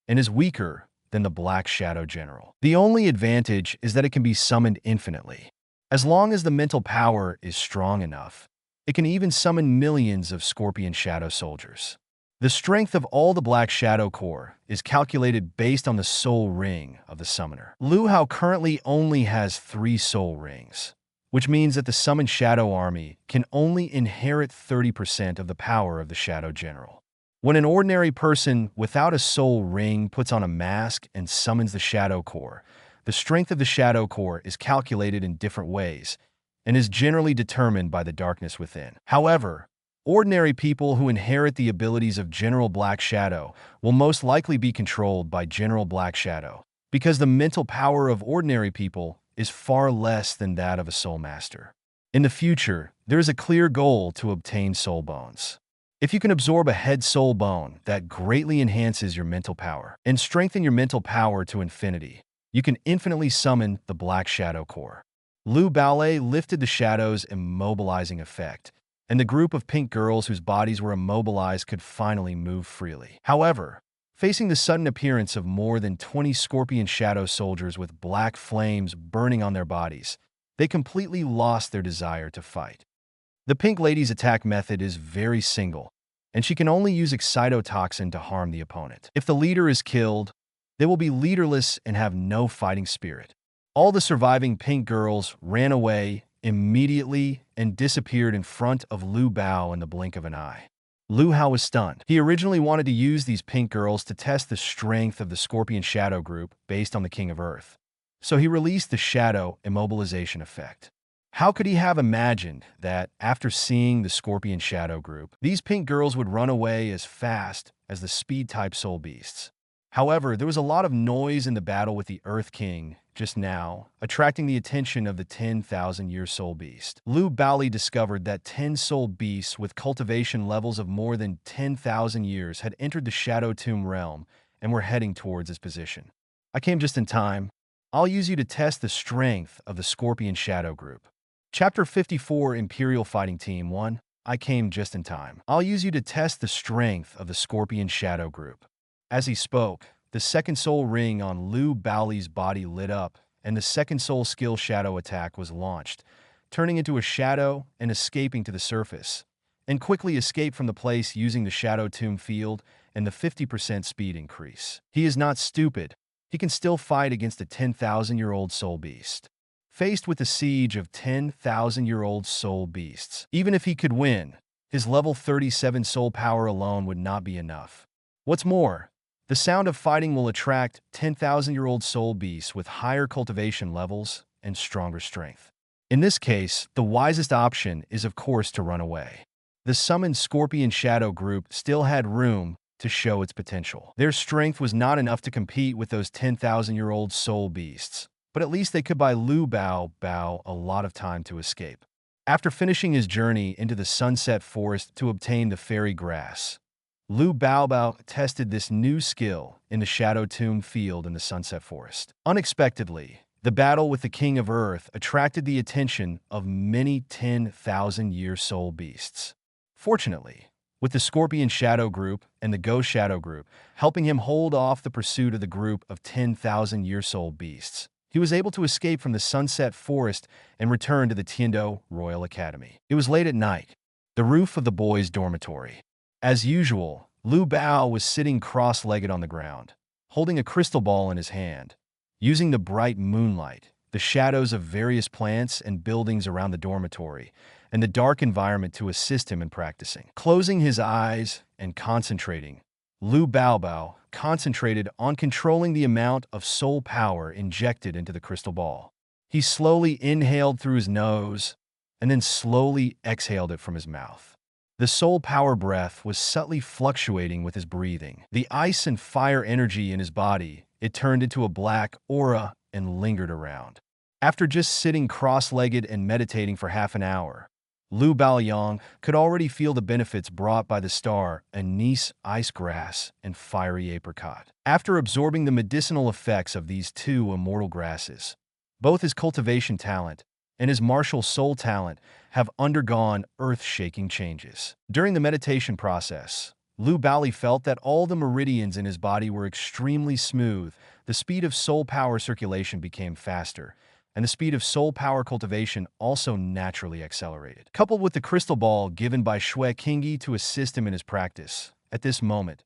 and is weaker than the Black Shadow General. The only advantage is that it can be summoned infinitely. As long as the mental power is strong enough, it can even summon millions of Scorpion Shadow Soldiers. The strength of all the Black Shadow Corps is calculated based on the soul ring of the summoner. Lu Haoli currently only has 3 soul rings, which means that the summoned Shadow Army can only inherit 30% of the power of the Shadow General. When an ordinary person without a soul ring puts on a mask and summons the Shadow Corps, the strength of the Shadow Corps is calculated in different ways and is generally determined by the darkness within. However, Ordinary people who inherit the abilities of General Black Shadow will most likely be controlled by General Black Shadow, because the mental power of ordinary people is far less than that of a Soul Master. In the future, there is a clear goal to obtain Soul Bones. If you can absorb a head soul bone, that greatly enhances your mental power and strengthen your mental power to infinity. You can infinitely summon the Black Shadow Core. Lu Haoli lifted the shadow's immobilizing effect, and the group of pink girls whose bodies were immobilized could finally move freely. However, facing the sudden appearance of more than 20 Scorpion Shadow soldiers with black flames burning on their bodies, they completely lost their desire to fight. The Pink Lady's attack method is very single, and she can only use excitotoxin to harm the opponent. If the leader is killed, they will be leaderless and have no fighting spirit. All the surviving pink girls ran away immediately and disappeared in front of Lu Bao in the blink of an eye. Lu Hao was stunned. He originally wanted to use these pink girls to test the strength of the Scorpion Shadow group based on the King of Earth, so he released the Shadow Immobilization effect. How could he have imagined that, after seeing the Scorpion Shadow group, these pink girls would run away as fast as the speed-type soul beasts? However, there was a lot of noise in the battle with the Earth King just now, attracting the attention of the 10,000-year soul beast. Lu Haoli discovered that 10 soul beasts with cultivation levels of more than 10,000 years had entered the Shadow Tomb realm and were heading towards his position. I came just in time. I'll use you to test the strength of the Scorpion Shadow group. Chapter 54, Imperial Fighting Team 1. I came just in time. I'll use you to test the strength of the Scorpion Shadow group. As he spoke, the second soul ring on Lu Haoli's body lit up, and the second soul skill shadow attack was launched, turning into a shadow and escaping to the surface, and quickly escaped from the place using the Shadow Tomb field and the 50% speed increase. He is not stupid. He can still fight against a 10,000-year-old soul beast. Faced with the siege of 10,000-year-old soul beasts, even if he could win, his level 37 soul power alone would not be enough. What's more, the sound of fighting will attract 10,000-year-old soul beasts with higher cultivation levels and stronger strength. In this case, the wisest option is of course to run away. The summoned Scorpion Shadow group still had room to show its potential. Their strength was not enough to compete with those 10,000-year-old soul beasts, but at least they could buy Lu Bao a lot of time to escape. After finishing his journey into the Sunset Forest to obtain the fairy grass, Lu Bao tested this new skill in the Shadow Tomb field in the Sunset Forest. Unexpectedly, the battle with the King of Earth attracted the attention of many 10,000-year soul beasts. Fortunately, with the Scorpion Shadow group and the Ghost Shadow group helping him hold off the pursuit of the group of 10,000-year soul beasts, he was able to escape from the Sunset Forest and return to the Tiando Royal Academy. It was late at night, the roof of the boys' dormitory. As usual, Lu Bao was sitting cross-legged on the ground, holding a crystal ball in his hand. Using the bright moonlight, the shadows of various plants and buildings around the dormitory, and the dark environment to assist him in practicing. Closing his eyes and concentrating, Lu Bao concentrated on controlling the amount of soul power injected into the crystal ball. He slowly inhaled through his nose and then slowly exhaled it from his mouth. The soul power breath was subtly fluctuating with his breathing. The ice and fire energy in his body, it turned into a black aura and lingered around. After just sitting cross-legged and meditating for half an hour, Lu Baoyang could already feel the benefits brought by the star, anise, ice grass, and fiery apricot. After absorbing the medicinal effects of these two immortal grasses, both his cultivation talent and his martial soul talent have undergone earth-shaking changes. During the meditation process, Lu Haoli felt that all the meridians in his body were extremely smooth, the speed of soul power circulation became faster, and the speed of soul power cultivation also naturally accelerated. Coupled with the crystal ball given by Shui Qingyi to assist him in his practice, at this moment,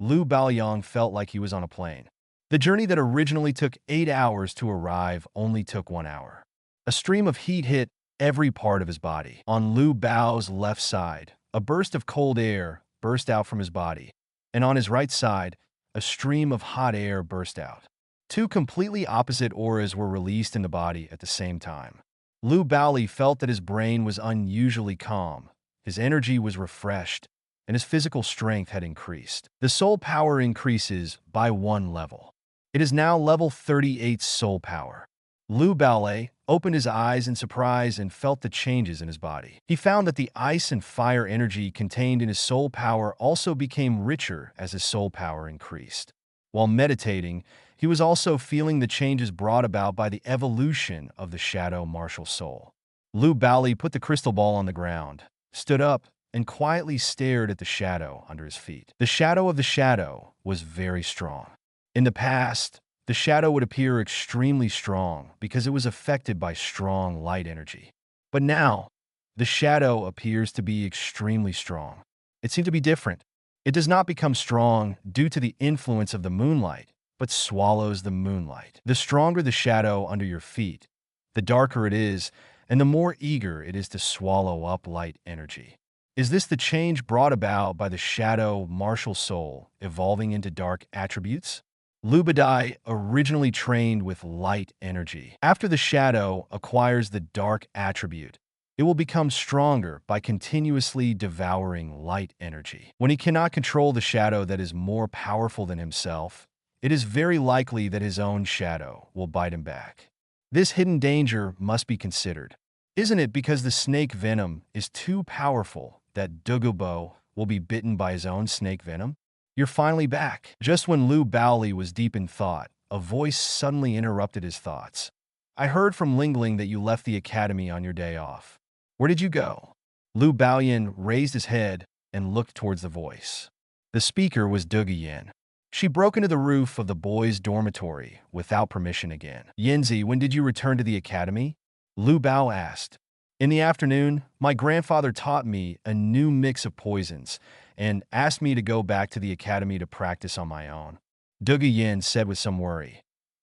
Lu Baoyang felt like he was on a plane. The journey that originally took 8 hours to arrive only took 1 hour. A stream of heat hit every part of his body. On Lu Bao's left side, a burst of cold air burst out from his body, and on his right side, a stream of hot air burst out. Two completely opposite auras were released in the body at the same time. Lu Haoli felt that his brain was unusually calm, His energy was refreshed, and his physical strength had increased. The soul power increases by 1 level. It is now level 38 soul power. Lu Haoli opened his eyes in surprise and felt the changes in his body. He found that the ice and fire energy contained in his soul power also became richer as his soul power increased. While meditating, he was also feeling the changes brought about by the evolution of the shadow martial soul. Lu Haoli put the crystal ball on the ground, stood up, and quietly stared at the shadow under his feet. The shadow of the shadow was very strong. In the past, the shadow would appear extremely strong because it was affected by strong light energy. But now, the shadow appears to be extremely strong. It seemed to be different. It does not become strong due to the influence of the moonlight, but swallows the moonlight. The stronger the shadow under your feet, the darker it is, and the more eager it is to swallow up light energy. Is this the change brought about by the shadow martial soul evolving into dark attributes? Lu Haoli originally trained with light energy. After the shadow acquires the dark attribute, it will become stronger by continuously devouring light energy. When he cannot control the shadow that is more powerful than himself, it is very likely that his own shadow will bite him back. This hidden danger must be considered. Isn't it because the snake venom is too powerful that Douluo will be bitten by his own snake venom? You're finally back. Just when Lu Haoli was deep in thought, a voice suddenly interrupted his thoughts. I heard from Lingling that you left the academy on your day off. Where did you go? Lu Haoli raised his head and looked towards the voice. The speaker was Douluo. She broke into the roof of the boys' dormitory without permission again. Yanzi, when did you return to the academy? Lu Haoli asked. In the afternoon, my grandfather taught me a new mix of poisons and asked me to go back to the academy to practice on my own. Douluo said with some worry.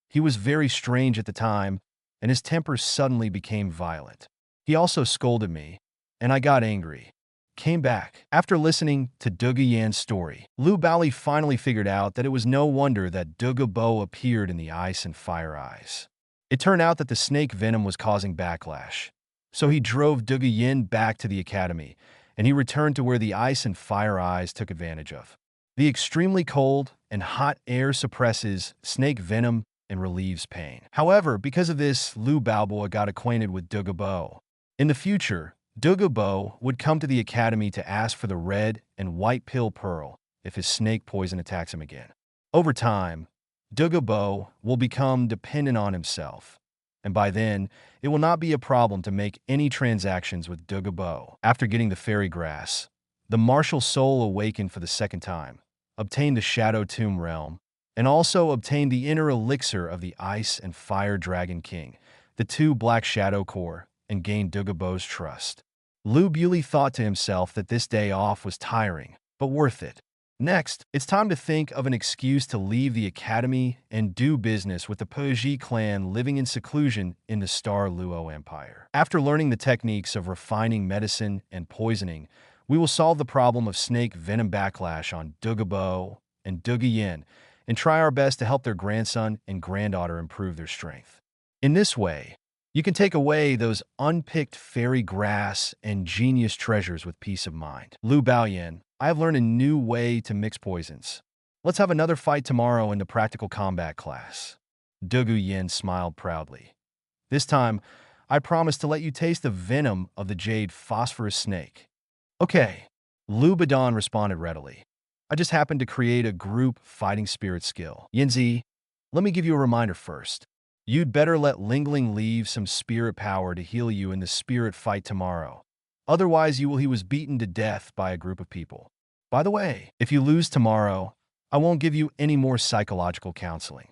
He was very strange at the time, and his temper suddenly became violent. He also scolded me, and I got angry. Came back. After listening to Douluo's story, Lu Haoli finally figured out that it was no wonder that Douluo appeared in the ice and fire eyes. It turned out that the snake venom was causing backlash. So he drove Douluo back to the academy, and he returned to where the ice and fire eyes took advantage of. The extremely cold and hot air suppresses snake venom and relieves pain. However, because of this, Lu Haoli got acquainted with Douluo. In the future, Douluo would come to the academy to ask for the red and white pill pearl if his snake poison attacks him again. Over time, Douluo will become dependent on himself, and by then, it will not be a problem to make any transactions with Douluo. After getting the fairy grass, the martial soul awakened for the second time, obtained the Shadow Tomb Realm, and also obtained the inner elixir of the Ice and Fire Dragon King, the 2 Black Shadow Core, and gained Douluo's trust. Lu Haoli thought to himself that this day off was tiring, but worth it. Next, it's time to think of an excuse to leave the academy and do business with the Puji clan living in seclusion in the Star Luo Empire. After learning the techniques of refining medicine and poisoning, we will solve the problem of snake venom backlash on Douluo and Douluo and try our best to help their grandson and granddaughter improve their strength. In this way, you can take away those unpicked fairy grass and genius treasures with peace of mind. Lu Haoli, I have learned a new way to mix poisons. Let's have another fight tomorrow in the practical combat class. Douluo smiled proudly. This time, I promise to let you taste the venom of the jade phosphorus snake. Okay, Lu Haoli responded readily. I just happened to create a group fighting spirit skill. Yanzi, let me give you a reminder first. You'd better let Lingling leave some spirit power to heal you in the spirit fight tomorrow. Otherwise, he was beaten to death by a group of people. By the way, if you lose tomorrow, I won't give you any more psychological counseling.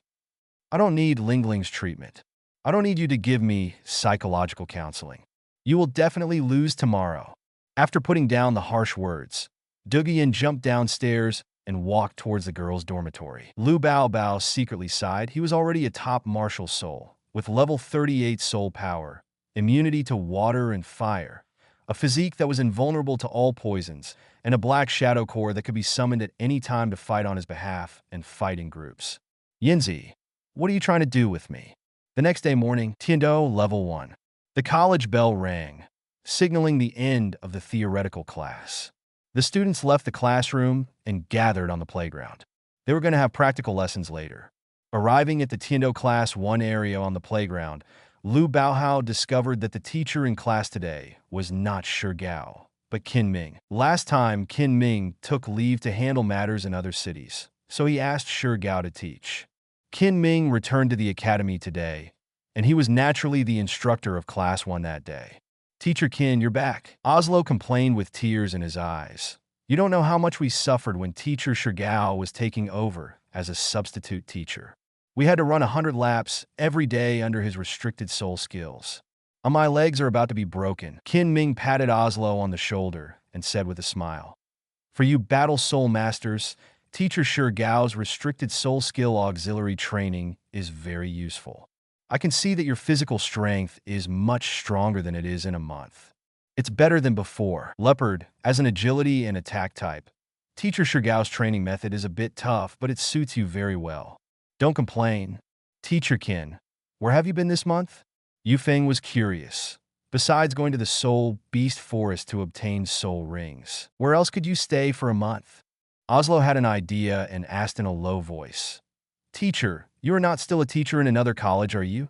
I don't need Lingling's treatment. I don't need you to give me psychological counseling. You will definitely lose tomorrow. After putting down the harsh words, Douluo jumped downstairs and walked towards the girls' dormitory. Lu Haoli secretly sighed. He was already a top martial soul, with level 38 soul power, immunity to water and fire, a physique that was invulnerable to all poisons, and a black shadow core that could be summoned at any time to fight on his behalf and fight in groups. Yanzi, what are you trying to do with me? The next day morning, Tiando, level 1. The college bell rang. signaling the end of the theoretical class. The students left the classroom and gathered on the playground. They were going to have practical lessons later. Arriving at the Tiendo Class 1 area on the playground, Lu Baohao discovered that the teacher in class today was not Shi Gao, but Qin Ming. Last time, Qin Ming took leave to handle matters in other cities, so he asked Shi Gao to teach. Qin Ming returned to the academy today, and he was naturally the instructor of Class 1 that day. "Teacher Qin, you're back." Oslo complained with tears in his eyes. "You don't know how much we suffered when teacher Shi Gao was taking over as a substitute teacher. We had to run 100 laps every day under his restricted soul skills. My legs are about to be broken." Qin Ming patted Oslo on the shoulder and said with a smile, "For you battle soul masters, teacher Shi Gao's restricted soul skill auxiliary training is very useful. I can see that your physical strength is much stronger than it is in a month. It's better than before." Leopard, as an agility and attack type, teacher Shi Gao's training method is a bit tough, but it suits you very well. Don't complain. "Teacher Qin, where have you been this month?" Yu Feng was curious. "Besides going to the Soul Beast Forest to obtain soul rings, where else could you stay for a month?" Oslo had an idea and asked in a low voice, "Teacher, you are not still a teacher in another college, are you?"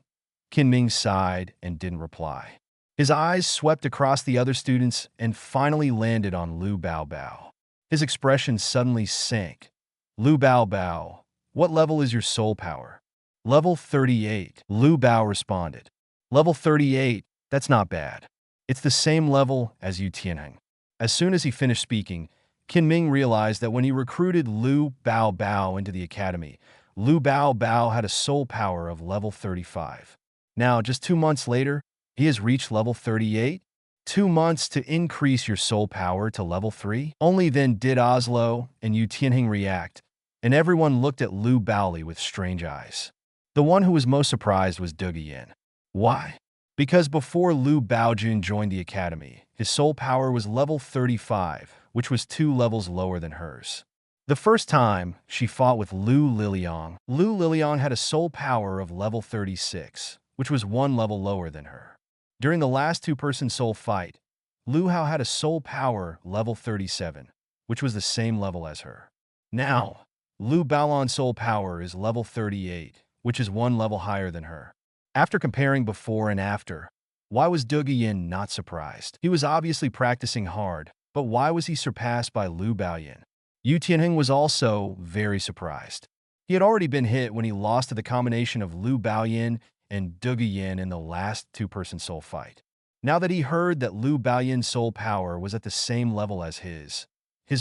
Qin Ming sighed and didn't reply. His eyes swept across the other students and finally landed on Lu Baobao. His expression suddenly sank. "Lu Baobao, what level is your soul power?" "Level 38, Lu Bao responded. "Level 38, that's not bad. It's the same level as Yu Tianheng." As soon as he finished speaking, Qin Ming realized that when he recruited Lu Baobao into the academy, Lu Baobao had a soul power of level 35. Now, just 2 months later, he has reached level 38. 2 months to increase your soul power to level 3? Only then did Oslo and Yu Tianheng react, and everyone looked at Lu Baoli with strange eyes. The one who was most surprised was Douluo Yin. Why? Because before Lu Baojun joined the academy, his soul power was level 35, which was 2 levels lower than hers. The first time, she fought with Lu Liliang. Lu Liliang had a soul power of level 36, which was 1 level lower than her. During the last 2-person soul fight, Lu Hao had a soul power level 37, which was the same level as her. Now, Lu Baolan's soul power is level 38, which is 1 level higher than her. After comparing before and after, why was Douluo Yin not surprised? He was obviously practicing hard, but why was he surpassed by Lu Baoyin? Yu Tianheng was also very surprised. He had already been hit when he lost to the combination of Lu Baoyin and Douluo Yin in the last 2-person soul fight. Now that he heard that Lu Baoyin's soul power was at the same level as his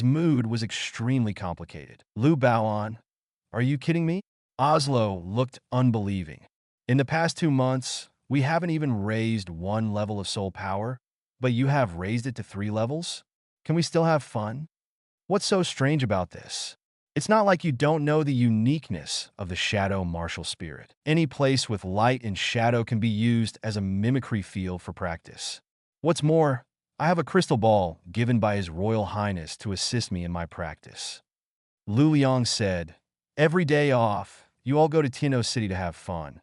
mood was extremely complicated. "Lu Baoan, are you kidding me?" Oslo looked unbelieving. "In the past 2 months, we haven't even raised 1 level of soul power, but you have raised it to 3 levels? Can we still have fun? What's so strange about this? It's not like you don't know the uniqueness of the shadow martial spirit. Any place with light and shadow can be used as a mimicry field for practice. What's more, I have a crystal ball given by His Royal Highness to assist me in my practice." Lu Liang said, "Every day off, you all go to Tieno City to have fun,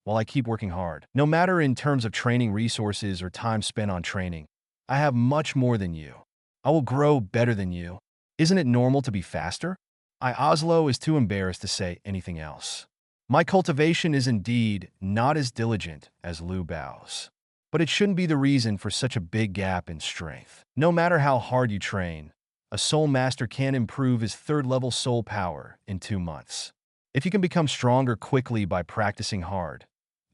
while I keep working hard. No matter in terms of training resources or time spent on training, I have much more than you. I will grow better than you. Isn't it normal to be faster?" Oslo is too embarrassed to say anything else. "My cultivation is indeed not as diligent as Lu Bao's, but it shouldn't be the reason for such a big gap in strength. No matter how hard you train, a soul master can improve his 3rd-level soul power in 2 months. If you can become stronger quickly by practicing hard,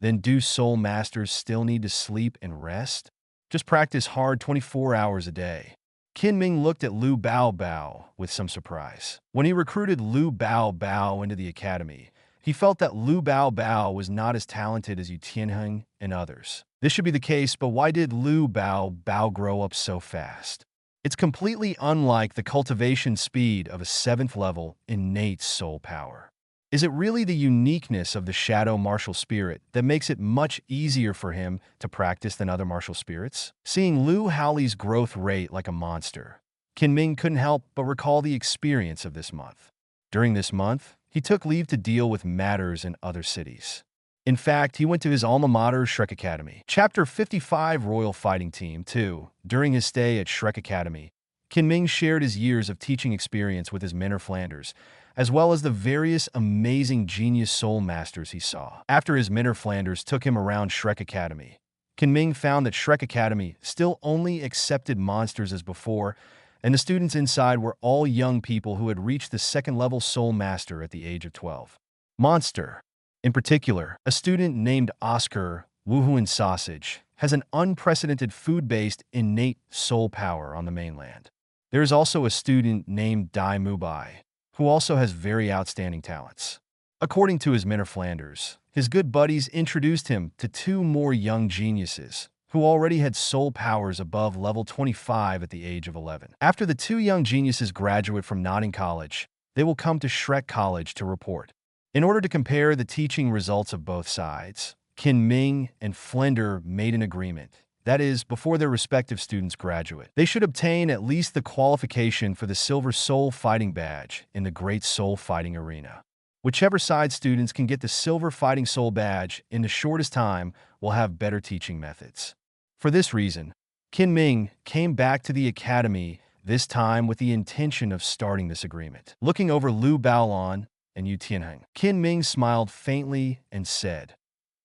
then do soul masters still need to sleep and rest? Just practice hard 24 hours a day." Qin Ming looked at Lu Baobao with some surprise. When he recruited Lu Baobao into the academy, he felt that Lu Baobao was not as talented as Yu Tianheng and others. This should be the case, but why did Lu Baobao grow up so fast? It's completely unlike the cultivation speed of a 7th-level innate soul power. Is it really the uniqueness of the shadow martial spirit that makes it much easier for him to practice than other martial spirits? Seeing Lu Haoli's growth rate like a monster, Qin Ming couldn't help but recall the experience of this month. During this month, he took leave to deal with matters in other cities. In fact, he went to his alma mater, Shrek Academy. Chapter 55, Royal Fighting Team 2. During his stay at Shrek Academy, Kinming shared his years of teaching experience with his mentor Flanders, as well as the various amazing genius soul masters he saw. After his mentor Flanders took him around Shrek Academy, Kinming found that Shrek Academy still only accepted monsters as before, and the students inside were all young people who had reached the second-level soul master at the age of 12. Monster. In particular, a student named Oscar Woohooin Sausage has an unprecedented food-based innate soul power on the mainland. There is also a student named Dai Mubai, who also has very outstanding talents. According to his mentor Flanders, his good buddies introduced him to two more young geniuses who already had soul powers above level 25 at the age of 11. After the two young geniuses graduate from Notting College, they will come to Shrek College to report. In order to compare the teaching results of both sides, Kinming and Flender made an agreement. That is, before their respective students graduate, they should obtain at least the qualification for the Silver Soul Fighting Badge in the Great Soul Fighting Arena. Whichever side students can get the Silver Fighting Soul Badge in the shortest time will have better teaching methods. For this reason, Kinming came back to the academy, this time with the intention of starting this agreement. Looking over Lu Baolon and Yu Tianheng, Kinming smiled faintly and said,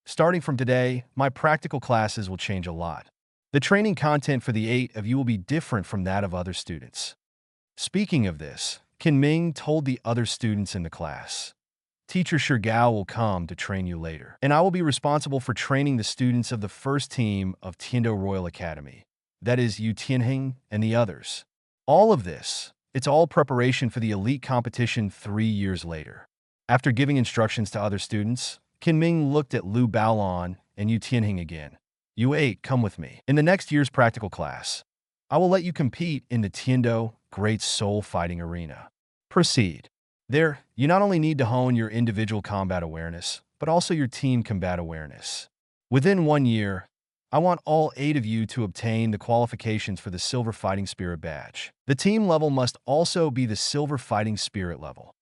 "Starting from today, my practical classes will change a lot. The training content for the 8 of you will be different from that of other students." Speaking of this, Kinming told the other students in the class, "Teacher Shigao will come to train you later, and I will be responsible for training the students of the first team of Tiando Royal Academy, that is Yu Tianheng and the others. All of this, it's all preparation for the elite competition 3 years later." After giving instructions to other students, Kinming looked at Lu Baolon and Yu Tianheng again. "You 8, come with me. In the next year's practical class, I will let you compete in the Tiando Great Soul Fighting Arena. Proceed. There, you not only need to hone your individual combat awareness, but also your team combat awareness. Within 1 year, I want all 8 of you to obtain the qualifications for the Silver Fighting Spirit Badge. The team level must also be the Silver Fighting Spirit level."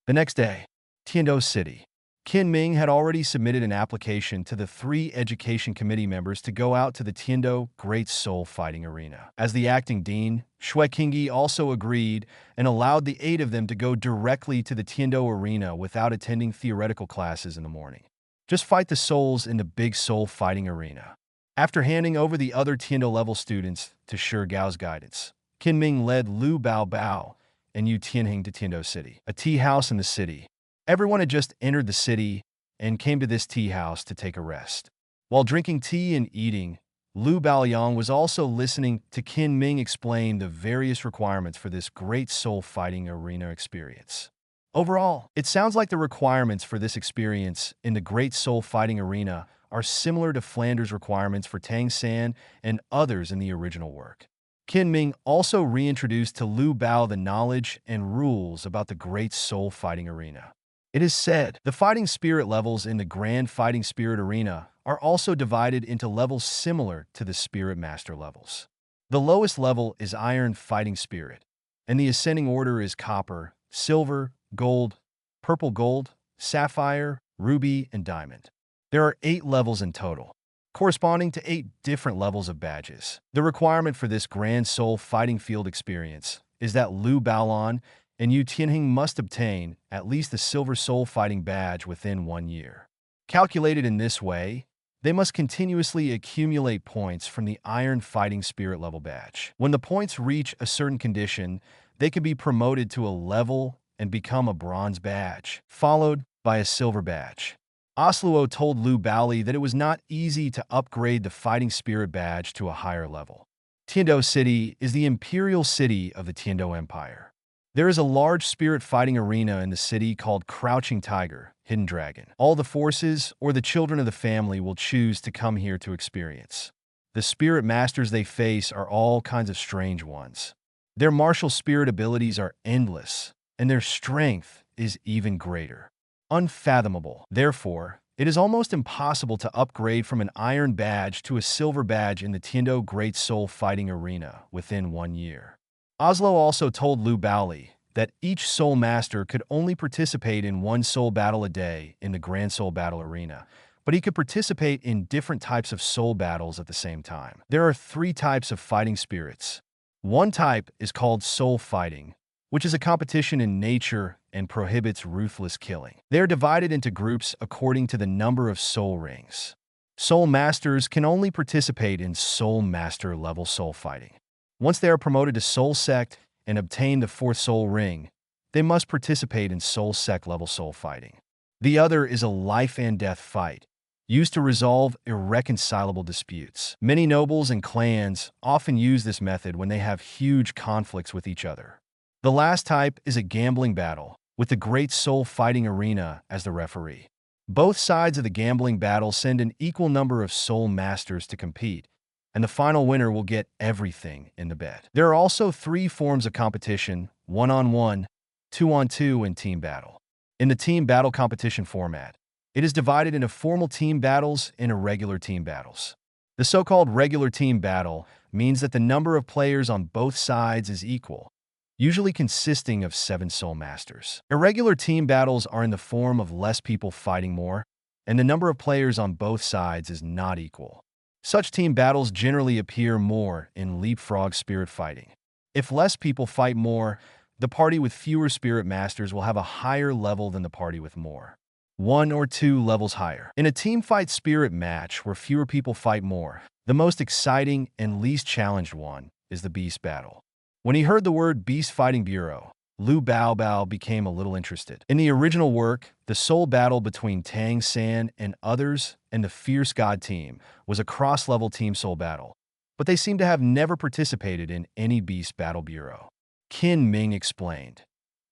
The next day, Tiando City. Kinming had already submitted an application to the 3 education committee members to go out to the Tiando Great Soul Fighting Arena. As the acting dean, Shui Qingyi also agreed and allowed the 8 of them to go directly to the Tiando Arena without attending theoretical classes in the morning. Just fight the souls in the Big Soul Fighting Arena. After handing over the other Tiando-level students to Shi Gao's guidance, Kinming led Lu Baobao and Yu Tianheng to Tiando City, a tea house in the city. Everyone had just entered the city and came to this tea house to take a rest. While drinking tea and eating, Lu Baoyang was also listening to Kinming explain the various requirements for this Great Soul Fighting Arena experience. Overall, it sounds like the requirements for this experience in the Great Soul Fighting Arena are similar to Flanders' requirements for Tang San and others in the original work. Kinming also reintroduced to Lu Bao the knowledge and rules about the Great Soul Fighting Arena. It is said the fighting spirit levels in the Grand Fighting Spirit Arena are also divided into levels similar to the Spirit Master levels. The lowest level is Iron Fighting Spirit, and the ascending order is Copper, Silver, Gold, Purple Gold, Sapphire, Ruby, and Diamond. There are 8 levels in total, corresponding to 8 different levels of badges. The requirement for this Grand Soul Fighting Field experience is that Lu Baolon and Yu Tianheng must obtain at least the Silver Soul Fighting Badge within 1 year. Calculated in this way, they must continuously accumulate points from the Iron Fighting Spirit level badge. When the points reach a certain condition, they can be promoted to a level and become a Bronze Badge, followed by a Silver Badge. Osluo told Lu Baoli that it was not easy to upgrade the Fighting Spirit Badge to a higher level. Tiando City is the imperial city of the Tiando Empire. There is a large spirit fighting arena in the city called Crouching Tiger, Hidden Dragon. All the forces or the children of the family will choose to come here to experience. The spirit masters they face are all kinds of strange ones. Their martial spirit abilities are endless, and their strength is even greater. Unfathomable. Therefore, it is almost impossible to upgrade from an Iron Badge to a Silver Badge in the Tiando Great Soul Fighting Arena within 1 year. Oslo also told Lu Baoli that each Soul Master could only participate in 1 Soul Battle a day in the Grand Soul Battle Arena, but he could participate in different types of soul battles at the same time. There are 3 types of fighting spirits. One type is called soul fighting, which is a competition in nature and prohibits ruthless killing. They are divided into groups according to the number of soul rings. Soul Masters can only participate in Soul Master level soul fighting. Once they are promoted to Soul Sect and obtain the 4th soul ring, they must participate in Soul Sect level soul fighting. The other is a life and death fight, used to resolve irreconcilable disputes. Many nobles and clans often use this method when they have huge conflicts with each other. The last type is a gambling battle, with the Great Soul Fighting Arena as the referee. Both sides of the gambling battle send an equal number of Soul Masters to compete, and the final winner will get everything in the bet. There are also 3 forms of competition: 1-on-1, 2-on-2, and team battle. In the team battle competition format, it is divided into formal team battles and irregular team battles. The so-called regular team battle means that the number of players on both sides is equal, usually consisting of 7 Soul Masters. Irregular team battles are in the form of less people fighting more, and the number of players on both sides is not equal. Such team battles generally appear more in leapfrog spirit fighting. If less people fight more, the party with fewer spirit masters will have a higher level than the party with more, 1 or 2 levels higher. In a team fight spirit match where fewer people fight more, the most exciting and least challenged one is the Beast Battle. When he heard the word Beast Fighting Bureau, Lu Haoli became a little interested. In the original work, the soul battle between Tang San and others and the Fierce God team was a cross-level team soul battle, but they seem to have never participated in any Beast Battle Bureau. Qin Ming explained.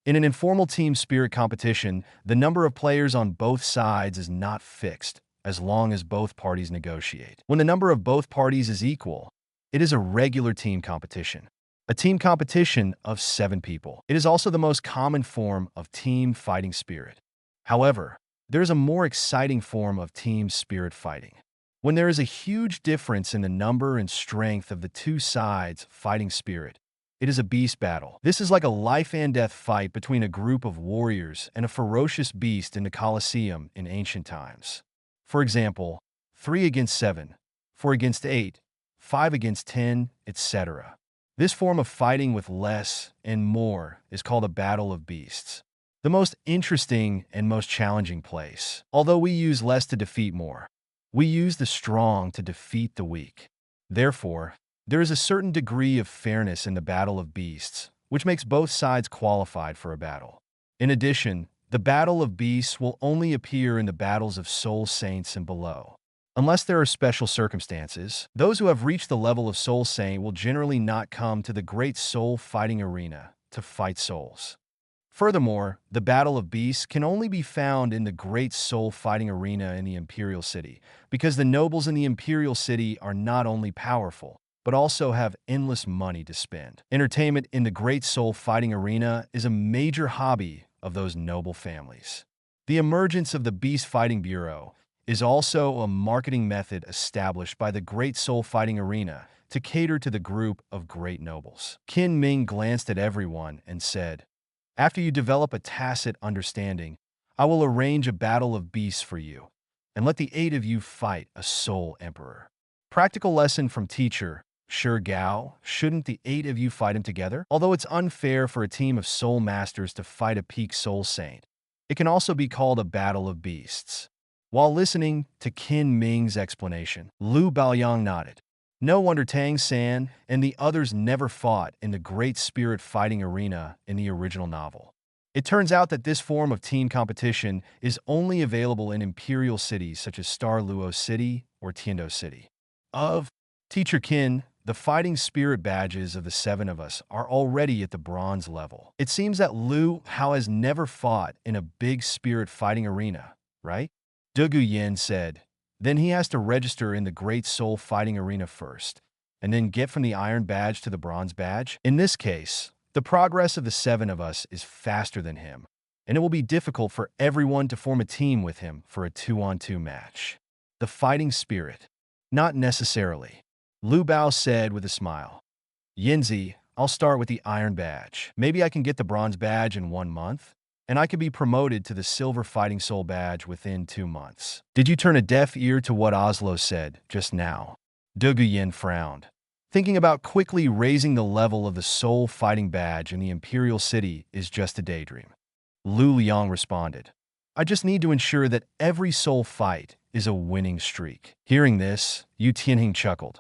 In an informal team spirit competition, the number of players on both sides is not fixed, as long as both parties negotiate. When the number of both parties is equal, it is a regular team competition. A team competition of 7 people. It is also the most common form of team fighting spirit. However, there is a more exciting form of team spirit fighting. When there is a huge difference in the number and strength of the 2 sides fighting spirit, it is a beast battle. This is like a life and death fight between a group of warriors and a ferocious beast in the Colosseum in ancient times. For example, 3 against 7, 4 against 8, 5 against 10, etc. This form of fighting with less and more is called a battle of beasts. The most interesting and most challenging place. Although we use less to defeat more, we use the strong to defeat the weak. Therefore, there is a certain degree of fairness in the battle of beasts, which makes both sides qualified for a battle. In addition, the battle of beasts will only appear in the battles of soul saints and below. Unless there are special circumstances, those who have reached the level of soul saint will generally not come to the great soul fighting arena to fight souls. Furthermore, the battle of beasts can only be found in the great soul fighting arena in the Imperial City, because the nobles in the Imperial City are not only powerful, but also have endless money to spend. Entertainment in the great soul fighting arena is a major hobby of those noble families. The emergence of the Beast Fighting Bureau is also a marketing method established by the Great Soul Fighting Arena to cater to the group of great nobles. Qin Ming glanced at everyone and said, "After you develop a tacit understanding, I will arrange a battle of beasts for you, and let the 8 of you fight a soul emperor." Practical lesson from teacher, Sure Gao, shouldn't the 8 of you fight him together? Although it's unfair for a team of soul masters to fight a peak soul saint, it can also be called a battle of beasts. While listening to Qin Ming's explanation, Lu Haoli nodded. No wonder Tang San and the others never fought in the Great Spirit Fighting Arena in the original novel. It turns out that this form of team competition is only available in imperial cities such as Star Luo City or Tiando City. Teacher Qin, the fighting spirit badges of the 7 of us are already at the bronze level. It seems that Lu Haoli has never fought in a big spirit fighting arena, right? Douluo Yin said. Then he has to register in the Great Soul Fighting Arena first, and then get from the iron badge to the bronze badge. In this case, the progress of the 7 of us is faster than him, and it will be difficult for everyone to form a team with him for a 2-on-2 match. The fighting spirit. Not necessarily. Lu Haoli said with a smile. Yinzi, I'll start with the iron badge. Maybe I can get the bronze badge in 1 month? and I could be promoted to the Silver Fighting Soul badge within 2 months. Did you turn a deaf ear to what Oslo said just now? Douluo Yin frowned, thinking about quickly raising the level of the Soul Fighting badge in the Imperial City is just a daydream. Lu Liang responded, I just need to ensure that every soul fight is a winning streak. Hearing this, Yu Tianhing chuckled.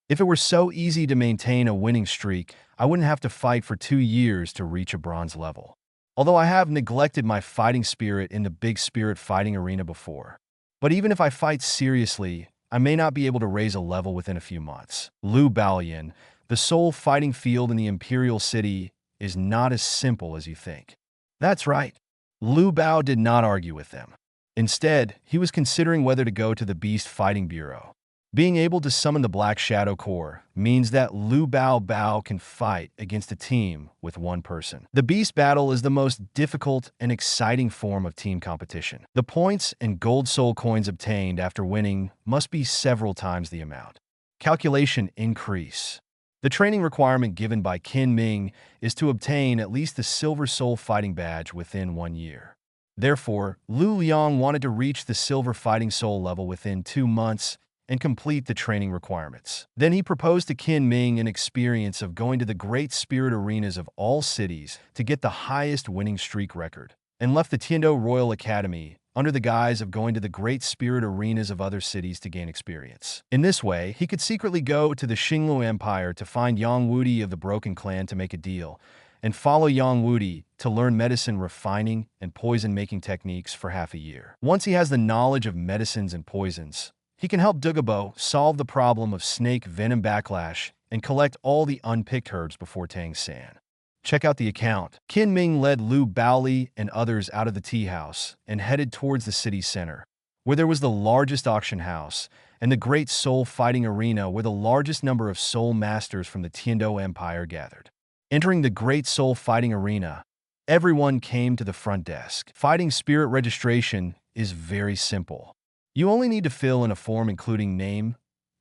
If it were so easy to maintain a winning streak, I wouldn't have to fight for 2 years to reach a bronze level. Although I have neglected my fighting spirit in the big spirit fighting arena before. But even if I fight seriously, I may not be able to raise a level within a few months. Lu Baoyan, the soul fighting field in the Imperial City is not as simple as you think. That's right. Lu Bao did not argue with them. Instead, he was considering whether to go to the Beast Fighting Bureau. Being able to summon the Black Shadow Corps means that Lu Bao can fight against a team with one person. The Beast Battle is the most difficult and exciting form of team competition. The points and gold soul coins obtained after winning must be several times the amount. Calculation increase. The training requirement given by Qin Ming is to obtain at least the Silver Soul Fighting Badge within 1 year. Therefore, Lu Liang wanted to reach the Silver Fighting Soul level within 2 months and complete the training requirements. Then he proposed to Qin Ming an experience of going to the great spirit arenas of all cities to get the highest winning streak record, and left the Tiando Royal Academy under the guise of going to the great spirit arenas of other cities to gain experience. In this way, he could secretly go to the Xinglu Empire to find Yang Wudi of the Broken Clan to make a deal, and follow Yang Wudi to learn medicine refining and poison-making techniques for half a year. Once he has the knowledge of medicines and poisons, he can help Douluo solve the problem of snake venom backlash and collect all the unpicked herbs before Tang San. Check out the account. Qin Ming led Lu Baoli and others out of the tea house and headed towards the city center, where there was the largest auction house and the great soul fighting arena where the largest number of soul masters from the Tiando Empire gathered. Entering the great soul fighting arena, everyone came to the front desk. Fighting spirit registration is very simple. You only need to fill in a form including name,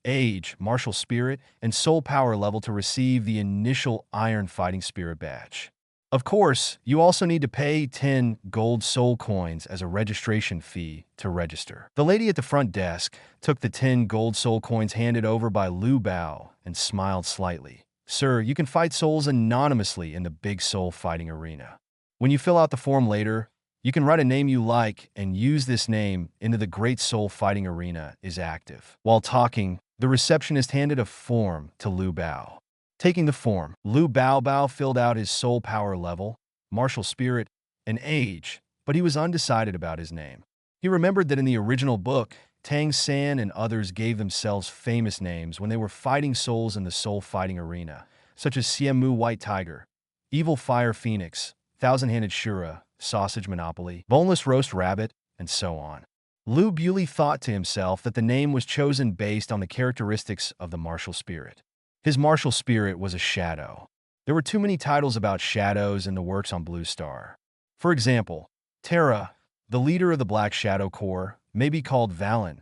age, martial spirit, and soul power level to receive the initial Iron Fighting Spirit badge. Of course, you also need to pay 10 gold soul coins as a registration fee to register. The lady at the front desk took the 10 gold soul coins handed over by Lu Bao and smiled slightly. Sir, you can fight souls anonymously in the big soul fighting arena. When you fill out the form later, you can write a name you like and use this name into the Great Soul Fighting Arena is active. While talking, the receptionist handed a form to Lu Bao. Taking the form, Lu Bao filled out his soul power level, martial spirit, and age, but he was undecided about his name. He remembered that in the original book, Tang San and others gave themselves famous names when they were fighting souls in the soul fighting arena, such as Siemu White Tiger, Evil Fire Phoenix, Thousand-Handed Shura, Sausage Monopoly, Boneless Roast Rabbit, and so on. Lu Baoli thought to himself that the name was chosen based on the characteristics of the martial spirit. His martial spirit was a shadow. There were too many titles about shadows in the works on Blue Star. For example, Terra, the leader of the Black Shadow Corps, may be called Valen,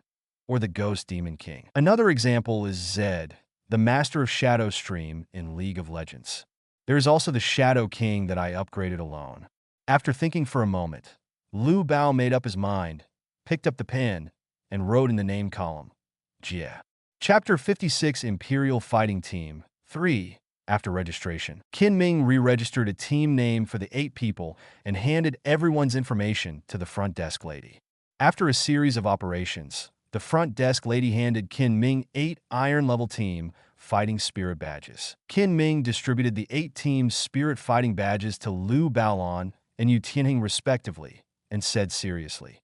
or the Ghost Demon King. Another example is Zed, the Master of Shadow Stream in League of Legends. There is also the Shadow King that I upgraded alone. After thinking for a moment, Lu Bao made up his mind, picked up the pen, and wrote in the name column, Jia. Chapter 56 Imperial Fighting Team 3. After registration, Qin Ming re-registered a team name for the 8 people and handed everyone's information to the front desk lady. After a series of operations, the front desk lady handed Qin Ming 8 Iron-level team fighting spirit badges. Qin Ming distributed the 8 teams' spirit fighting badges to Lu Baolon and Yu Tianhing respectively, and said seriously,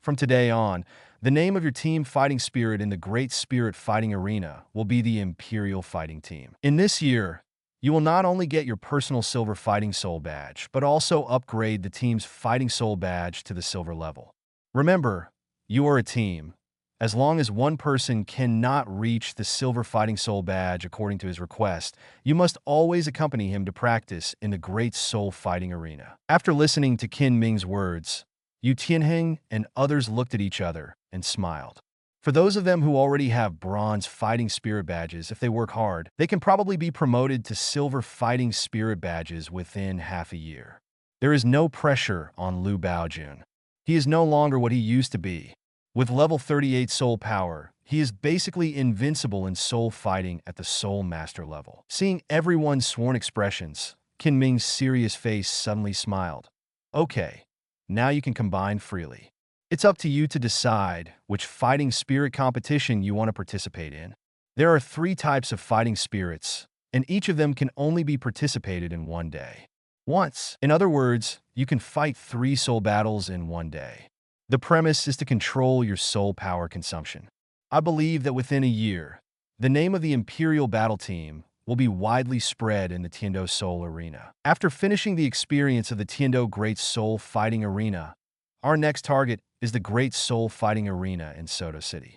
from today on, the name of your team fighting spirit in the Great Spirit Fighting Arena will be the Imperial Fighting Team. In this year, you will not only get your personal Silver Fighting Soul badge, but also upgrade the team's Fighting Soul badge to the Silver level. Remember, you are a team. As long as one person cannot reach the Silver Fighting Soul badge according to his request, you must always accompany him to practice in the Great Soul Fighting Arena. After listening to Qin Ming's words, Yu Tianheng and others looked at each other and smiled. For those of them who already have Bronze Fighting Spirit badges, if they work hard, they can probably be promoted to Silver Fighting Spirit badges within half a year. There is no pressure on Lu Baojun. He is no longer what he used to be. With level 38 soul power, he is basically invincible in soul fighting at the soul master level. Seeing everyone's sworn expressions, Qin Ming's serious face suddenly smiled. Okay, now you can combine freely. It's up to you to decide which fighting spirit competition you want to participate in. There are 3 types of fighting spirits, and each of them can only be participated in one day. Once. In other words, you can fight 3 soul battles in one day. The premise is to control your soul power consumption. I believe that within a year, the name of the Imperial Battle Team will be widely spread in the Tiando Soul Arena. After finishing the experience of the Tiando Great Soul Fighting Arena, our next target is the Great Soul Fighting Arena in Soto City.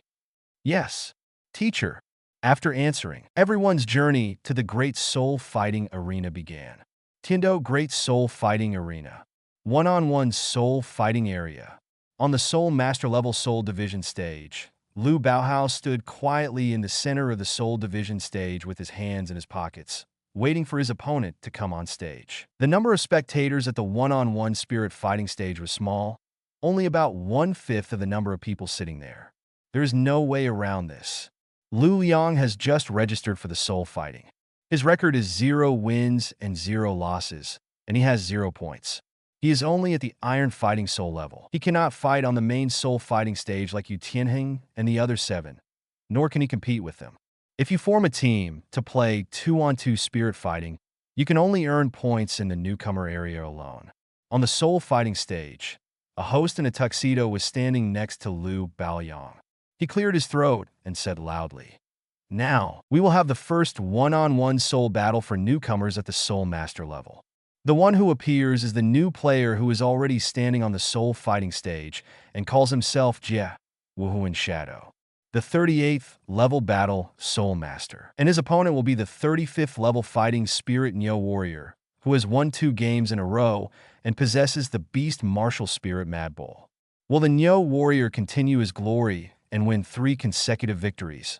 Yes, teacher. After answering, everyone's journey to the Great Soul Fighting Arena began. Tiando Great Soul Fighting Arena. One-on-one soul fighting area. On the Soul Master Level Soul Division stage, Lu Baohao stood quietly in the center of the Soul Division stage with his hands in his pockets, waiting for his opponent to come on stage. The number of spectators at the one-on-one spirit fighting stage was small, only about 1/5 of the number of people sitting there. There is no way around this. Lu Liang has just registered for the soul fighting. His record is 0 wins and 0 losses, and he has 0 points. He is only at the Iron Fighting Soul level. He cannot fight on the main soul fighting stage like Yu Tianheng and the other 7, nor can he compete with them. If you form a team to play 2-on-2 spirit fighting, you can only earn points in the newcomer area alone. On the soul fighting stage, a host in a tuxedo was standing next to Lu Baoyang. He cleared his throat and said loudly, "Now, we will have the first one-on-one soul battle for newcomers at the Soul Master level. The one who appears is the new player who is already standing on the soul fighting stage and calls himself Jie Wuhu in Shadow, the 38th level battle Soul Master. And his opponent will be the 35th level fighting spirit Nyo Warrior, who has won 2 games in a row and possesses the beast martial spirit Mad Bull. Will the Nyo Warrior continue his glory and win 3 consecutive victories?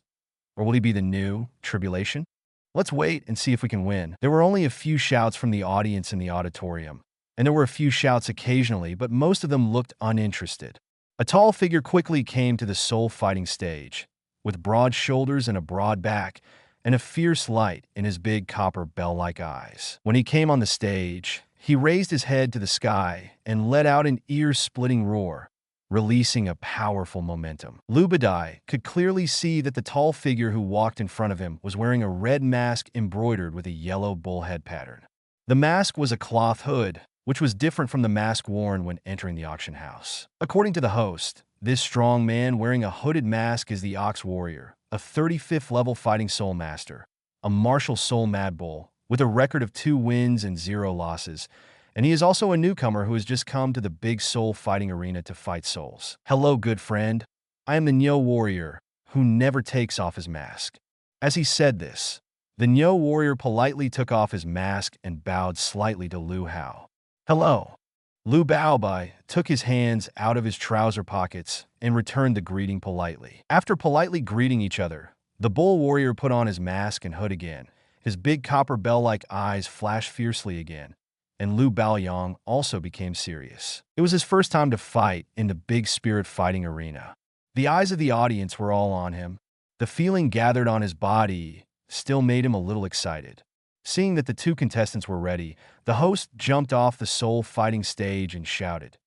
Or will he be the new Tribulation? Let's wait and see if we can win." There were only a few shouts from the audience in the auditorium, and there were a few shouts occasionally, but most of them looked uninterested. A tall figure quickly came to the soul fighting stage, with broad shoulders and a broad back, and a fierce light in his big copper bell-like eyes. When he came on the stage, he raised his head to the sky and let out an ear-splitting roar, releasing a powerful momentum. Lu Badai could clearly see that the tall figure who walked in front of him was wearing a red mask embroidered with a yellow bullhead pattern. The mask was a cloth hood, which was different from the mask worn when entering the auction house. According to the host, this strong man wearing a hooded mask is the Ox Warrior, a 35th level fighting soul master, a martial soul Mad Bull, with a record of 2 wins and 0 losses, and he is also a newcomer who has just come to the big soul fighting arena to fight souls. "Hello, good friend. I am the Nyo Warrior, who never takes off his mask." As he said this, the Nyo Warrior politely took off his mask and bowed slightly to Lu Hao. "Hello." Lu Baobai took his hands out of his trouser pockets and returned the greeting politely. After politely greeting each other, the Bull Warrior put on his mask and hood again. His big copper bell-like eyes flashed fiercely again, and Lu Baoyang also became serious. It was his first time to fight in the big spirit fighting arena. The eyes of the audience were all on him. The feeling gathered on his body still made him a little excited. Seeing that the 2 contestants were ready, the host jumped off the soul fighting stage and shouted,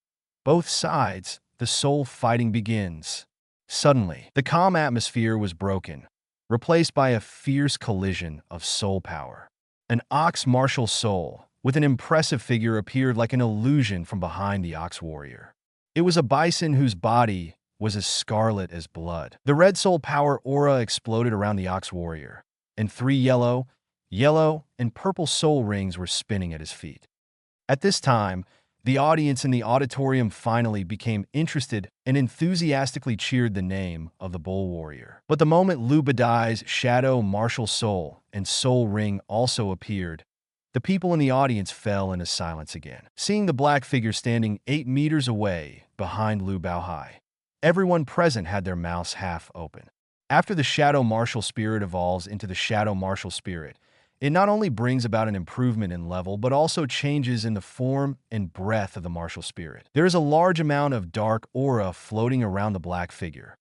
"Both sides, the soul fighting begins." Suddenly, the calm atmosphere was broken, replaced by a fierce collision of soul power. An ox martial soul with an impressive figure appeared like an illusion from behind the Ox Warrior. It was a bison whose body was as scarlet as blood. The red soul power aura exploded around the Ox Warrior, and 3 yellow, and purple soul rings were spinning at his feet. At this time, the audience in the auditorium finally became interested and enthusiastically cheered the name of the Bull Warrior. But the moment Lu Badai's shadow martial soul and soul ring also appeared, the people in the audience fell into silence again. Seeing the black figure standing 8 meters away behind Lu Baohai, everyone present had their mouths half open. After the Shadow Martial Spirit evolves into the Shadow Martial Spirit, It not only brings about an improvement in level, but also changes in the form and breadth of the martial spirit. There is a large amount of dark aura floating around the black figure,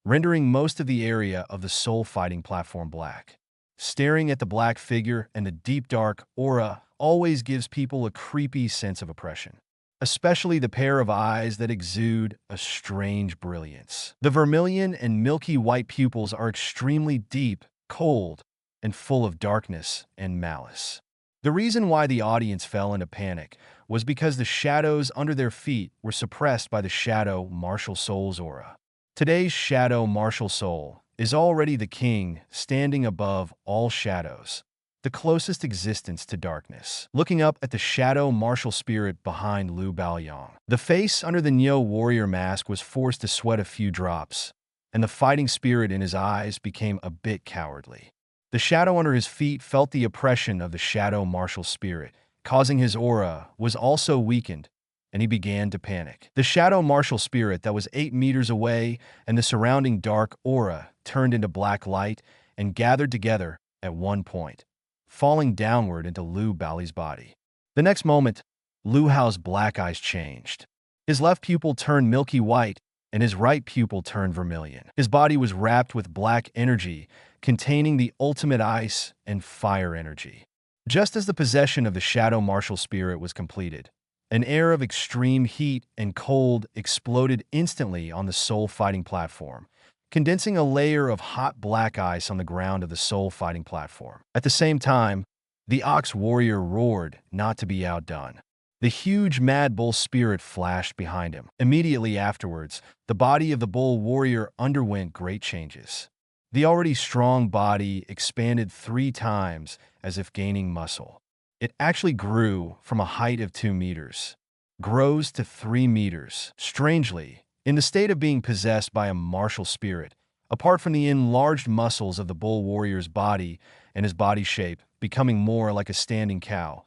rendering most of the area of the soul fighting platform black. Staring at the black figure and the deep dark aura always gives people a creepy sense of oppression, especially the pair of eyes that exude a strange brilliance. The vermilion and milky white pupils are extremely deep, cold, and full of darkness and malice. The reason why the audience fell into panic was because the shadows under their feet were suppressed by the Shadow Martial Soul's aura. Today's Shadow Martial Soul is already the king, standing above all shadows, the closest existence to darkness. Looking up at the Shadow Martial Spirit behind Lu Haoli, the face under the Neo Warrior mask was forced to sweat a few drops, and the fighting spirit in his eyes became a bit cowardly. The shadow under his feet felt the oppression of the Shadow Martial Spirit, causing his aura was also weakened, and he began to panic. The Shadow Martial Spirit that was 8 meters away and the surrounding dark aura turned into black light and gathered together at one point, falling downward into Lu Haoli's body. The next moment, Lu Haoli's black eyes changed. His left pupil turned milky white, and his right pupil turned vermilion. His body was wrapped with black energy, containing the ultimate ice and fire energy. Just as the possession of the Shadow Martial Spirit was completed, an air of extreme heat and cold exploded instantly on the soul fighting platform, condensing a layer of hot black ice on the ground of the soul fighting platform. At the same time, the Ox Warrior roared, not to be outdone. The huge Mad Bull spirit flashed behind him. Immediately afterwards, the body of the Bull Warrior underwent great changes. The already strong body expanded 3 times as if gaining muscle. It actually grew from a height of 2 meters, grows to 3 meters. Strangely, in the state of being possessed by a martial spirit, apart from the enlarged muscles of the Bull Warrior's body and his body shape becoming more like a standing cow,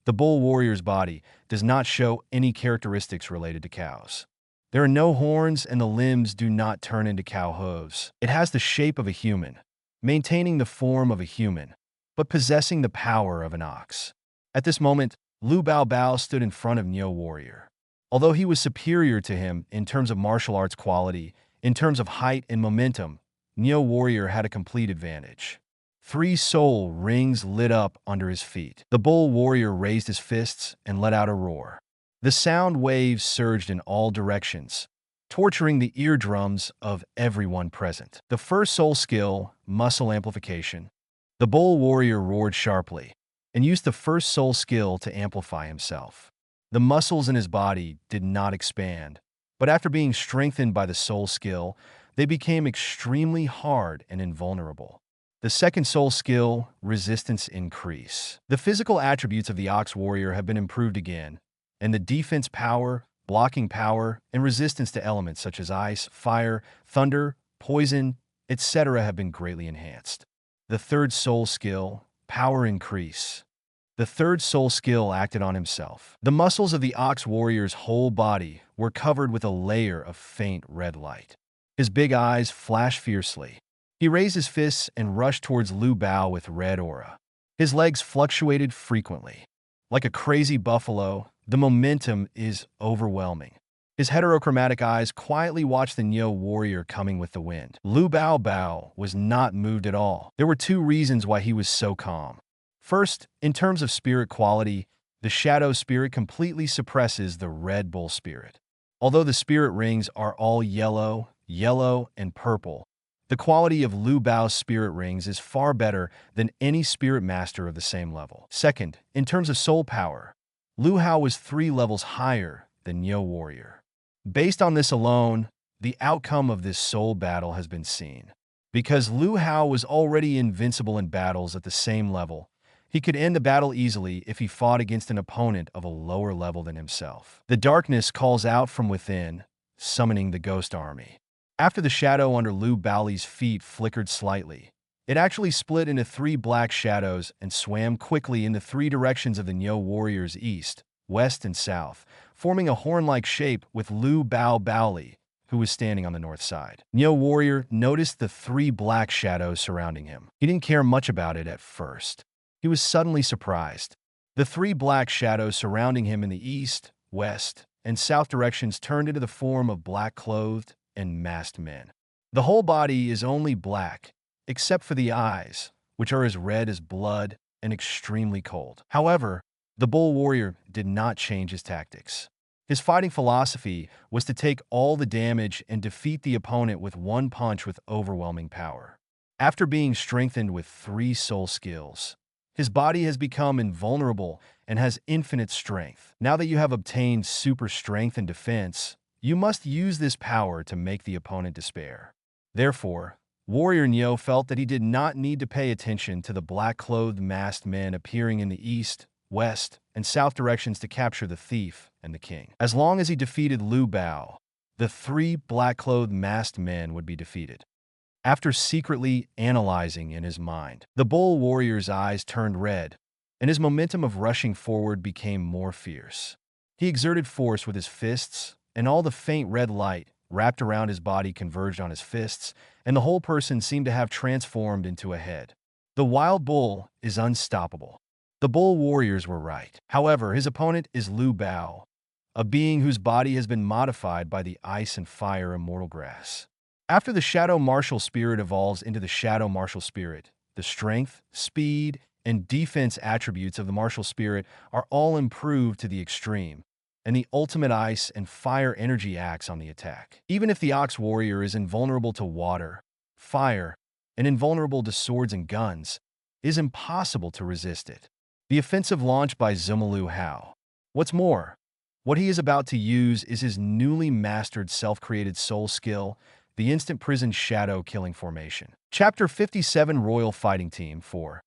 the Bull Warrior's body does not show any characteristics related to cows. There are no horns and the limbs do not turn into cow hooves. It has the shape of a human, maintaining the form of a human, but possessing the power of an ox. At this moment, Lu Haoli stood in front of Neo Warrior. Although he was superior to him in terms of martial arts quality, in terms of height and momentum, Neo Warrior had a complete advantage. 3 soul rings lit up under his feet. The Bull Warrior raised his fists and let out a roar. The sound waves surged in all directions, torturing the eardrums of everyone present. The first soul skill, Muscle Amplification. The Bull Warrior roared sharply and used the first soul skill to amplify himself. The muscles in his body did not expand, but after being strengthened by the soul skill, they became extremely hard and invulnerable. The second soul skill, Resistance Increase. The physical attributes of the Ox Warrior have been improved again, and the defense power, blocking power, and resistance to elements such as ice, fire, thunder, poison, etc. have been greatly enhanced. The third soul skill, Power Increase. The third soul skill acted on himself. The muscles of the Ox Warrior's whole body were covered with a layer of faint red light. His big eyes flashed fiercely. He raised his fists and rushed towards Lu Haoli with red aura. His legs fluctuated frequently. Like a crazy buffalo, the momentum is overwhelming. His heterochromatic eyes quietly watched the Neo Warrior coming with the wind. Lu Haoli was not moved at all. There were 2 reasons why he was so calm. First, in terms of spirit quality, the Shadow Spirit completely suppresses the Red Bull Spirit. Although the spirit rings are all yellow, and purple, the quality of Lu Haoli's spirit rings is far better than any spirit master of the same level. Second, in terms of soul power, Lu Haoli was 3 levels higher than Neo Warrior. Based on this alone, the outcome of this soul battle has been seen. Because Lu Haoli was already invincible in battles at the same level, he could end the battle easily if he fought against an opponent of a lower level than himself. The darkness calls out from within, summoning the ghost army. After the shadow under Lu Haoli's feet flickered slightly, it actually split into 3 black shadows and swam quickly in the 3 directions of the Neo Warrior's east, west, and south, forming a horn-like shape with Lu Haoli, who was standing on the north side. Neo Warrior noticed the 3 black shadows surrounding him. He didn't care much about it at first. He was suddenly surprised. The three black shadows surrounding him in the east, west, and south directions turned into the form of black-clothed and masked men. The whole body is only black, except for the eyes, which are as red as blood and extremely cold. However, the bull warrior did not change his tactics. His fighting philosophy was to take all the damage and defeat the opponent with one punch with overwhelming power. After being strengthened with 3 soul skills, his body has become invulnerable and has infinite strength. Now that you have obtained super strength and defense, you must use this power to make the opponent despair. Therefore, Warrior Nyo felt that he did not need to pay attention to the black-clothed masked men appearing in the east, west, and south directions to capture the thief and the king. As long as he defeated Lu Bao, the 3 black-clothed masked men would be defeated. After secretly analyzing in his mind, the bull warrior's eyes turned red, and his momentum of rushing forward became more fierce. He exerted force with his fists, and all the faint red light wrapped around his body converged on his fists, and the whole person seemed to have transformed into a head. The wild bull is unstoppable. The bull warriors were right. However, his opponent is Lu Bao, a being whose body has been modified by the Ice and Fire Immortal Grass. After the Shadow Martial Spirit evolves into the Shadow Martial Spirit, the strength, speed, and defense attributes of the Martial Spirit are all improved to the extreme, and the ultimate ice and fire energy acts on the attack. Even if the Ox Warrior is invulnerable to water, fire, and invulnerable to swords and guns, it is impossible to resist it. The offensive launch by Lu Haoli. What's more, what he is about to use is his newly mastered self-created soul skill, the Instant Prison Shadow Killing Formation. Chapter 57 Royal Fighting Team 4.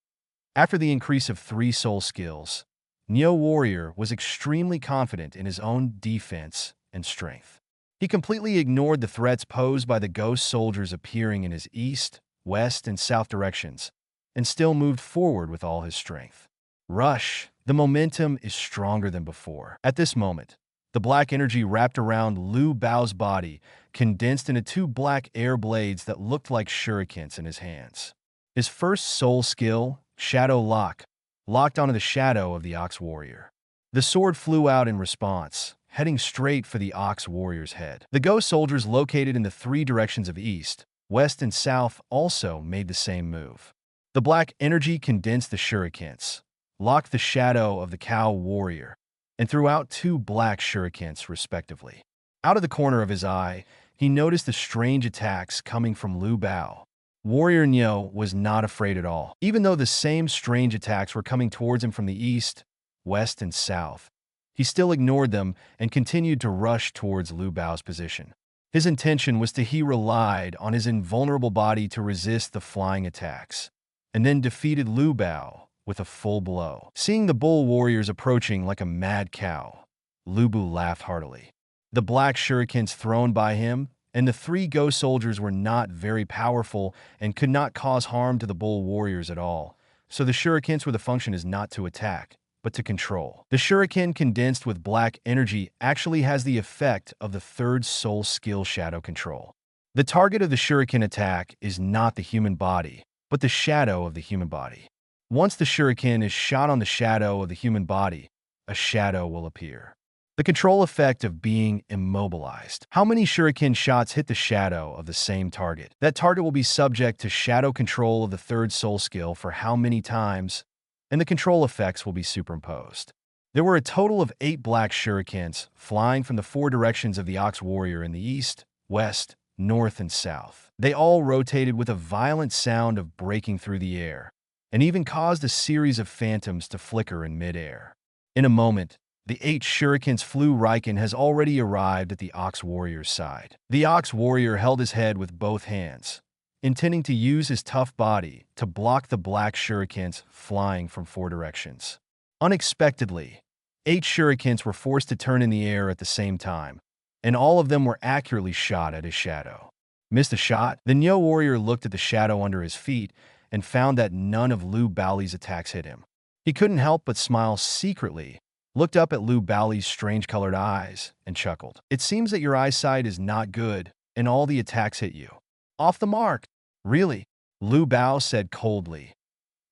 After the increase of 3 soul skills, Neo Warrior was extremely confident in his own defense and strength. He completely ignored the threats posed by the ghost soldiers appearing in his east, west, and south directions, and still moved forward with all his strength. Rush. The momentum is stronger than before. At this moment, the black energy wrapped around Lu Bao's body condensed into 2 black air blades that looked like shurikens in his hands. His first soul skill, Shadow Lock, locked onto the shadow of the Ox Warrior. The sword flew out in response, heading straight for the Ox Warrior's head. The ghost soldiers located in the 3 directions of east, west, and south also made the same move. The black energy condensed the shurikens, locked the shadow of the Cow Warrior, and threw out 2 black shurikens respectively. Out of the corner of his eye, he noticed the strange attacks coming from Lu Bao. Warrior Nyo was not afraid at all. Even though the same strange attacks were coming towards him from the east, west, and south, he still ignored them and continued to rush towards Lu Bao's position. His intention was he relied on his invulnerable body to resist the flying attacks, and then defeated Lu Bao with a full blow. Seeing the bull warriors approaching like a mad cow, Lu Bu laughed heartily. The black shurikens thrown by him and the 3 ghost soldiers were not very powerful and could not cause harm to the bull warriors at all, so the shurikens were the function is not to attack, but to control. The shuriken condensed with black energy actually has the effect of the 3rd soul skill Shadow Control. The target of the shuriken attack is not the human body, but the shadow of the human body. Once the shuriken is shot on the shadow of the human body, a shadow will appear. The control effect of being immobilized. How many shuriken shots hit the shadow of the same target? That target will be subject to shadow control of the 3rd soul skill for how many times, and the control effects will be superimposed. There were a total of 8 black shurikens flying from the 4 directions of the Ox Warrior in the east, west, north, and south. They all rotated with a violent sound of breaking through the air, and even caused a series of phantoms to flicker in midair. In a moment, the 8 shurikens flew. Riken has already arrived at the Ox Warrior's side. The Ox Warrior held his head with both hands, intending to use his tough body to block the black shurikens flying from 4 directions. Unexpectedly, 8 shurikens were forced to turn in the air at the same time, and all of them were accurately shot at his shadow. Missed a shot? The Nyo Warrior looked at the shadow under his feet and found that none of Lu Bao's attacks hit him. He couldn't help but smile secretly, looked up at Lu Bao's strange-colored eyes, and chuckled. It seems that your eyesight is not good, and all the attacks hit you. Off the mark. Really? Lu Bao said coldly.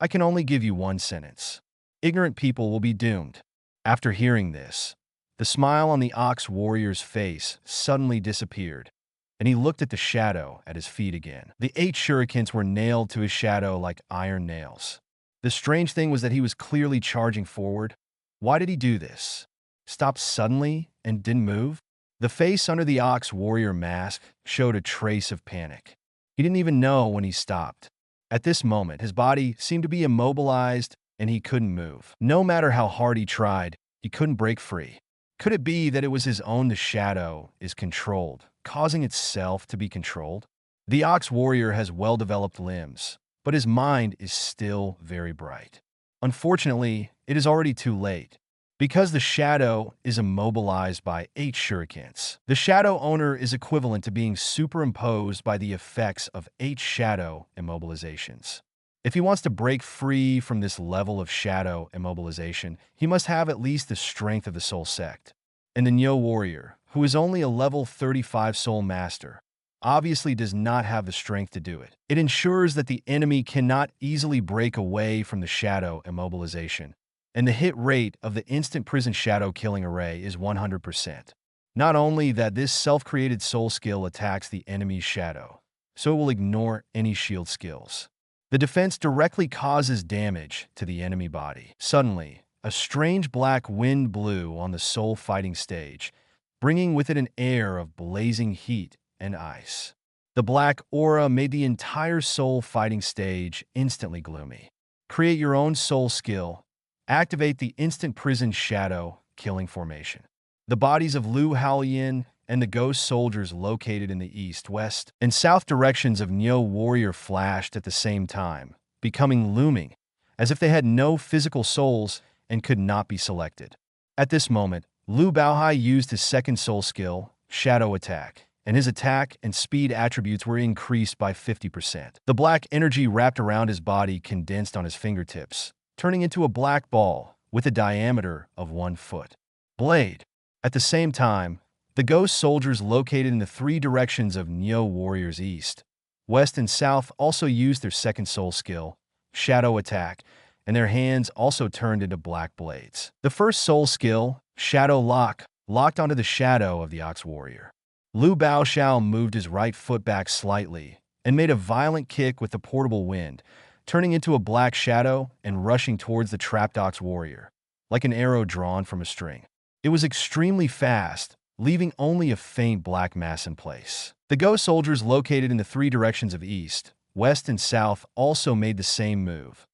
I can only give you one sentence. Ignorant people will be doomed. After hearing this, the smile on the ox warrior's face suddenly disappeared, and he looked at the shadow at his feet again. The 8 shurikens were nailed to his shadow like iron nails. The strange thing was that he was clearly charging forward. Why did he do this? Stopped suddenly and didn't move? The face under the ox warrior mask showed a trace of panic. He didn't even know when he stopped. At this moment, his body seemed to be immobilized and he couldn't move. No matter how hard he tried, he couldn't break free. Could it be that it was his own the shadow is controlled, causing itself to be controlled? The ox warrior has well-developed limbs, but his mind is still very bright. Unfortunately, it is already too late. Because the shadow is immobilized by 8 shurikens, the shadow owner is equivalent to being superimposed by the effects of 8 shadow immobilizations. If he wants to break free from this level of shadow immobilization, he must have at least the strength of the soul sect. And the Nyo warrior, who is only a level 35 soul master, obviously does not have the strength to do it. It ensures that the enemy cannot easily break away from the shadow immobilization, and the hit rate of the instant prison shadow killing array is 100%. Not only that, this self-created soul skill attacks the enemy's shadow, so it will ignore any shield skills. The defense directly causes damage to the enemy body. Suddenly, a strange black wind blew on the soul fighting stage, bringing with it an air of blazing heat and ice. The black aura made the entire soul fighting stage instantly gloomy. Create your own soul skill. Activate the instant prison shadow killing formation. The bodies of Lu Haoli and the ghost soldiers located in the east, west, and south directions of Nyo warrior flashed at the same time, becoming looming, as if they had no physical souls and could not be selected. At this moment, Lu Baohai used his second soul skill, Shadow Attack, and his attack and speed attributes were increased by 50%. The black energy wrapped around his body condensed on his fingertips, turning into a black ball with a diameter of 1 foot. Blade. At the same time, the ghost soldiers located in the 3 directions of Nyo warriors east, west, and south also used their second soul skill, Shadow Attack, and their hands also turned into black blades. The first soul skill, Shadow Lock, locked onto the shadow of the ox warrior. Lu Baoshao moved his right foot back slightly and made a violent kick with the portable wind, turning into a black shadow and rushing towards the trapped ox warrior, like an arrow drawn from a string. It was extremely fast, leaving only a faint black mass in place. The ghost soldiers located in the 3 directions of east, west, and south also made the same move.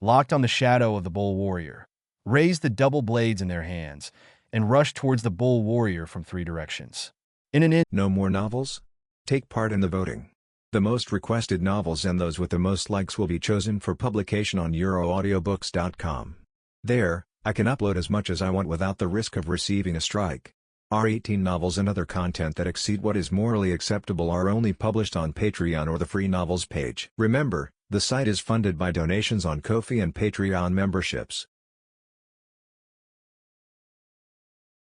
Locked on the shadow of the bull warrior, raised the double blades in their hands, and rushed towards the bull warrior from 3 directions. No more novels? Take part in the voting. The most requested novels and those with the most likes will be chosen for publication on euroaudiobooks.com. There, I can upload as much as I want without the risk of receiving a strike. Our 18 novels and other content that exceed what is morally acceptable are only published on Patreon or the free novels page. Remember, the site is funded by donations on Ko-fi and Patreon memberships.